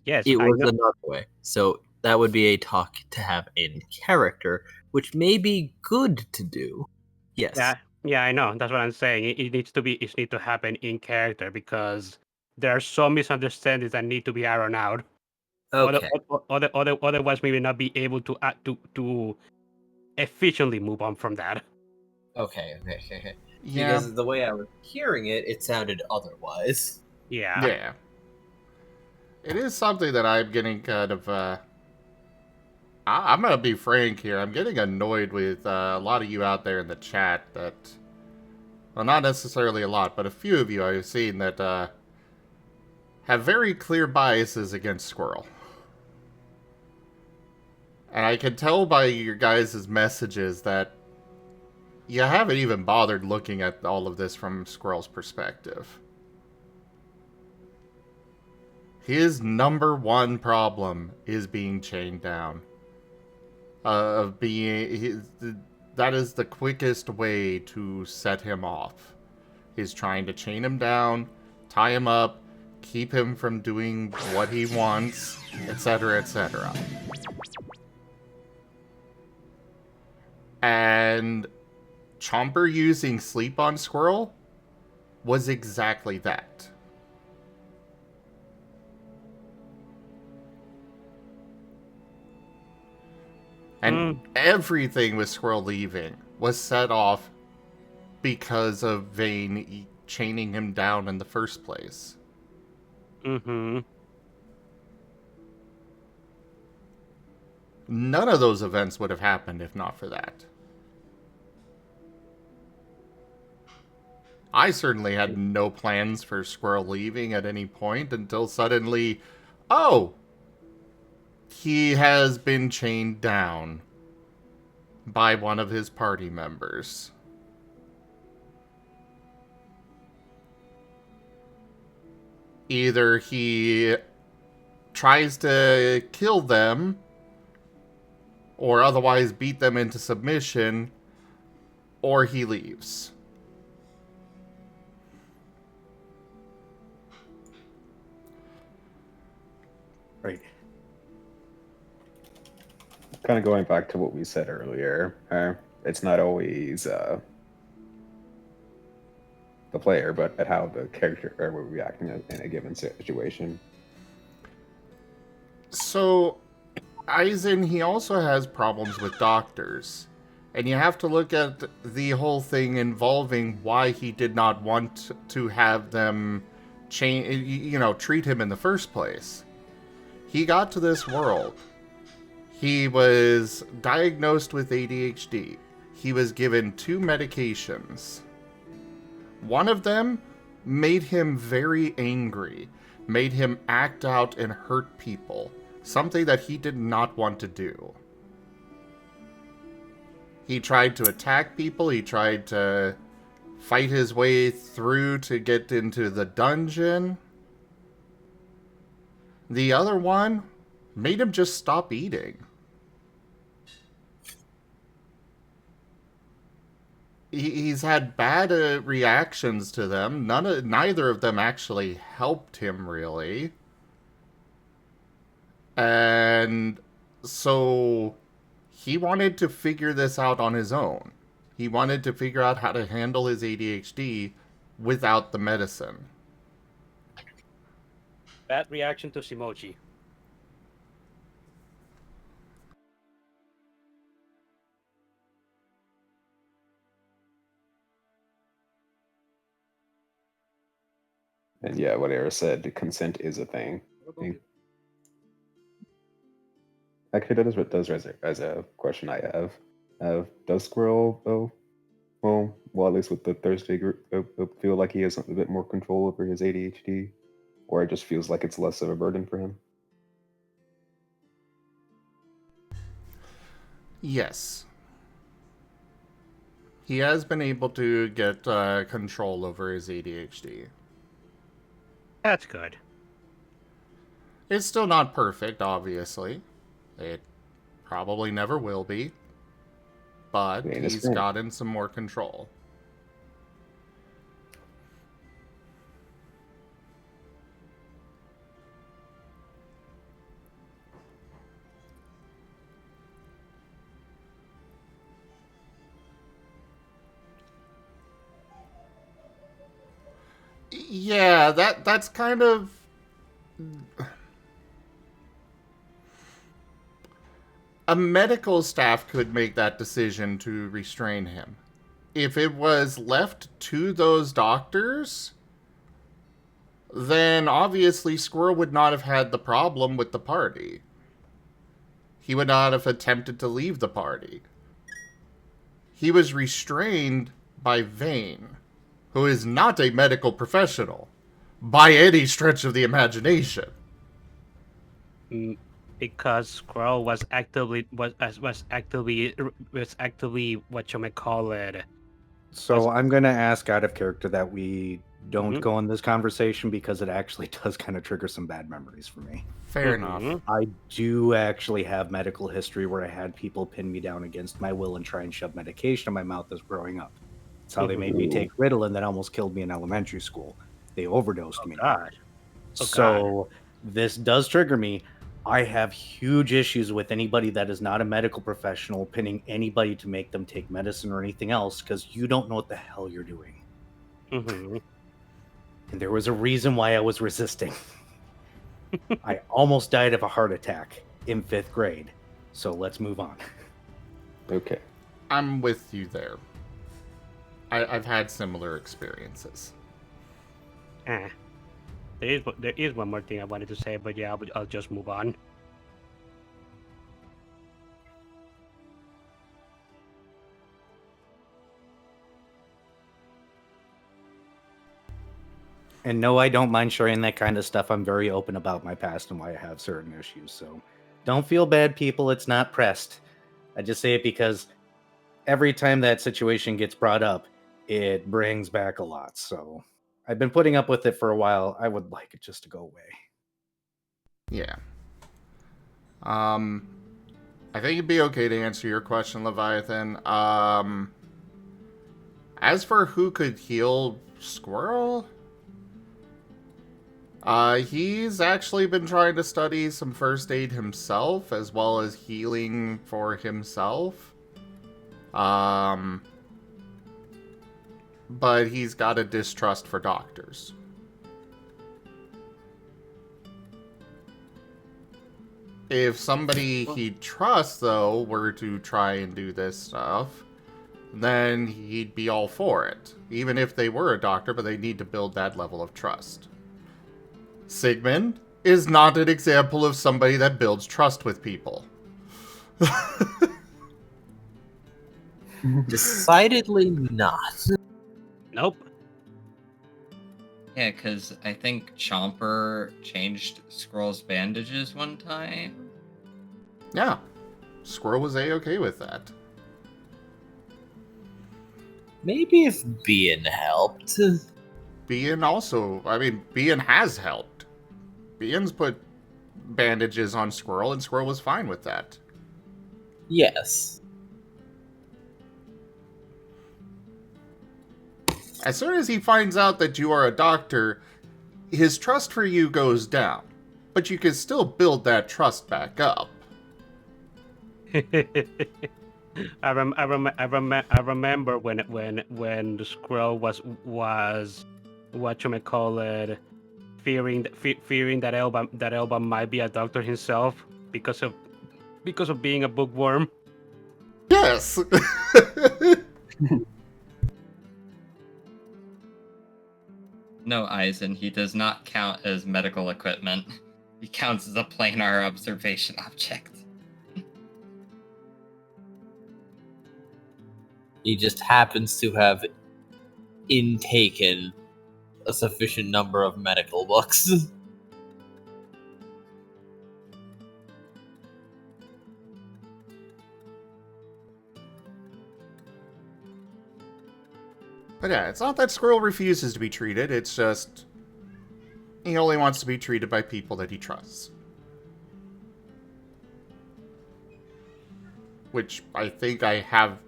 yes, it was another way. So that would be a talk to have in character, which may be good to do. Yes. Yeah, I know. That's what I'm saying. It needs to happen in character because there are some misunderstandings that need to be ironed out. Okay. Otherwise, we will not be able to efficiently move on from that. Okay. Yeah. Because the way I was hearing it, it sounded otherwise. Yeah. It is something that I'm getting kind of, I'm gonna be frank here. I'm getting annoyed with a lot of you out there in the chat that, well, not necessarily a lot, but a few of you I've seen that, have very clear biases against Squirrel. And I can tell by your guys' messages that you haven't even bothered looking at all of this from Squirrel's perspective. His number one problem is being chained down. That is the quickest way to set him off. Is trying to chain him down, tie him up, keep him from doing what he wants, etc., etc. And Chomper using sleep on Squirrel was exactly that. And everything with Squirrel leaving was set off because of Vane chaining him down in the first place. Mm-hmm. None of those events would have happened if not for that. I certainly had no plans for Squirrel leaving at any point until suddenly, oh, he has been chained down by one of his party members. Either he tries to kill them or otherwise beat them into submission, or he leaves. Right. Kind of going back to what we said earlier, it's not always the player, but at how the character will react in a given situation. So, Aizen, he also has problems with doctors. And you have to look at the whole thing involving why he did not want to have them treat him in the first place. He got to this world. He was diagnosed with ADHD. He was given 2 medications. One of them made him very angry, made him act out and hurt people, something that he did not want to do. He tried to attack people, he tried to fight his way through to get into the dungeon. The other one made him just stop eating. He's had bad reactions to them. Neither of them actually helped him, really. And so he wanted to figure this out on his own. He wanted to figure out how to handle his ADHD without the medicine. Bad reaction to Shimoji. And yeah, what Era said, consent is a thing. Actually, that does raise a question I have. Does Squirrel, though, well, at least with the Thursday group, feel like he has a bit more control over his ADHD? Or it just feels like it's less of a burden for him? Yes. He has been able to get control over his ADHD. That's good. It's still not perfect, obviously. It probably never will be. But he's gotten some more control. Yeah, that's kind of... A medical staff could make that decision to restrain him. If it was left to those doctors, then obviously Squirrel would not have had the problem with the party. He would not have attempted to leave the party. He was restrained by Vane, who is not a medical professional by any stretch of the imagination. Because Squirrel was actively whatchamacallit. So I'm going to ask out of character that we don't go in this conversation because it actually does kind of trigger some bad memories for me. Fair enough. I do actually have medical history where I had people pin me down against my will and try and shove medication in my mouth as growing up. That's how they made me take Ritalin that almost killed me in elementary school. They overdosed me. God. So this does trigger me. I have huge issues with anybody that is not a medical professional pinning anybody to make them take medicine or anything else because you don't know what the hell you're doing. And there was a reason why I was resisting. I almost died of a heart attack in 5th grade. So let's move on. Okay. I'm with you there. I've had similar experiences. There is one more thing I wanted to say, but yeah, I'll just move on. And no, I don't mind sharing that kind of stuff. I'm very open about my past and why I have certain issues. So don't feel bad, people. It's not pressed. I just say it because every time that situation gets brought up, it brings back a lot. So I've been putting up with it for a while. I would like it just to go away. Yeah. I think it'd be okay to answer your question, Leviathan. As for who could heal Squirrel, he's actually been trying to study some first aid himself, as well as healing for himself. But he's got a distrust for doctors. If somebody he trusts, though, were to try and do this stuff, then he'd be all for it. Even if they were a doctor, but they need to build that level of trust. Sigmund is not an example of somebody that builds trust with people. Decidedly not. Nope. Yeah, because I think Chomper changed Squirrel's bandages one time. Yeah. Squirrel was A-okay with that. Maybe if Bean helped. Bean also, Bean has helped. Bean's put bandages on Squirrel, and Squirrel was fine with that. Yes. As soon as he finds out that you are a doctor, his trust for you goes down. But you can still build that trust back up. I remember when the Squirrel was whatchamacallit, fearing that Elba might be a doctor himself because of being a bookworm. Yes. No, Eisen, he does not count as medical equipment. He counts as a planar observation object. He just happens to have intaken a sufficient number of medical books. But yeah, it's not that Squirrel refuses to be treated, it's just he only wants to be treated by people that he trusts. Which I think I have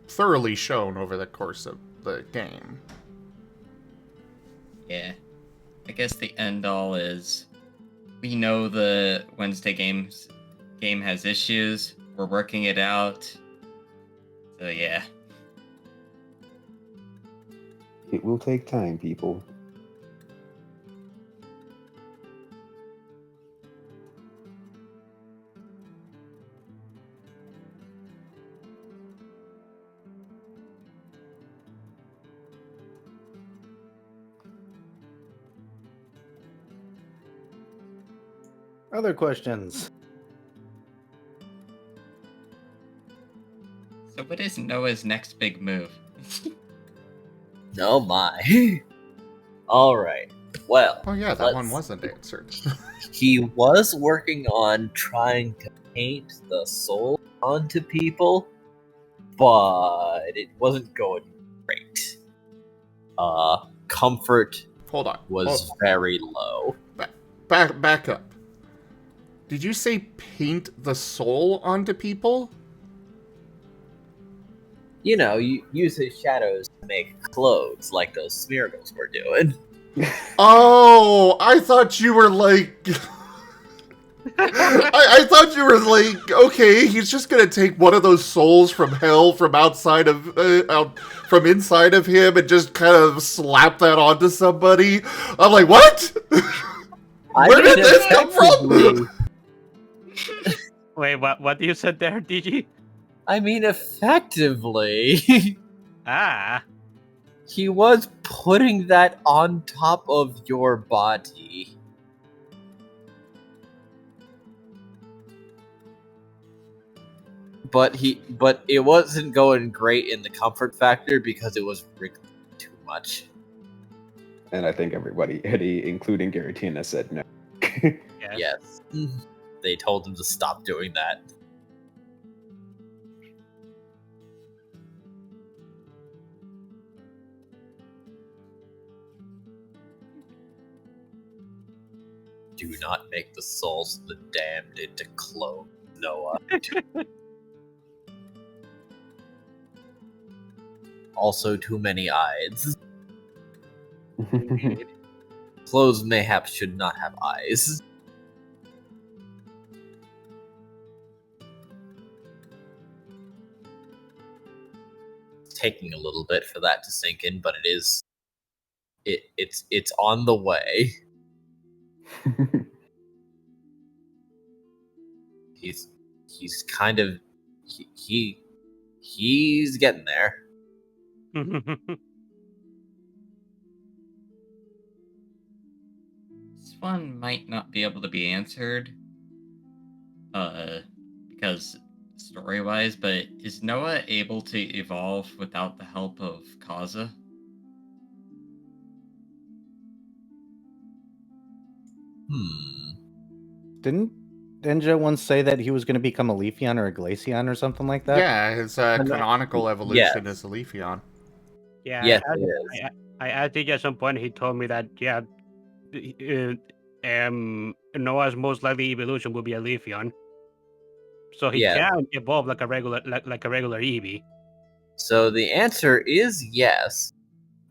thoroughly shown over the course of the game. Yeah. I guess the end all is we know the Wednesday game has issues. We're working it out. So yeah. It will take time, people. Other questions? So what is Noah's next big move? Oh my. Alright. Well. Oh yeah, that one wasn't answered. He was working on trying to paint the soul onto people, but it wasn't going great. Comfort Hold on. was very low. Back up. Did you say paint the soul onto people? You know, you use his shadows to make clothes like those Smeargles were doing. Oh, I thought you were like... I thought you were like, okay, he's just gonna take one of those souls from hell from outside of, from inside of him and just kind of slap that onto somebody. I'm like, what? Where did this come from? Wait, what you said there, DG? I mean, effectively, Ah. he was putting that on top of your body. But it wasn't going great in the comfort factor because it was wriggling too much. And I think everybody, Eddie, including Garatina, said no. Yes. They told him to stop doing that. Do not make the souls of the damned into clones, Noah. Also too many eyes. Indeed. Clothes mayhaps should not have eyes. It's taking a little bit for that to sink in, but it's on the way. He's kind of he's getting there. This one might not be able to be answered, because story-wise, but is Noah able to evolve without the help of Kaza? Didn't Enja once say that he was going to become a Leafeon or a Glaceon or something like that? Yeah, his canonical evolution is a Leafeon. Yeah, Yes, I asked Enja at some point. He told me that Noah's most likely evolution will be a Leafeon, so he can evolve like a regular Eevee. So the answer is yes,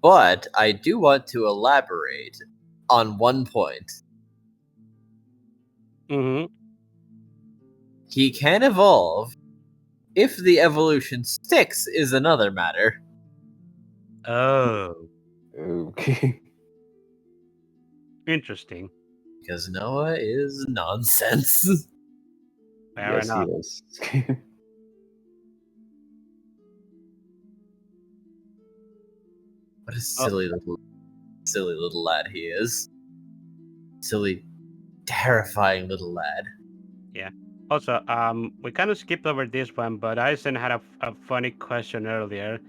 but I do want to elaborate on one point. He can evolve. If the evolution sticks is another matter. Oh. Okay. Interesting. Because Noah is nonsense. Fair Yes, enough. he is. What a silly little lad he is. Silly, terrifying little lad. Yeah. Also, we kind of skipped over this one, but Eisen had a funny question earlier.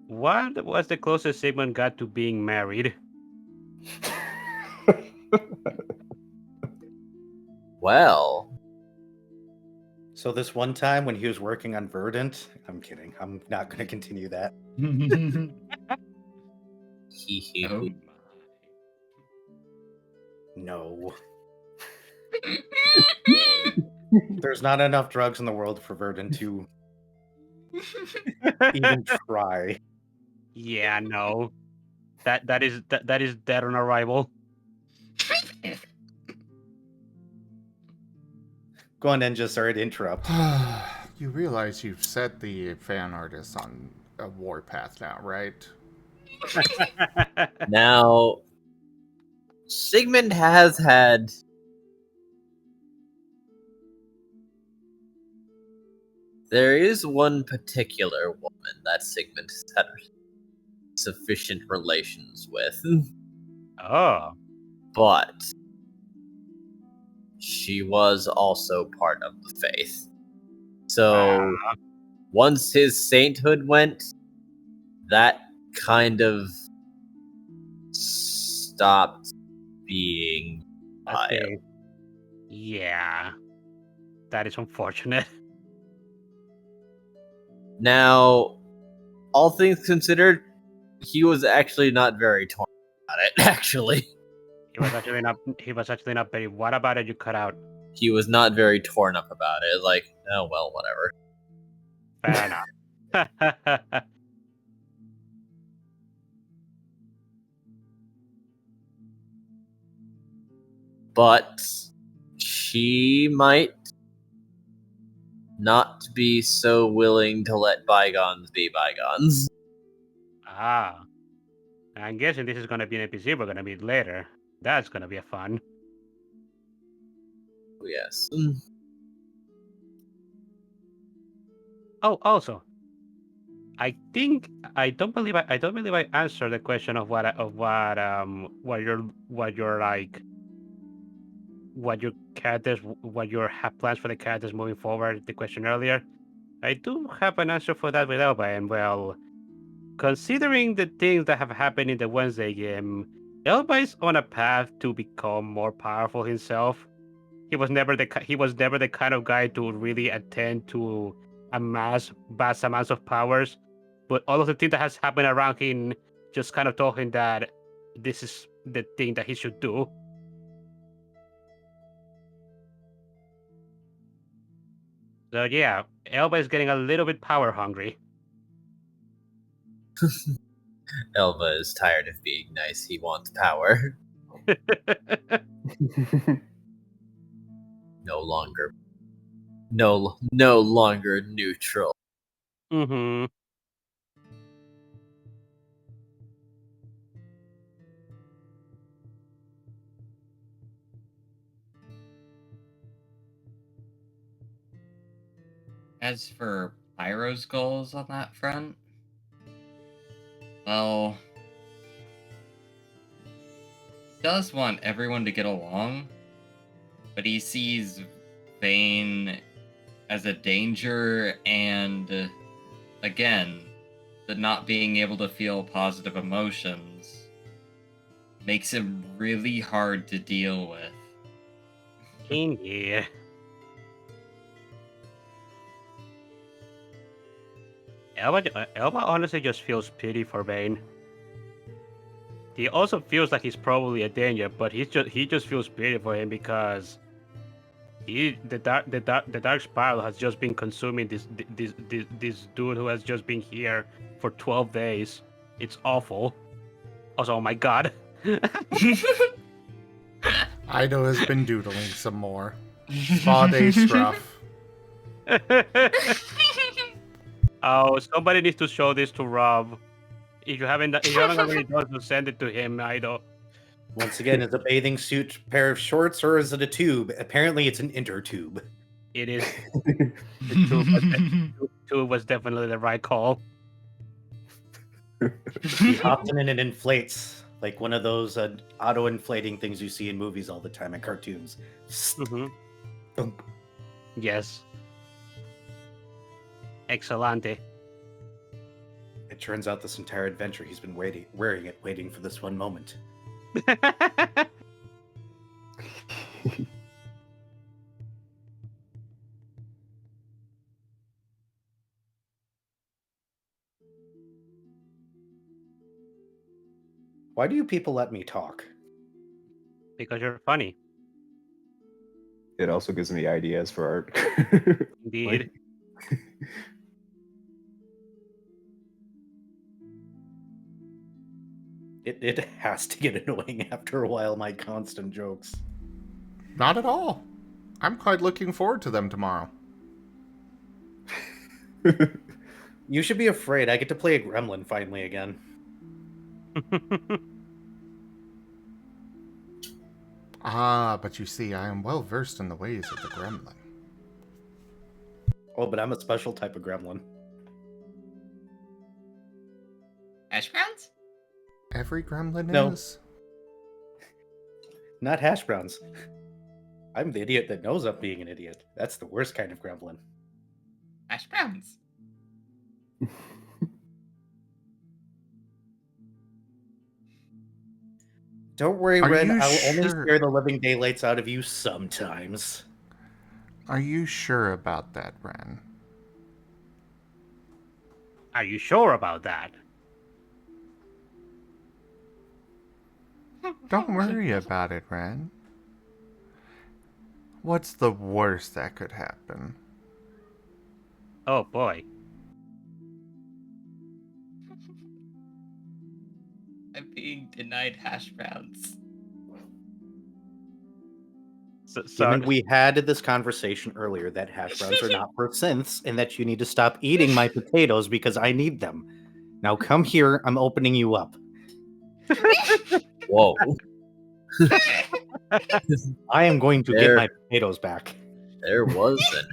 What was the closest Sigmund got to being married? Well. So this one time when he was working on Verdant, I'm kidding. I'm not going to continue that. Oh No. There's not enough drugs in the world for Verdant to even try. Yeah, no. That is dead on arrival. Go on, Enja. Sorry to interrupt. You realize you've set the fan artist on a warpath now, right? Now, Sigmund has had there is one particular woman that Sigmund has had sufficient relations with. Oh. But she was also part of the faith. So once his sainthood went, that kind of stopped being viable. Yeah. That is unfortunate. Now, all things considered, he was actually not very torn about it, actually. He was actually not very. What about it you cut out? He was not very torn up about it. Like, oh well, whatever. Fair enough. But she might not be so willing to let bygones be bygones. Ah. I'm guessing this is going to be an NPC we're going to meet later. That's going to be a fun. Yes. Oh, also, I don't believe I answered the question of what your like what your characters what your plans for the characters moving forward. The question earlier, I do have an answer for that with Elba, and well, considering the things that have happened in the Wednesday game, Elba is on a path to become more powerful himself. He was never the kind of guy to really attend to amass vast amounts of powers, but all of the things that has happened around him just kind of told him that this is the thing that he should do. So yeah, Elba is getting a little bit power hungry. Elva is tired of being nice. He wants power. No longer neutral. Mm-hmm. As for Pyro's goals on that front, well, he does want everyone to get along, but he sees Vane as a danger, and again, the not being able to feel positive emotions makes him really hard to deal with. Yeah. Elba honestly just feels pity for Vane. He also feels like he's probably a danger, but he just feels pity for him because the dark spiral has just been consuming this dude who has just been here for 12 days. It's awful. Also, oh my god. Ido has been doodling some more. Spa day scruff. Oh, somebody needs to show this to Rob. If you haven't already done, so send it to him, Ido. Once again, is a bathing suit pair of shorts or is it a tube? Apparently, it's an intertube. It is. The tube was definitely the right call. He hops in and it inflates like one of those auto-inflating things you see in movies all the time in cartoons. Mm-hmm. Yes. Excelente. It turns out this entire adventure he's been waiting for this one moment. Why do you people let me talk? Because you're funny. It also gives me ideas for art. Indeed. It has to get annoying after a while, my constant jokes. Not at all. I'm quite looking forward to them tomorrow. You should be afraid. I get to play a gremlin finally again. Ah, but you see, I am well versed in the ways of the gremlin. Oh, but I'm a special type of gremlin. Hash browns? Every gremlin No. is. Not hash browns. I'm the idiot that knows I'm being an idiot. That's the worst kind of gremlin. Hash browns. Don't worry, Are Ren. you I'll only sure? scare the living daylights out of you sometimes. Are you sure about that, Ren? Are you sure about that? Don't worry about it, Ren. What's the worst that could happen? Oh boy. I'm being denied hash browns. Gimund, we had this conversation earlier that hash browns are not for synths and that you need to stop eating my potatoes because I need them. Now come here, I'm opening you up. Whoa. I am going to get my potatoes back. There was an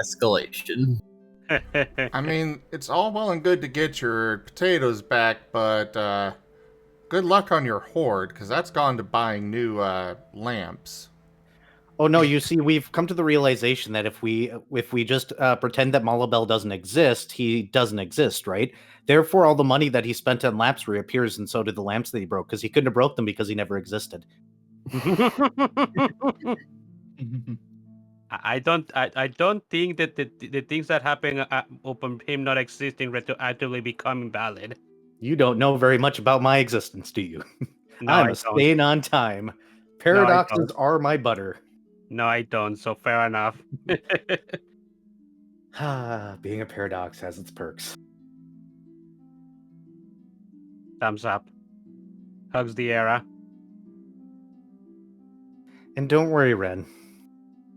escalation. I mean, it's all well and good to get your potatoes back, but good luck on your hoard, because that's gone to buying new lamps. Oh no, you see, we've come to the realization that if we just pretend that Malabel doesn't exist, he doesn't exist, right? Therefore, all the money that he spent on lamps reappears, and so did the lamps that he broke, because he couldn't have broke them because he never existed. I don't think that the things that happen upon him not existing retroactively become invalid. You don't know very much about my existence, do you? No, I'm I a don't. stain on time. Paradoxes are my butter. No, I don't. So fair enough. Being a paradox has its perks. Thumbs up. Hugs the era. And don't worry, Ren.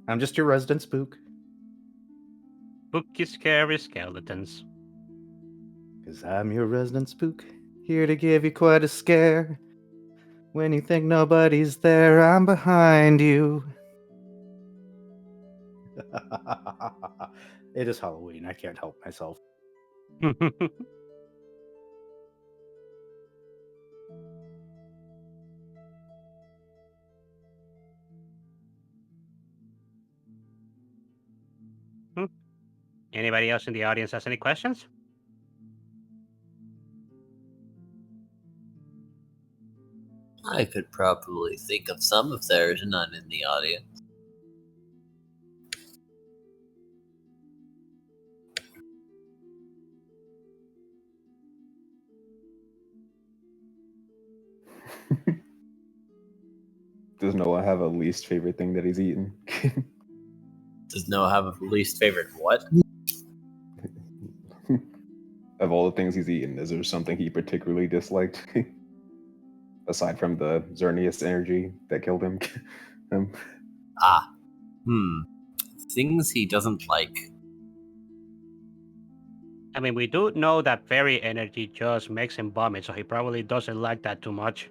I'm just your resident spook. Spooky, scary skeletons. Because I'm your resident spook, here to give you quite a scare. When you think nobody's there, I'm behind you. It is Halloween. I can't help myself. Anybody else in the audience has any questions? I could probably think of some if there's none in the audience. Does Noah have a least favorite thing that he's eaten? Does Noah have a least favorite what? Of all the things he's eaten, is there something he particularly disliked? Aside from the Xerneas energy that killed him? Things he doesn't like. I mean, we do know that fairy energy just makes him vomit, so he probably doesn't like that too much.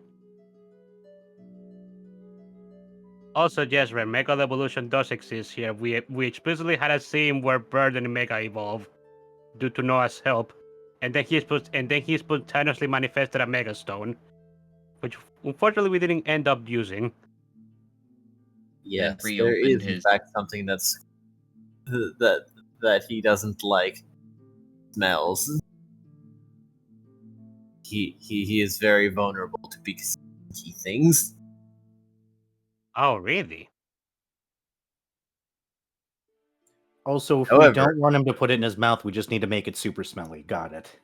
Also, yes, Ren, Mega Evolution does exist here. We explicitly had a scene where Bird and Mega evolve due to Noah's help, and then he spontaneously manifested a Mega Stone, which unfortunately we didn't end up using. Yes, there reopened is in his- fact something that's that he doesn't like. Smells. He is very vulnerable to big stinky things. Oh, really? Also, if However- we don't want him to put it in his mouth, we just need to make it super smelly. Got it.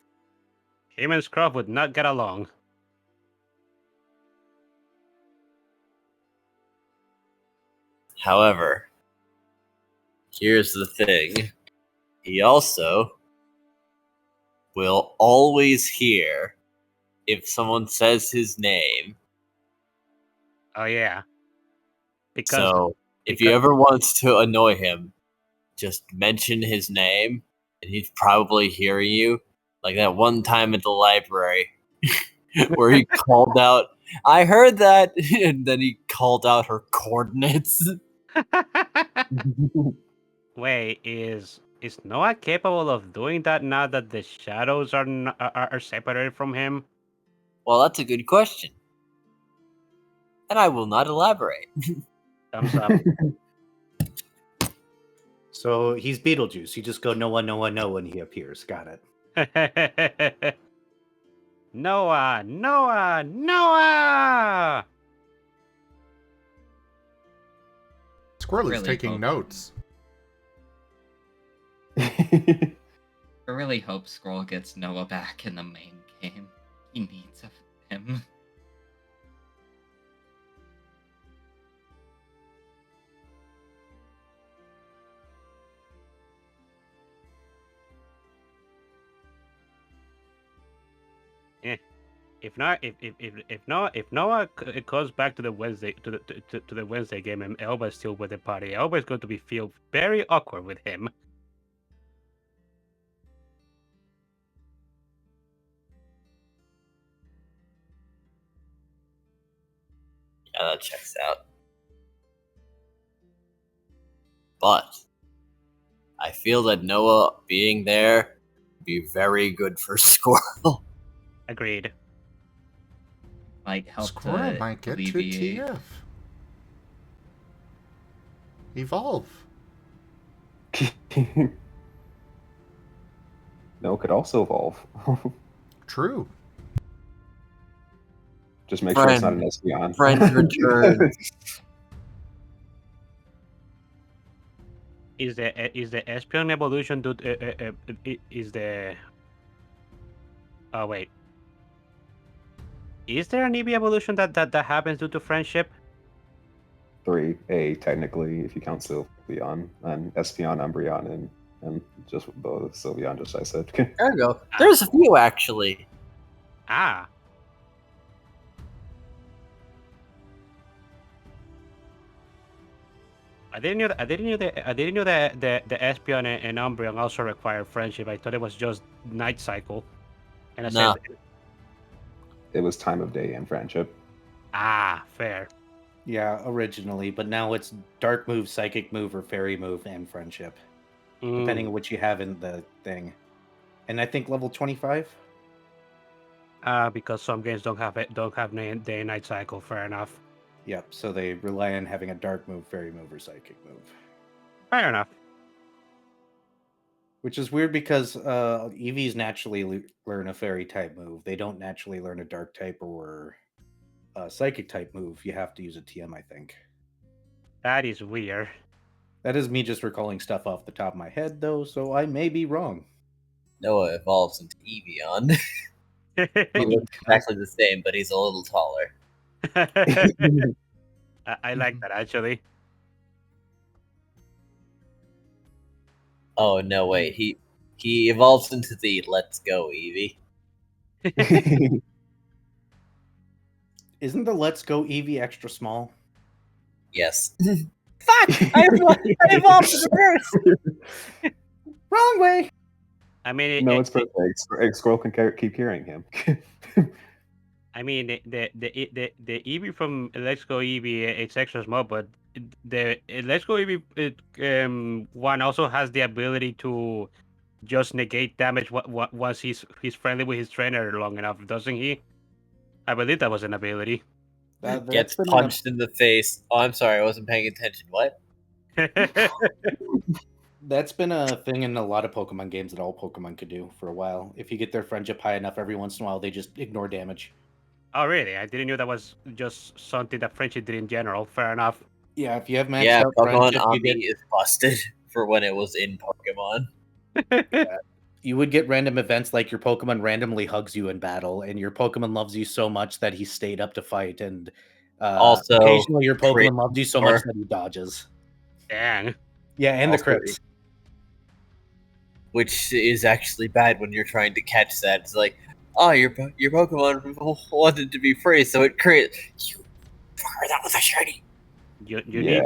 Him and Scruff would not get along. However, here's the thing. He also will always hear if someone says his name. Oh, yeah. Because So, if you ever want to annoy him, just mention his name, and he's probably hearing you. Like that one time at the library where he called out, I heard that, and then he called out her coordinates. Wait, is Noah capable of doing that now that the shadows are separated from him? Well, that's a good question. And I will not elaborate. Thumbs up. So he's Beetlejuice. You just go Noah, Noah, Noah when he appears. Got it. Noah, Noah, Noah! Squirrel is Really taking hope- notes. I really hope Squirrel gets Noah back in the main game. He needs him. If Noah goes back to the Wednesday to the Wednesday game and Elba's still with the party, Elba's going to feel very awkward with him. Yeah, that checks out. But I feel that Noah being there would be very good for Squirrel. Agreed. Might help Squirrel to might get to alleviate. TF. Evolve. No, it could also evolve. True. Just make sure it's not an Espeon. Friend return. Is the Espeon evolution is the? Oh wait. Is there an EV evolution that happens due to friendship? 3A technically, if you count Sylveon, and Espeon, Umbreon, and just the Sylveon, just I said. There we go. There's a few actually. Ah. I didn't know that the Espeon and Umbreon also require friendship. I thought it was just night cycle. And I Nah. said, It was time of day and friendship. fair. Yeah, originally, but now it's dark move, psychic move, or fairy move, and friendship, depending on what you have in the thing. And I think level 25. Because some games don't have day and night cycle. Fair enough. Yep. So they rely on having a dark move, fairy move, or psychic move. Fair enough. Which is weird because EVs naturally learn a fairy type move. They don't naturally learn a dark type or a psychic type move. You have to use a TM, I think. That is weird. That is me just recalling stuff off the top of my head, though, so I may be wrong. Noah evolves into Eevee. He looks exactly the same, but he's a little taller. I like that actually. Oh no, wait. He evolves into the Let's Go Eevee. Isn't the Let's Go Eevee extra small? Yes. Fuck! I evolved in reverse! Wrong way! I mean, No, it's perfect. Squirrel can keep hearing him. I mean, the Eevee from Let's Go Eevee, it's extra small, but the Let's Go Eevee one also has the ability to just negate damage once he's friendly with his trainer long enough, doesn't he? I believe that was an ability. Gets punched in the face. Oh, I'm sorry, I wasn't paying attention. What? That's been a thing in a lot of Pokemon games that all Pokemon could do for a while. If you get their friendship high enough, every once in a while they just ignore damage. Oh, really? I didn't know that was just something that friendship did in general. Fair enough. Yeah, if you have maxed out Pokemon friendship, Omni is busted for when it was in Pokemon. You would get random events like your Pokemon randomly hugs you in battle, and your Pokemon loves you so much that he stayed up to fight, and also, occasionally your Pokemon crit loves you so much that he dodges. Dang. Yeah, and Also, the crits. Which is actually bad when you're trying to catch that. It's like, oh, your Pokemon wanted to be free, so it crit. You fucker, that was a shiny. You yeah,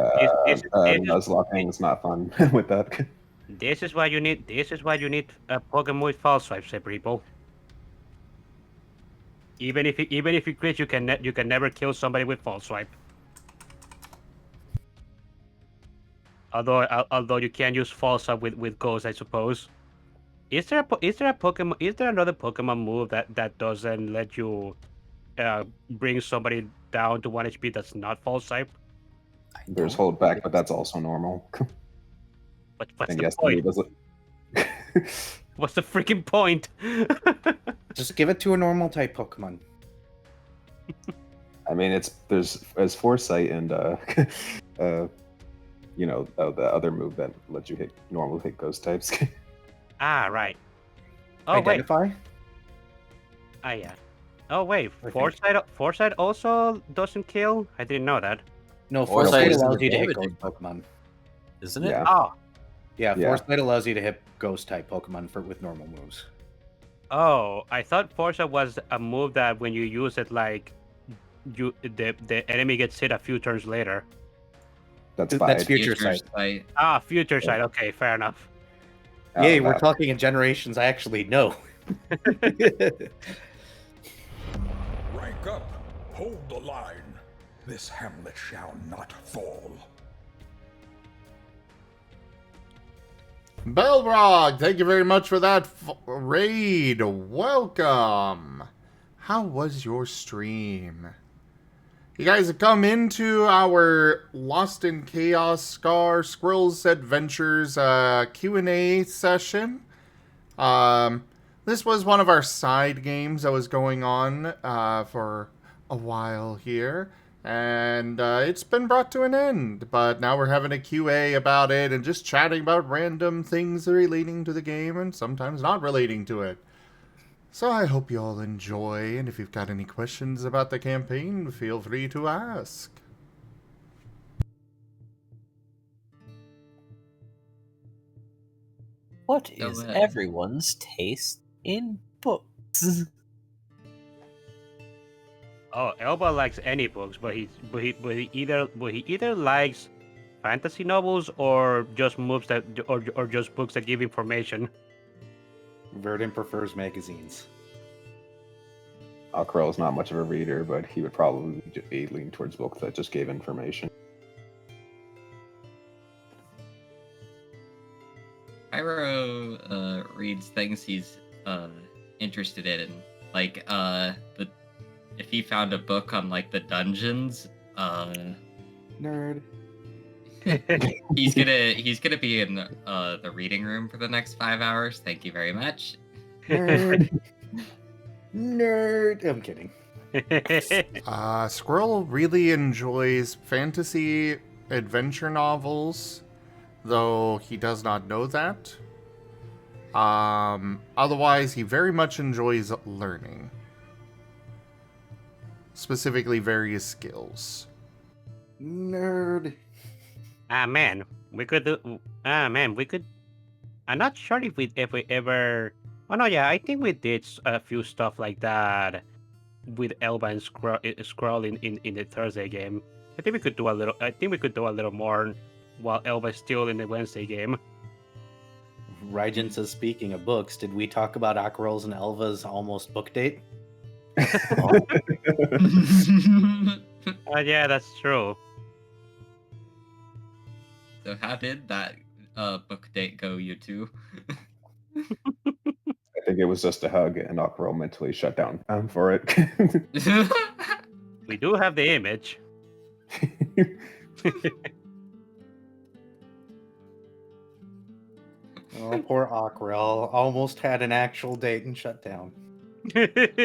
need Nuzlocking is not fun with that. This is why you need a Pokemon with false swipes, people. Even if you crit, you can never kill somebody with false swipe. Although you can use false swipe with Ghost, I suppose. Is there another Pokemon move that doesn't let you bring somebody down to 1 HP that's not false swipe? There's hold back, but that's also normal. What's and the yes, point? the What's the freaking point? Just give it to a normal type Pokemon. I mean, there's Foresight and the other move that lets you hit ghost types. Ah, right. Oh Identify? wait. Ah, yeah. Oh wait, Foresight also doesn't kill? I didn't know that. No, Foresight Foresight is allows you to hit damaging. ghost Pokemon. Isn't it? Yeah. Oh. Yeah, Yeah. Foresight allows you to hit ghost type Pokemon with normal moves. Oh, I thought Foresight was a move that when you use it, like, the enemy gets hit a few turns later. That's Future Sight. Sight. Ah, Future Sight. Okay, fair enough. Yay, we're talking in generations I actually know. Rank up. Hold the line. This hamlet shall not fall. Belrog, thank you very much for that raid. Welcome. How was your stream? You guys have come into our Lost in Chaos Squirrel's Adventures Q&A session. This was one of our side games that was going on for a while here. And it's been brought to an end, but now we're having a QA about it and just chatting about random things relating to the game and sometimes not relating to it. So I hope you all enjoy, and if you've got any questions about the campaign, feel free to ask. What Go is ahead. everyone's taste in books? Oh, Elba likes any books, but he either likes fantasy novels or just moves that or just books that give information. Verdant prefers magazines. Aquarelle's not much of a reader, but he would probably be leaning towards books that just gave information. Pyro reads things he's interested in, like if he found a book on like the dungeons, Nerd. he's gonna be in the reading room for the next 5 hours. Thank you very much. Nerd. Nerd. I'm kidding. Squirrel really enjoys fantasy adventure novels, though he does not know that. Otherwise, he very much enjoys learning. Specifically, various skills. Nerd. Man, we could do. We could. I'm not sure if we ever. Oh no, yeah, I think we did a few stuff like that with Elba and Squirrel in the Thursday game. I think we could do a little. I think we could do a little more while Elba is still in the Wednesday game. Raijin says, speaking of books, did we talk about Aquarelle's and Elva's almost book date? Yeah, that's true. So how did that book date go, you two? I think it was just a hug, and Aquarelle mentally shut down for it. We do have the image. Oh, poor Aquarelle. Almost had an actual date and shut down.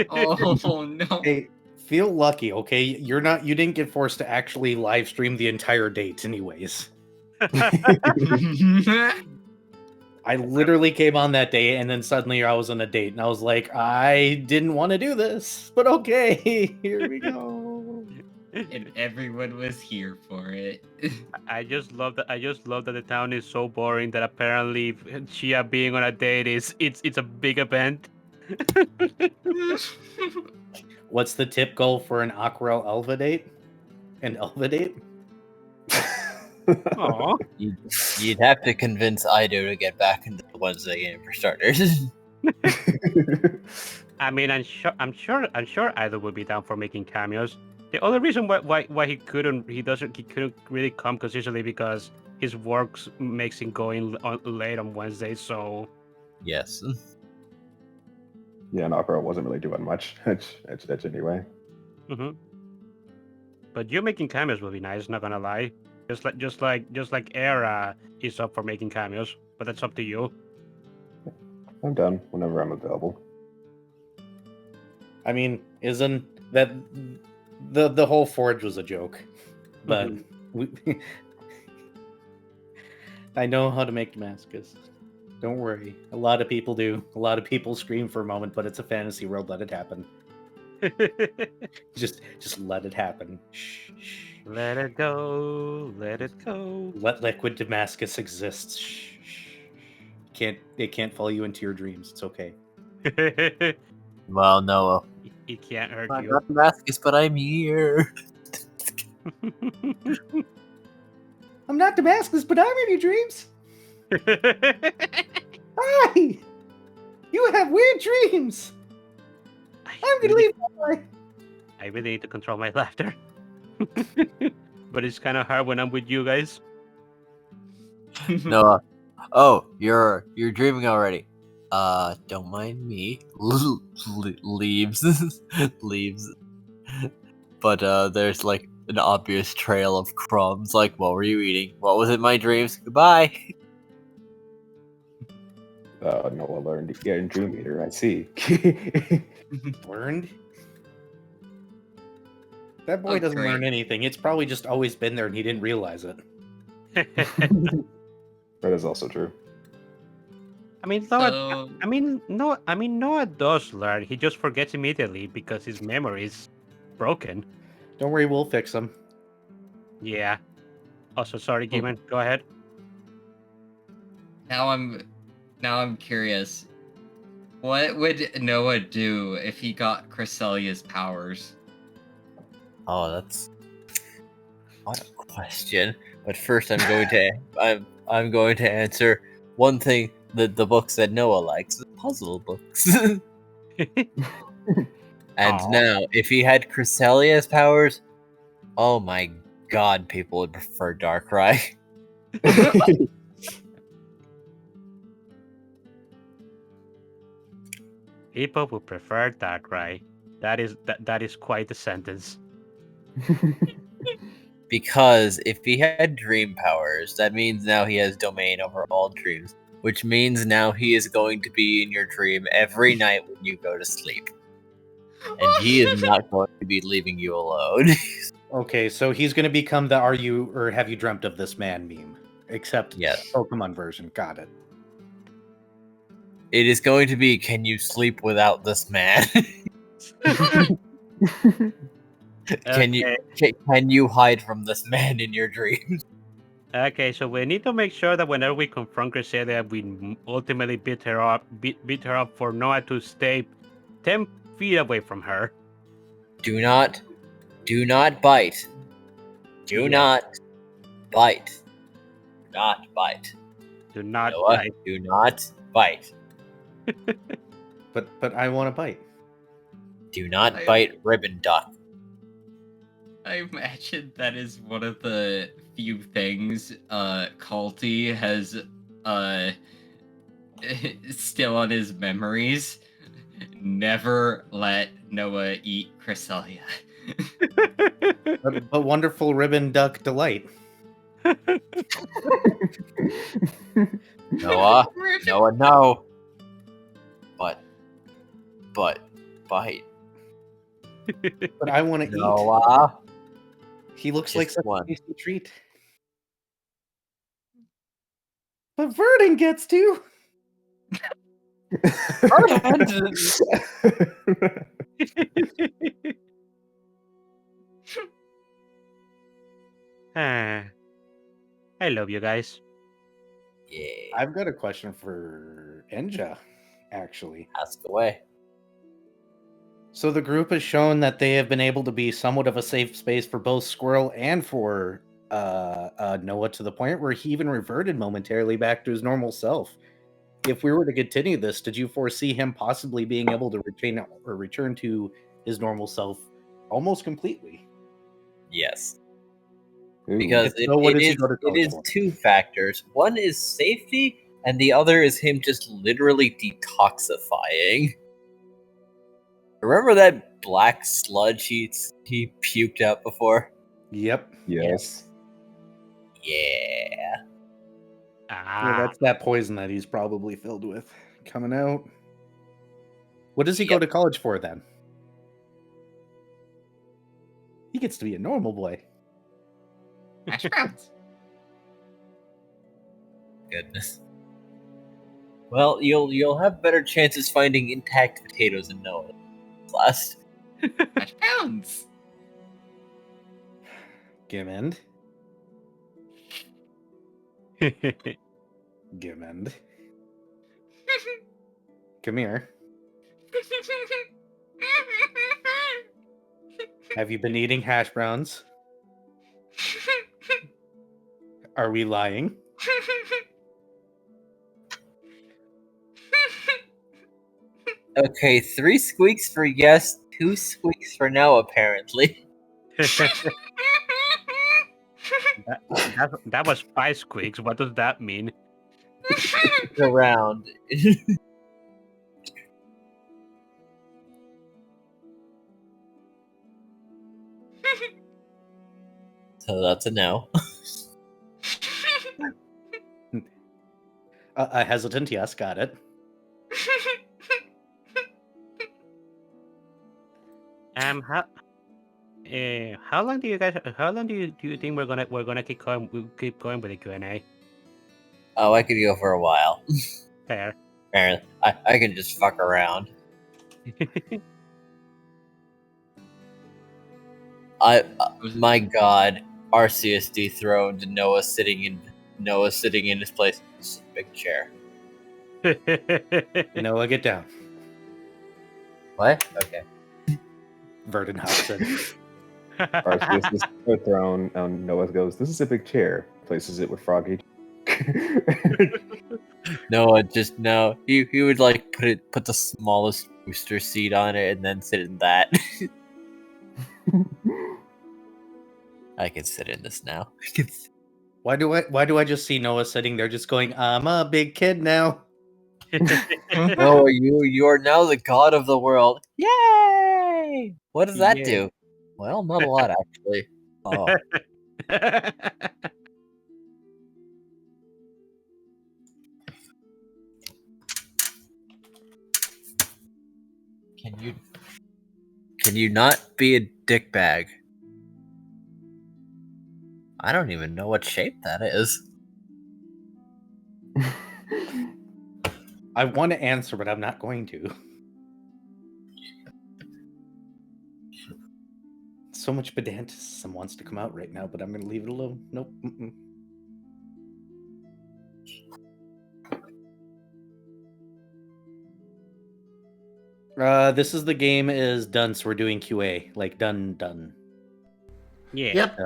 Oh no. Hey, feel lucky, okay? You didn't get forced to actually live stream the entire date anyways. I literally came on that day and then suddenly I was on a date and I was like, I didn't want to do this, but okay, here we go. And everyone was here for it. I just love that the town is so boring that apparently Chia being on a date it's a big event. What's the tip goal for an Aquarelle Elva date? An Elva date? Aw. You'd have to convince Ido to get back into the Wednesday game for starters. I mean, I'm sure Ido would be down for making cameos. The only reason why he couldn't really come consistently because his work makes him going late on Wednesdays. So Yes. Yeah, and Aquarelle wasn't really doing much. It's anyway. Mm-hmm. But you making cameos would be nice. Not gonna lie. Just like Era is up for making cameos, but that's up to you. I'm done whenever I'm available. I mean, isn't that the whole forge was a joke? But I know how to make Damascus. Don't worry. A lot of people do. A lot of people scream for a moment, but it's a fantasy world. Let it happen. Just let it happen. Shh, shh. Let it go. Let it go. Let liquid Damascus exist. Shh, shh. It can't follow you into your dreams. It's okay. Well, Noah. It can't hurt I'm you. not Damascus, but I'm here. I'm not Damascus, but I'm in your dreams. Hi! You have weird dreams. I'm gonna leave. I really need to control my laughter. But it's kind of hard when I'm with you guys. Noah, Oh, you're dreaming already. Don't mind me. Leaves. Leaves. But there's like an obvious trail of crumbs. Like, what were you eating? What was in my dreams? Goodbye. Noah learned. Yeah, in Dream Eater, I see. Learned? That boy Oh, doesn't great. learn anything. It's probably just always been there and he didn't realize it. That is also true. I mean, Noah. So, Noah does learn. He just forgets immediately because his memory is broken. Don't worry, we'll fix him. Yeah. Also, sorry, Gimund. Go ahead. now I'm curious. What would Noah do if he got Chrysalia's powers? Oh, that's what a question. But first, I'm going to answer one thing that the books that Noah likes: puzzle books. And Aw. now, if he had Chrysalia's powers, oh my god, people would prefer Darkrai. People would prefer Darkrai. That is quite a sentence. Because if he had dream powers, that means now he has domain over all dreams, which means now he is going to be in your dream every night when you go to sleep. And he is not going to be leaving you alone. Okay, so he's going to become the "Are you or have you dreamt of this man" meme, except Yes. Pokemon version. Got it. It is going to be, can you sleep without this man? Can you hide from this man in your dreams? Okay, so we need to make sure that whenever we confront Cresselia, we ultimately beat her up for Noah to stay 10 feet away from her. Do not bite. Do Yes. not bite. Not bite. Do not Noah, bite. do not bite. But I want to bite. Do not bite Ribbon Duck. I imagine that is one of the few things Culty has still on his memories. Never let Noah eat Cresselia. But wonderful Ribbon Duck delight. Noah, no. But bite. But I want to eat. Noah. He looks Just like such one. a tasty treat. But Verdon gets to. I love you guys. Yeah. I've got a question for Enja, actually. Ask away. So the group has shown that they have been able to be somewhat of a safe space for both Squirrel and for Noah, to the point where he even reverted momentarily back to his normal self. If we were to continue this, did you foresee him possibly being able to return to his normal self almost completely? Yes. Ooh. Because If so, what does he go to it college is for? two factors. One is safety, and the other is him just literally detoxifying. Remember that black sludge he puked out before? Yep. Yes. Yeah. Yeah, that's that poison that he's probably filled with coming out. What does he go Yep. to college for then? He gets to be a normal boy. Hash browns. Goodness. Well, you'll have better chances finding intact potatoes in Noah class. Hash browns. Gimund. Gimund. Come here. Have you been eating hash browns? Are we lying? Okay, 3 squeaks for yes, 2 squeaks for no, apparently. that was 5 squeaks. What does that mean? around. So that's a no. A hesitant yes, got it. How long do you guys? How long do you think we're gonna keep going with the Q&A? Oh, I could go for a while. Fair. Apparently, I can just fuck around. My God, Arceus dethroned Noah sitting in his place. This is a big chair. Noah, get down. What? Okay. Verdon hops in. Arceus is thrown, and Noah goes, "This is a big chair." Places it with Froggy. Noah just no. He would like put the smallest booster seat on it and then sit in that. I can sit in this now. Why do I just see Noah sitting there just going, I'm a big kid now? Noah, you are now the god of the world. Yay! What does that do? Well, not a lot actually. Oh. Can you not be a dickbag? I don't even know what shape that is. I want to answer, but I'm not going to. So much pedanticism wants to come out right now, but I'm going to leave it alone. Nope. This is the game is done, so we're doing QA. Like, done. Yeah. Yep.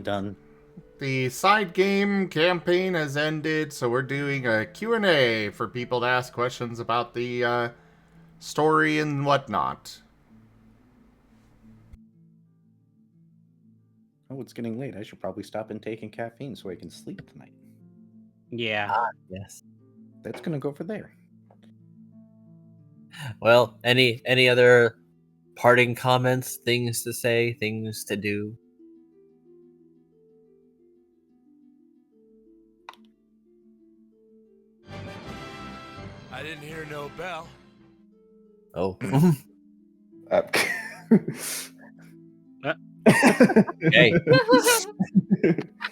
Done. The side game campaign has ended, so we're doing a Q&A for people to ask questions about the story and whatnot. Oh, it's getting late. I should probably stop and taking caffeine so I can sleep tonight. Yeah. Yes. That's going to go for there. Well, any other parting comments, things to say, things to do? I didn't hear no bell. Oh. Okay.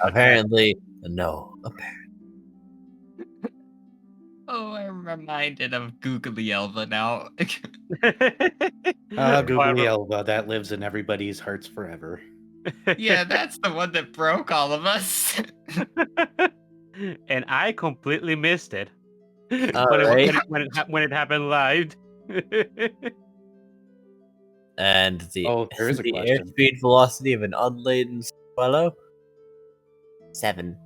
Apparently, no. Oh, I'm reminded of Googly Elva now. Googly Elva, that lives in everybody's hearts forever. Yeah, that's the one that broke all of us. And I completely missed it Right. when it happened live. And there is a the question. airspeed velocity of an unladen swallow? 7.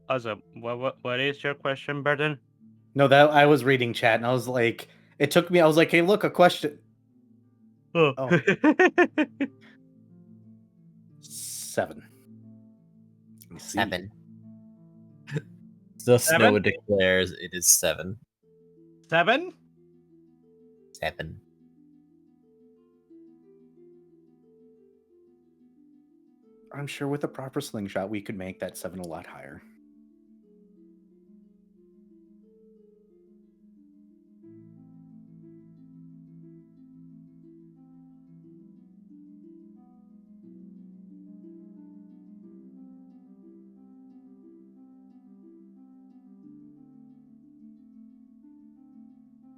Awesome. What is your question, Burden? No, that I was reading chat and I was like, it took me. I was like, hey, look, a question. Oh. 7. 7. The Seven? snow declares it is 7. 7? 7. I'm sure with a proper slingshot, we could make that 7 a lot higher.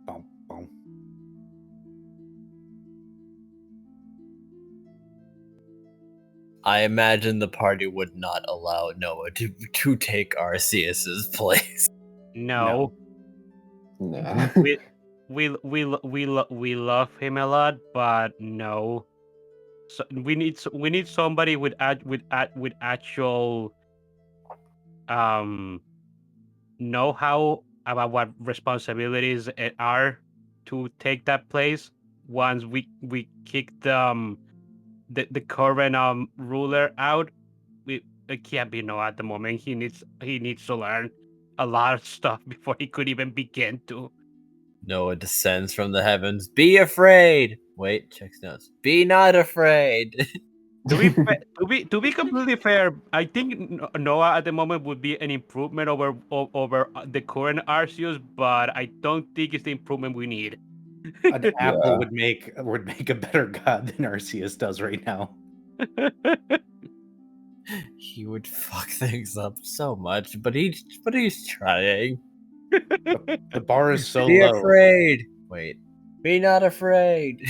Boom. I imagine the party would not allow Noah to take Arceus's place. No. Nah. We love him a lot, but no. So we need somebody with actual know-how about what responsibilities are to take that place once we kick the current ruler out. can't be Noah at the moment. He needs to learn a lot of stuff before he could even begin to. Noah descends from the heavens. Be afraid. Wait, checks notes. Be not afraid. To be completely fair, I think Noah at the moment would be an improvement over the current Arceus, but I don't think it's the improvement we need. An apple Yeah. would make a better god than Arceus does right now. He would fuck things up so much, but he's trying. The bar is so Be low. afraid. Wait. Be not afraid.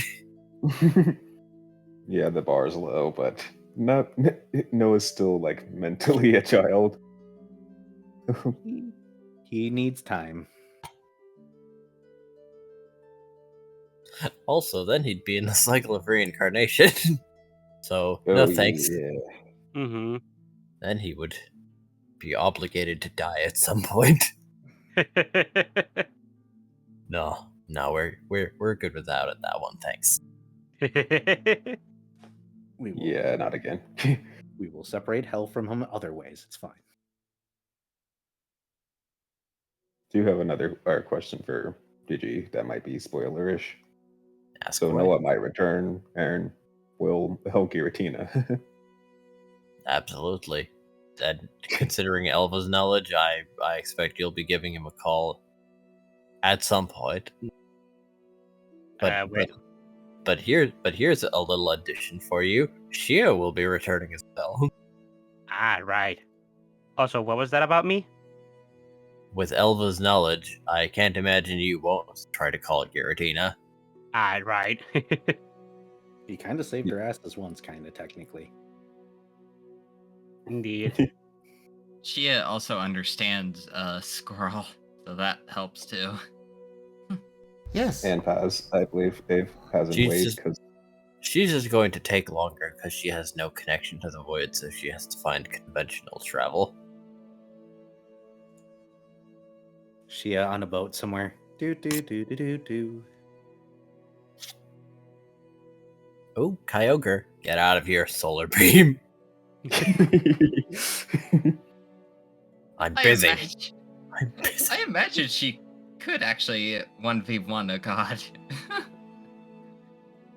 Yeah, the bar's low, but Noah's still like mentally a child. He needs time. Also, then he'd be in the cycle of reincarnation. So, no thanks. Yeah. Mm-hmm. Then he would be obligated to die at some point. No, we're good without it. That one, thanks. We will, Yeah, not again. we will separate hell from him other ways. It's fine. Do you have another question for Gigi that might be spoilerish? Ask So away. Noah might return, and will help Giratina. Absolutely. And considering Elva's knowledge, I expect you'll be giving him a call at some point. But here's a little addition for you. Shia will be returning as well. Right. Also, what was that about me? With Elva's knowledge, I can't imagine you won't try to call Giratina. Right. He kind of saved her asses once, kind of technically. Indeed. Chia also understands Squirrel, so that helps too. Yes. And Paz, I believe, hasn't waited because She's just going to take longer because she has no connection to the void, so she has to find conventional travel. She on a boat somewhere. Do do do do do do. Oh, Kyogre, get out of here, Solar Beam. I'm busy. I'm busy. I imagine she could actually 1v1 a god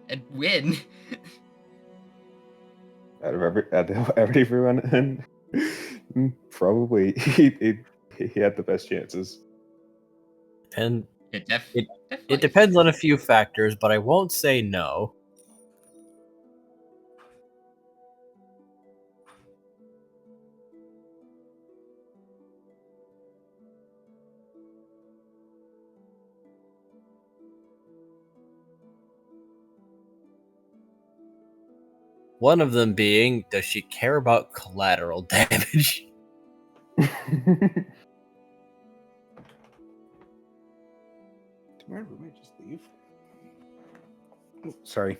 and win. out of everyone, and probably he had the best chances. And It it depends on a few factors, but I won't say no. One of them being, does she care about collateral damage? Where we might just leave. Oh, sorry.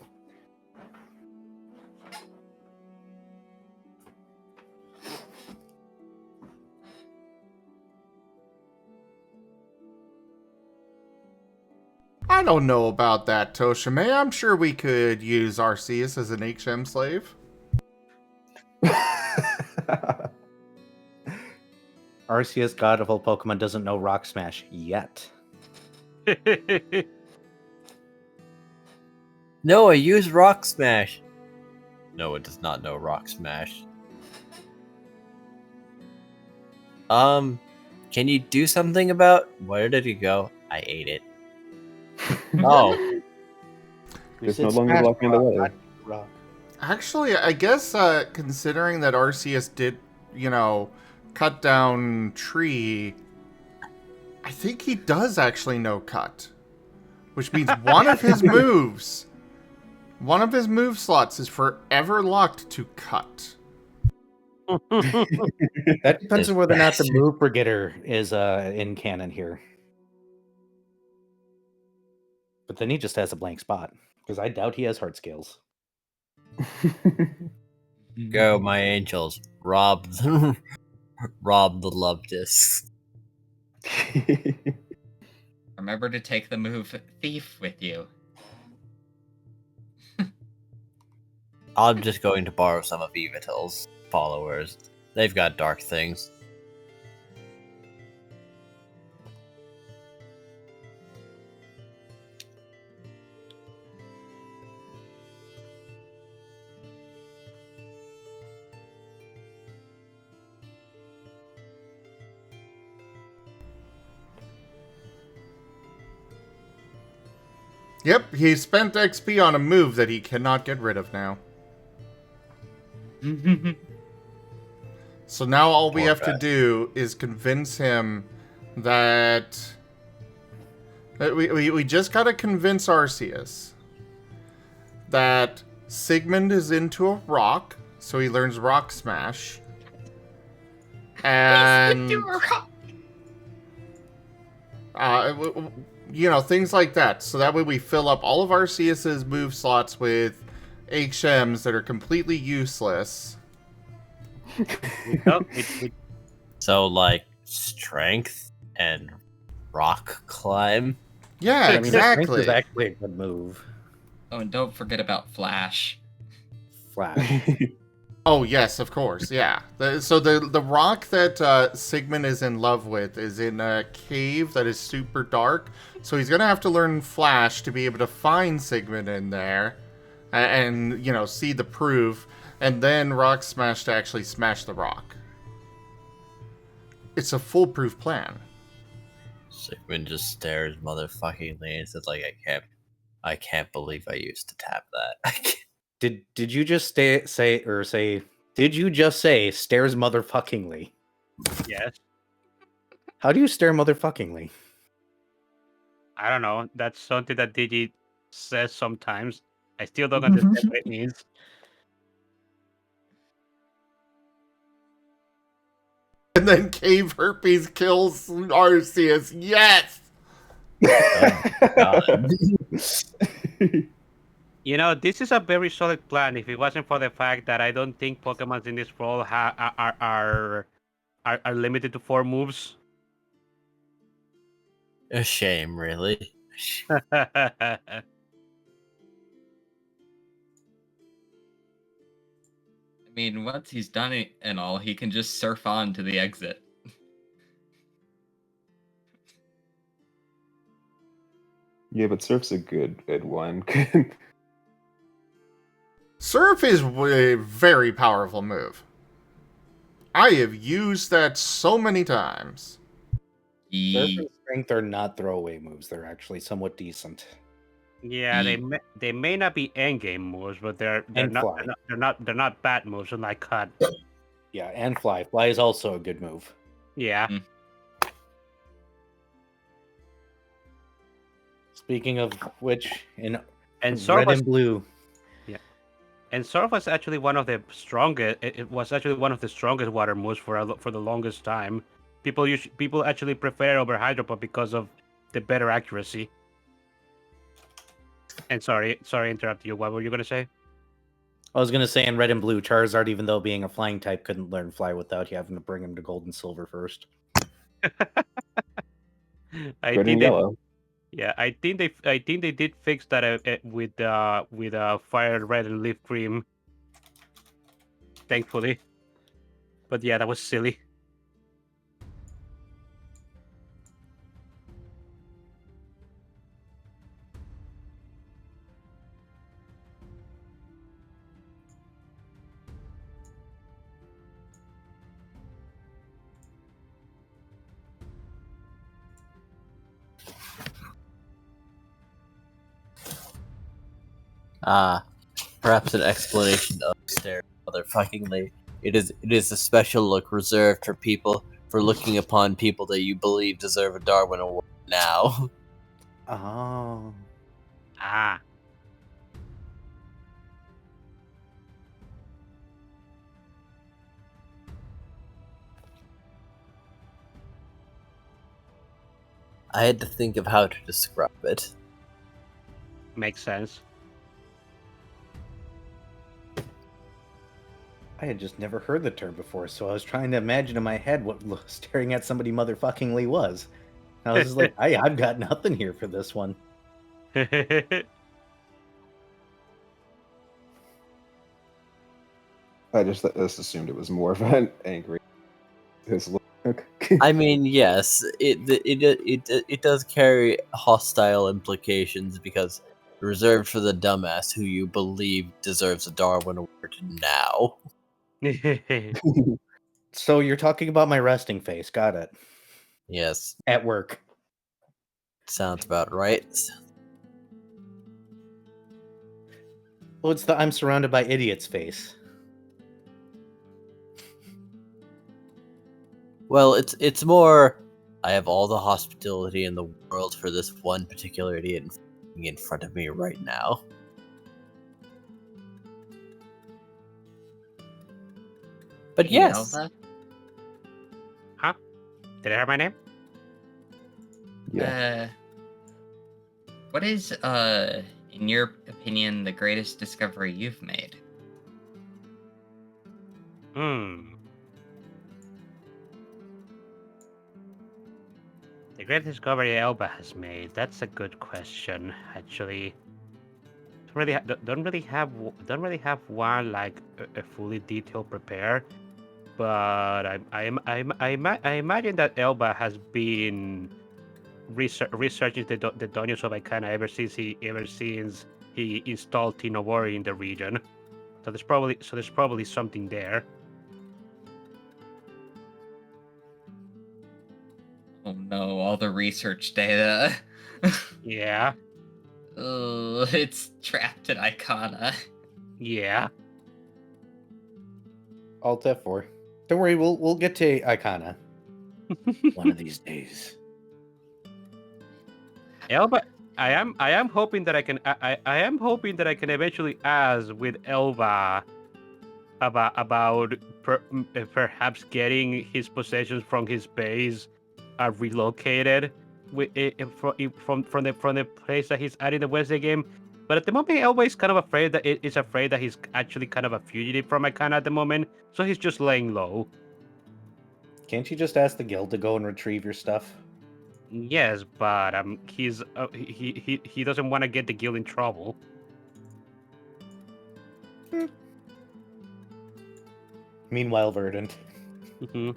I don't know about that, Toshime. I'm sure we could use Arceus as an HM slave. Arceus, god of all Pokemon, doesn't know Rock Smash yet. Noah, use Rock Smash. Noah does not know Rock Smash. Can you do something about... Where did it go? I ate it. Oh. It's no longer blocking the way. Rock. Actually, I guess considering that Arceus did, cut down tree, I think he does actually know cut. Which means one of his moves, one of his move slots is forever locked to cut. That depends on whether or not the move brigadier is in canon here. But then he just has a blank spot, because I doubt he has heart scales. Go, my angels. Rob the love discs. Remember to take the move Thief with you. I'm just going to borrow some of Evitil's followers. They've got dark things. Yep, he spent XP on a move that he cannot get rid of now. So now all we Poor have guy. to do is convince him that... We just gotta convince Arceus that Sigmund is into a rock, so he learns Rock Smash. And... you know, things like that. So that way we fill up all of Arceus's move slots with HMs that are completely useless. So, like, strength and rock climb. Yeah, I mean, strength exactly. is actually a good move. Oh, and don't forget about Flash. Flash. Oh, yes, of course, yeah. So the rock that Sigmund is in love with is in a cave that is super dark. So he's going to have to learn Flash to be able to find Sigmund in there and, you know, see the proof. And then Rock Smash to actually smash the rock. It's a foolproof plan. Sigmund just stares motherfuckingly and says, like, I can't believe I used to tap that. I can't. Did you just say did you just say stares motherfuckingly? Yes. How do you stare motherfuckingly? I don't know. That's something that Digi says sometimes. I still don't understand what it means. And then Cave Herpes kills Arceus. Yes! God. You know, this is a very solid plan. If it wasn't for the fact that I don't think Pokemon in this world are limited to 4 moves. A shame, really. I mean, once he's done it and all, he can just surf on to the exit. Yeah, but Surf's a good one. Surf is a very powerful move. I have used that so many times. Surf and strength are not throwaway moves. They're actually somewhat decent. Yeah, they may not be endgame moves, but they're not bad moves. Like cut. Yeah, and fly. Fly is also a good move. Yeah. Speaking of which, in And Surf red was, and blue, and Surf was actually one of the strongest. It was actually one of the strongest water moves for the longest time. People actually prefer it over Hydro Pump because of the better accuracy. And sorry to interrupt you. What were you gonna say? I was gonna say in red and blue, Charizard, even though being a flying type, couldn't learn fly without you having to bring him to gold and silver first. Red and yellow. Yeah, I think they did fix that with Fire Red and Leaf Green. Thankfully. But yeah, that was silly. Perhaps an explanation of stare motherfuckingly. It is a special look reserved for looking upon people that you believe deserve a Darwin Award now. Oh. Ah. I had to think of how to describe it. Makes sense. I had just never heard the term before, so I was trying to imagine in my head what staring at somebody motherfuckingly was. And I was just like, I've got nothing here for this one. I just assumed it was more of an angry. His look. I mean, yes, it does carry hostile implications because reserved for the dumbass who you believe deserves a Darwin Award now. So you're talking about my resting face. Got it. Yes, At work. sounds about right. Well, it's the I'm surrounded by idiots face. Well, it's more. I have all the hospitality in the world for this one particular idiot in front of me right now. But Hey, yes, Elva? Huh? Did I hear my name? Yeah. What is, in your opinion, the greatest discovery you've made? The great discovery Elba has made. That's a good question, actually. Don't really have one like a fully detailed prepared. But I imagine that Elba has been researching the dungeons of Icana ever since he installed Tinobori in the region. So there's probably something there. Oh no, all the research data. Yeah. Oh, it's trapped in Icana. Yeah. Alt F4. Don't worry, we'll get to Icana. One of these days. Elba, I am hoping that I am hoping that I can eventually ask with Elba about perhaps getting his possessions from his base relocated from the place that he's at in the Wednesday game. But at the moment, Elba is kind of afraid that he's actually kind of a fugitive from Icana at the moment, so he's just laying low. Can't you just ask the guild to go and retrieve your stuff? Yes, but he doesn't want to get the guild in trouble. Meanwhile, Verdant. Mm-hmm.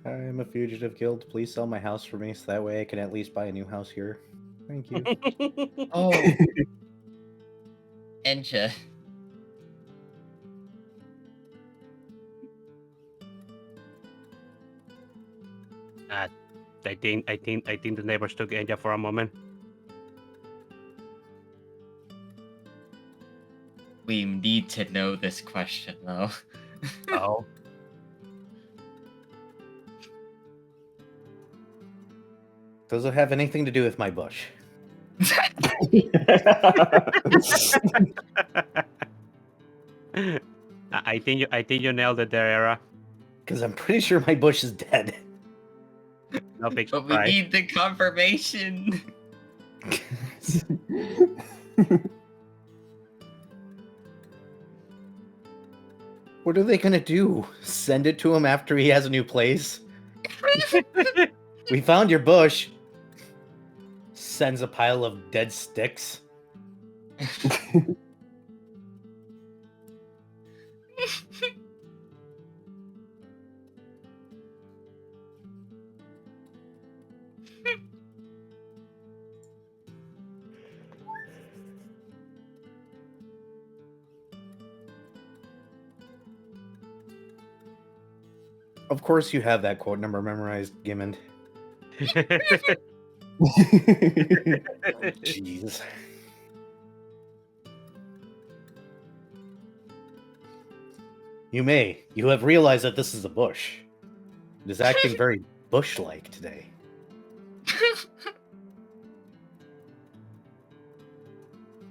I'm a fugitive guild. Please sell my house for me so that way I can at least buy a new house here. Thank you. Oh. Enja. I think the neighbors took Enja for a moment. We need to know this question, though. Oh. Does it have anything to do with my bush? I think you nailed it there, Era. Because I'm pretty sure my bush is dead. No big But we surprise. need the confirmation. What are they gonna do? Send it to him after he has a new place? We found your bush. Sends a pile of dead sticks. Of course you have that quote number memorized, Gimund. Jeez. You have realized that this is a bush. It is acting very bush-like today.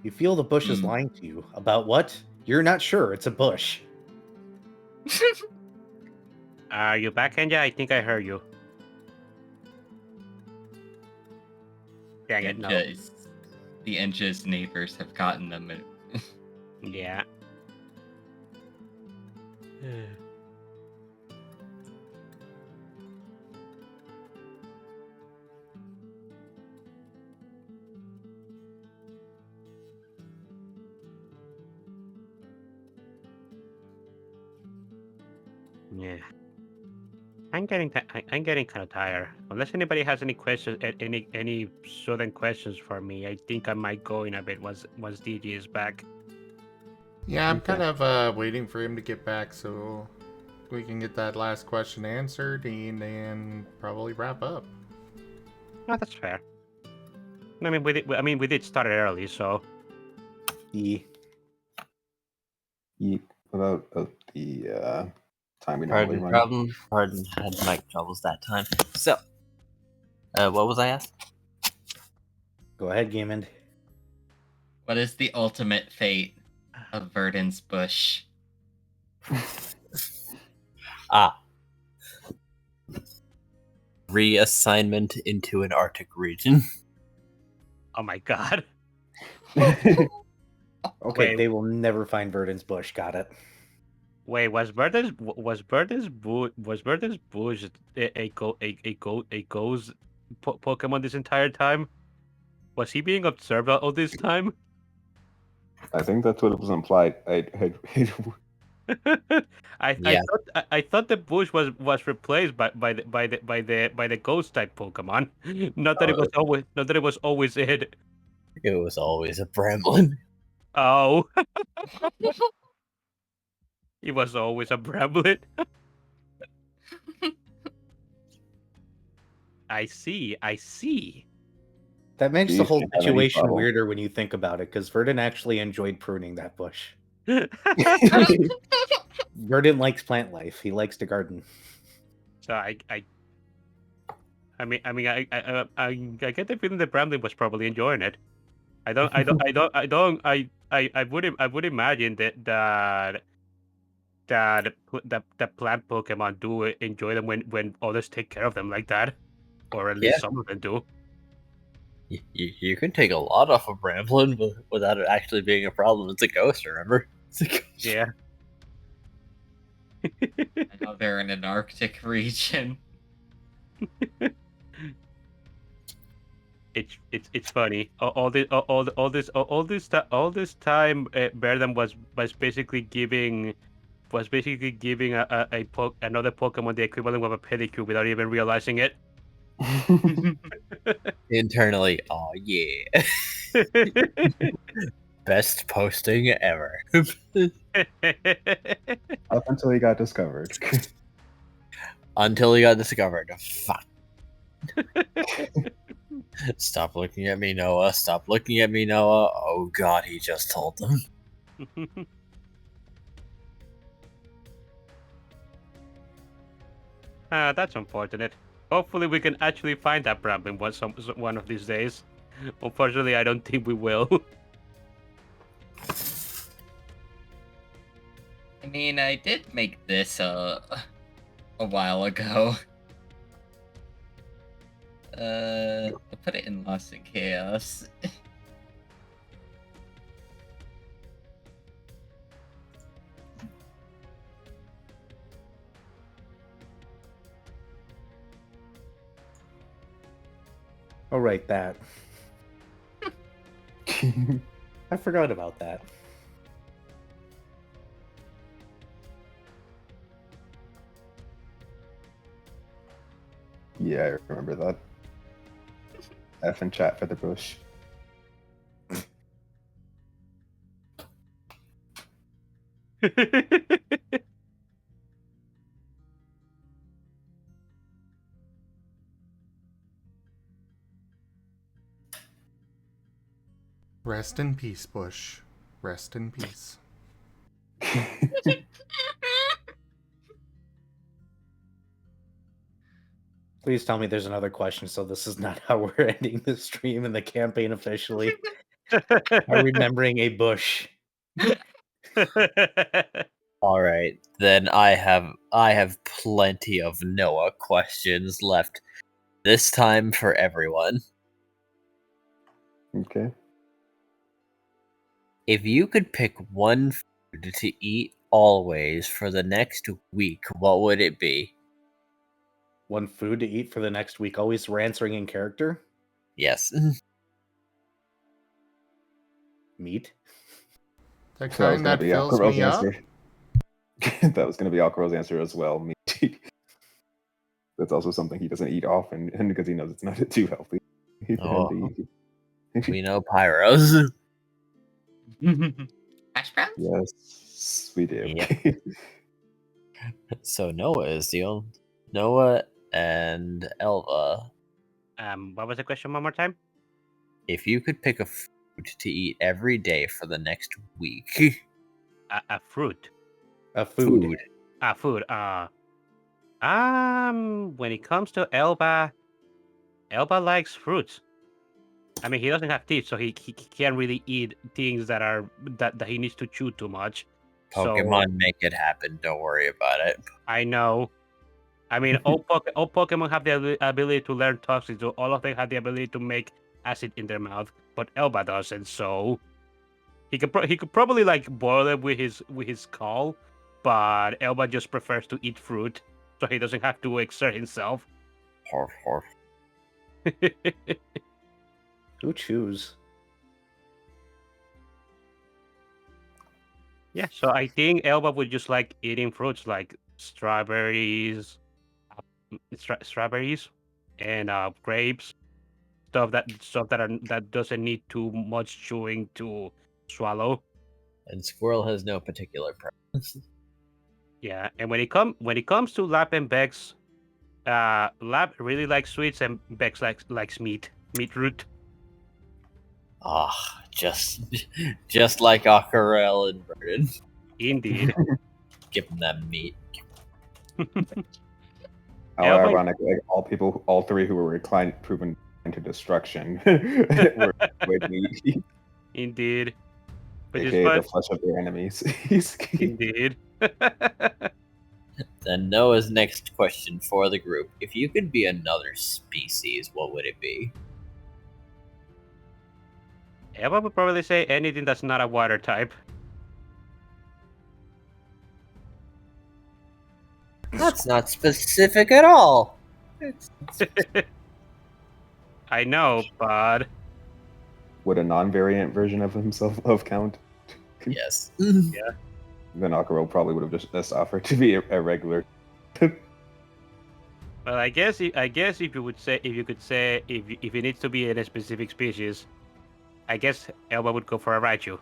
You feel the bush is lying to you. About what? You're not sure. It's a bush. Are you back, Enja? I think I heard you. Dang it, no. The Enja's neighbors have gotten them. Yeah. Yeah. I'm getting kind of tired. Unless anybody has any questions, any sudden questions for me, I think I might go in a bit once DG is back. Yeah, I'm Okay. kind of waiting for him to get back so we can get that last question answered and then probably wrap up. No, that's fair. I mean, we did start early, so Yeet. What about the time we normally run? Pardon had mic troubles that time. So, what was I asked? Go ahead, Gimund. What is the ultimate fate of Verdant's bush? Reassignment into an Arctic region. oh my god. Okay. Wait. They will never find Verdant's bush. Got it. Wait, was Burden's bush a ghost Pokemon this entire time? Was he being observed all this time? I think that's what it was implied. Yeah. I thought the bush was replaced by the ghost type Pokemon. Not that it was always it. It was always a Bramblin. Oh. It was always a Bramblin. I see. That makes the Jeez, whole you have any situation bottle? weirder when you think about it, because Verdant actually enjoyed pruning that bush. Verdant likes plant life. He likes to garden. So I get the feeling that Bramley was probably enjoying it. I would imagine that the plant Pokemon do enjoy them when others take care of them like that, or at least Yeah. some of them do. You can take a lot off of Bramblin without it actually being a problem. It's a ghost, remember? It's a ghost. Yeah. I know they're in an Arctic region. It's funny. All this time, Verdant was basically giving another Pokemon the equivalent of a pedicure without even realizing it. Internally, oh yeah. Best posting ever. Up until he got discovered. Until he got discovered. Fuck. Stop looking at me, Noah. Stop looking at me, Noah. Oh god, he just told them. That's unfortunate. Hopefully we can actually find that Bramblin one of these days. Unfortunately, I don't think we will. I mean, I did make this a while ago. I'll put it in Lost in Chaos. Oh, right, that. I forgot about that. Yeah, I remember that. F and chat for the bush. Rest in peace, Bush. Rest in peace. Please tell me there's another question, so this is not how we're ending the stream and the campaign officially. By remembering a bush. All right, then I have plenty of Noah questions left. This time for everyone. Okay. If you could pick one food to eat always for the next week, what would it be? One food to eat for the next week, always answering in character. Yes. Meat. The That was kind gonna that be fills Aquarelle's me up. answer. That was going to be Aquarelle's answer as well. Meat. That's also something he doesn't eat often, and because he knows it's not too healthy for him to eat. We know Pyros. Hash browns? Yes, we do. Yep. So Noah is the only Noah and Elva. What was the question one more time? If you could pick a food to eat every day for the next week, A fruit. A food. Food. When it comes to Elba likes fruits. I mean, he doesn't have teeth, so he can't really eat things that he needs to chew too much. Pokemon make it happen. Don't worry about it. I know. I mean, all Pokemon have the ability to learn toxins, so all of them have the ability to make acid in their mouth, but Elba doesn't. So he could probably like boil it with his skull, but Elba just prefers to eat fruit, so he doesn't have to exert himself. Horf, horf. Who choose? Yeah, so I think Elba would just like eating fruits like strawberries, and grapes, that doesn't need too much chewing to swallow. And Squirrel has no particular preference. Yeah, and when it comes to Lap and Bex, Lap really likes sweets and Bex likes meat root. Ah, just like Aquarelle and Marten. Indeed. Give them that meat. How Elba- ironic! Like all three who were proven into destruction were with meat, Indeed. Which is aka the fun. flesh of their enemies. Indeed. Then Noah's next question for the group: if you could be another species, what would it be? Elba would probably say anything that's not a water type. That's not specific at all. I know, but Would a non-variant version of himself count? Yes. Then Aquarelle probably would have just offered to be a regular. well, I guess if it needs to be in a specific species, I guess Elba would go for a Raichu.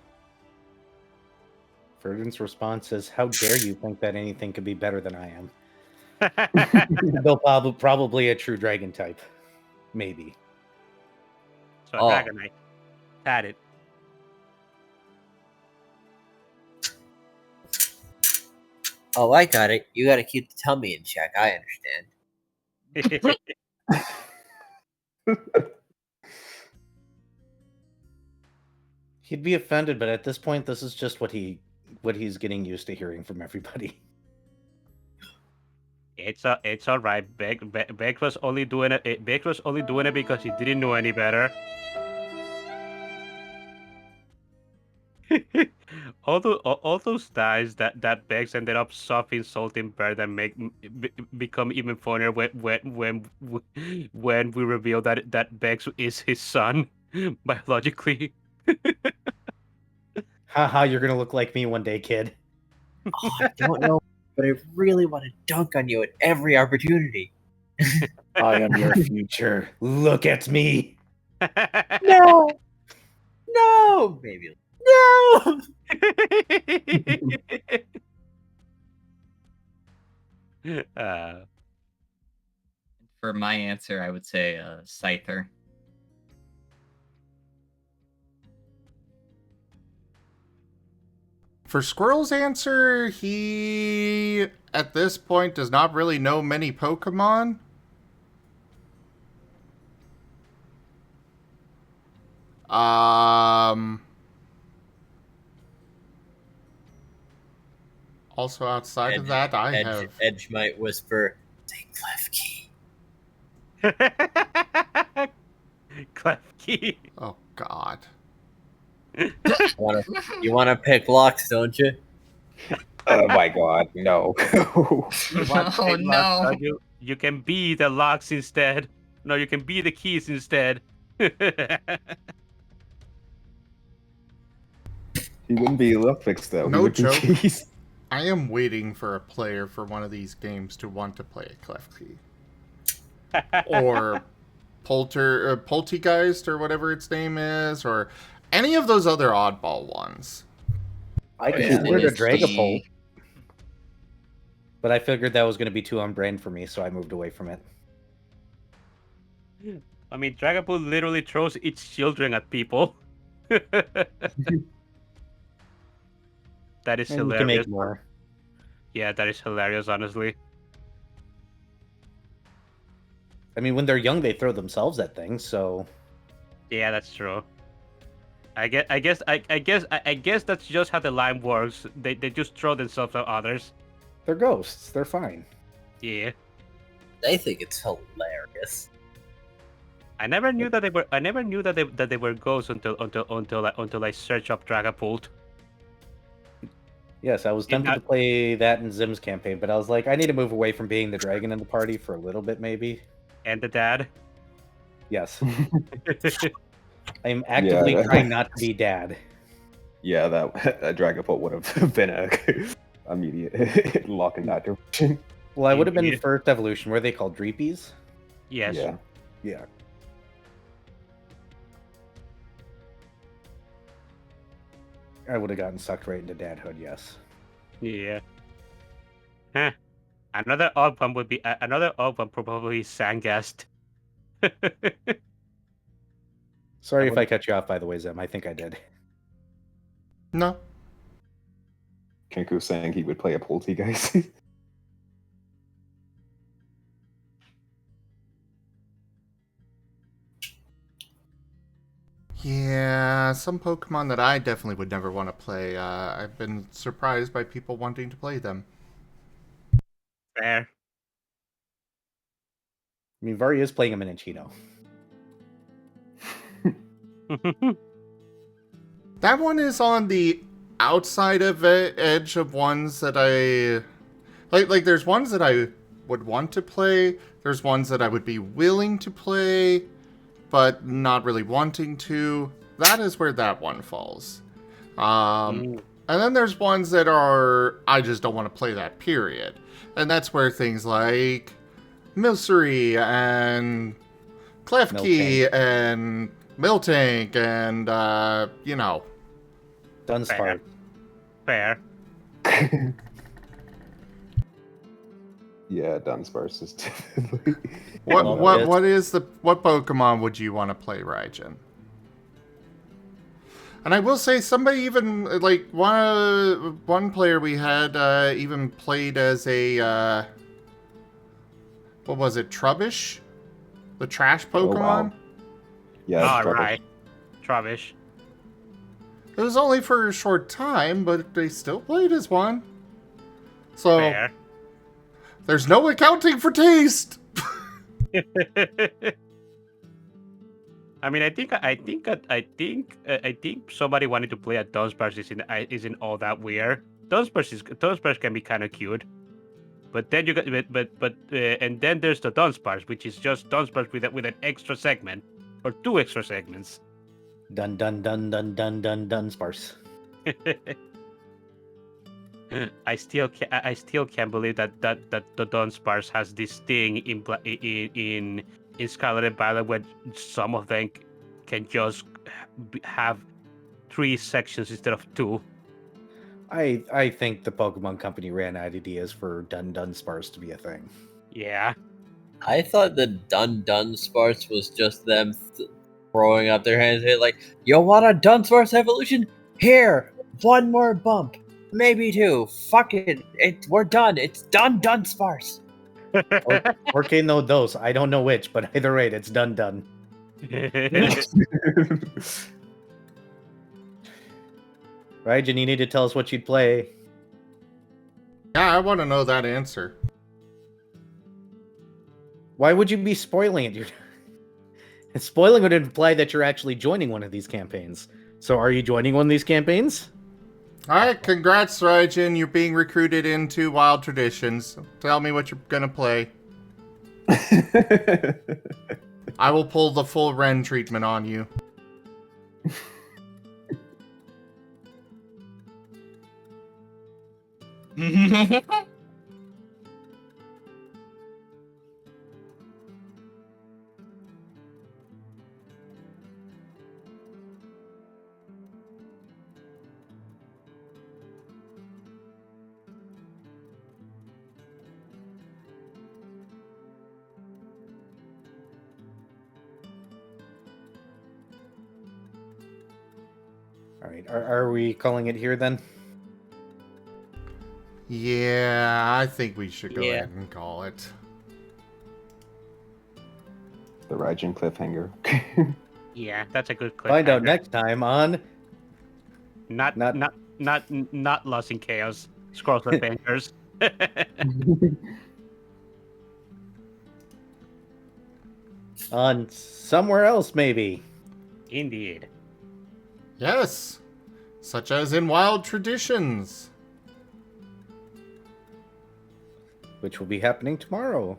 Verdant's response is, "How dare you think that anything could be better than I am?" They'll probably a true dragon type, maybe. So Dragonite. Had it. Oh, I got it. You gotta keep the tummy in check. I understand. He'd be offended, but at this point, this is just what he's getting used to hearing from everybody. It's all right. Beck was only doing it. Beck was only doing it because he didn't know any better. all those times that Bex ended up soft insulting Bird and become even funnier when we reveal that Bex is his son biologically. Haha, you're gonna look like me one day, kid. Oh, I don't know, but I really want to dunk on you at every opportunity. I am your future. Look at me. No! No! Maybe. No! For my answer, I would say Scyther. For Squirrel's answer, he at this point does not really know many Pokemon. Also outside of that, Edge might whisper, "Say Klefki." Klefki. Oh God. You want to pick locks, don't you? Oh my god, no. Oh no! You can be the locks instead. No, you can be the keys instead. He wouldn't be Luckfix though. No He would be joke. Keys. I am waiting for a player for one of these games to want to play a Klefki. Or Poltergeist, or whatever its name is, or any of those other oddball ones. I yeah, considered a it's the- Dragapult, but I figured that was going to be too on brand for me, so I moved away from it. I mean, Dragapult literally throws its children at people. That is And you hilarious. can make more. Yeah, that is hilarious, honestly. I mean, when they're young, they throw themselves at things, so Yeah, that's true. I guess that's just how the line works. They just throw themselves at others. they're ghosts. They're fine. Yeah. I think it's hilarious. I never knew that they were. I never knew that they were ghosts until I searched up Dragapult. Yes, I was tempted to play that in Zim's campaign, but I was like, I need to move away from being the dragon in the party for a little bit, maybe. And the dad. Yes. I am actively trying not to be dad. Yeah, that Dragapult would have been a immediate lock in that direction. Well, I would have been Indeed. first evolution. Were they called Dreepies? Yes. Yeah. Yeah. I would have gotten sucked right into dadhood, yes. Yeah. Huh. Another odd one would be another odd one probably Sangast. Sorry if I cut you off, by the way, Zim. I think I did. No. Kenku saying he would play a Poltergeist. Yeah, some Pokemon that I definitely would never want to play. I've been surprised by people wanting to play them. Fair. I mean, Vari is playing a Minccino. That one is on the outside of edge of ones that I like. There's ones that I would want to play. There's ones that I would be willing to play, but not really wanting to. That is where that one falls. And then there's ones that are I just don't want to play that, period. And that's where things like Milcery and Klefki and Miltank and Dunsparce. Fair. Yeah, Dunsparce is definitely. What Pokemon would you want to play, Raijin? And I will say, somebody even like one player we had even played as a what was it, Trubbish, the trash Pokemon. Oh, wow. Yeah. All Trubbish. right. Trubbish. It was only for a short time, but they still played as one. So Fair. there's no accounting for taste. I mean, I think somebody wanted to play a Dunsparce isn't all that weird. Dunsparce can be kind of cute, but then you got and then there's the Dunsparce, which is just Dunsparce with an extra segment or two extra segments. Dun dun dun dun dun dun Dunsparce. I still can't believe that the Dunsparce has this thing in Scarlet and Violet where some of them can just have 3 sections instead of 2. I think the Pokemon Company ran out of ideas for Dunsparce to be a thing. Yeah. I thought the Dunsparce was just them throwing up their hands and like, you want a Dunsparce evolution? Here, one more bump, maybe 2. Fuck it, we're done. It's done, Dunsparce. Or que no dos. I don't know which, but either way, it's done. Right, Jen, you need to tell us what you'd play. Yeah, I want to know that answer. Why would you be spoiling it? And spoiling would imply that you're actually joining one of these campaigns. So are you joining one of these campaigns? Alright, congrats, Raijin. You're being recruited into Wild Traditions. Tell me what you're gonna play. I will pull the full Ren treatment on you. All right, are we calling it here then? Yeah, I think we should go Yeah. ahead and call it. The Raijin cliffhanger. Yeah, that's a good clip. Find out next time on Not Lost in Chaos. Scrolls Adventures. on somewhere else maybe. Indeed. Yes, such as in Wild Traditions. Which will be happening tomorrow.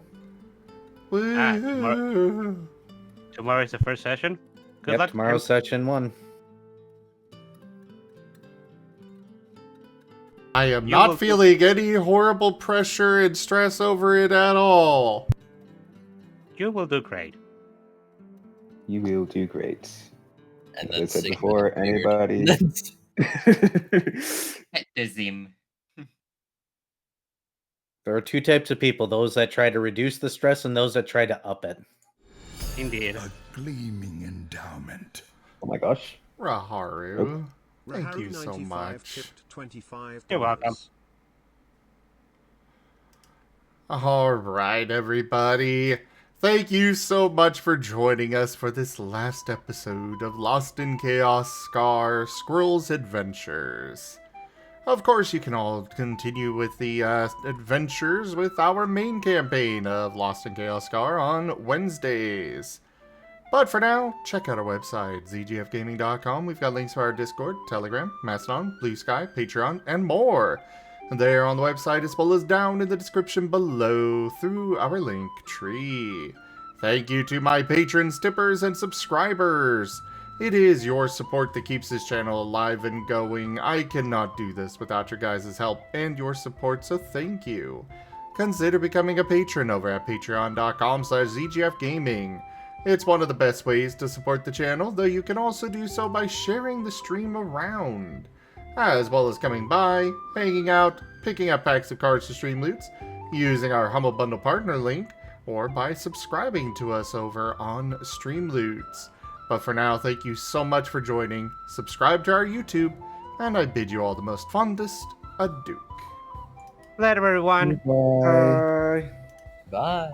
Woo. Tomorrow is the first session. Good Yep, luck. tomorrow's session 1. I am You not will- feeling any horrible pressure and stress over it at all. You will do great. You will do great. And As I then said Sigmund before, appeared. anybody. Dizim. There are 2 types of people, those that try to reduce the stress and those that try to up it. Indeed. A gleaming endowment. Oh my gosh. Raharu, thank Raharu you so 95 much. tipped $25. You're welcome. Alright, everybody. Thank you so much for joining us for this last episode of Lost in Chaos Scar Squirrel's Adventures. Of course, you can all continue with the adventures with our main campaign of Lost in Chaos Scar on Wednesdays. But for now, check out our website, zgfgaming.com. We've got links to our Discord, Telegram, Mastodon, Blue Sky, Patreon, and more. There on the website, as well as down in the description below through our link tree. Thank you to my patrons, tippers, and subscribers. It is your support that keeps this channel alive and going. I cannot do this without your guys' help and your support, so thank you. Consider becoming a patron over at patreon.com/zgfgaming. It's one of the best ways to support the channel, though you can also do so by sharing the stream around, as well as coming by, hanging out, picking up packs of cards to stream loots, using our Humble Bundle partner link, or by subscribing to us over on Streamloots. But for now, thank you so much for joining, subscribe to our YouTube, and I bid you all the most fondest adieu. Later, everyone. Bye. Bye.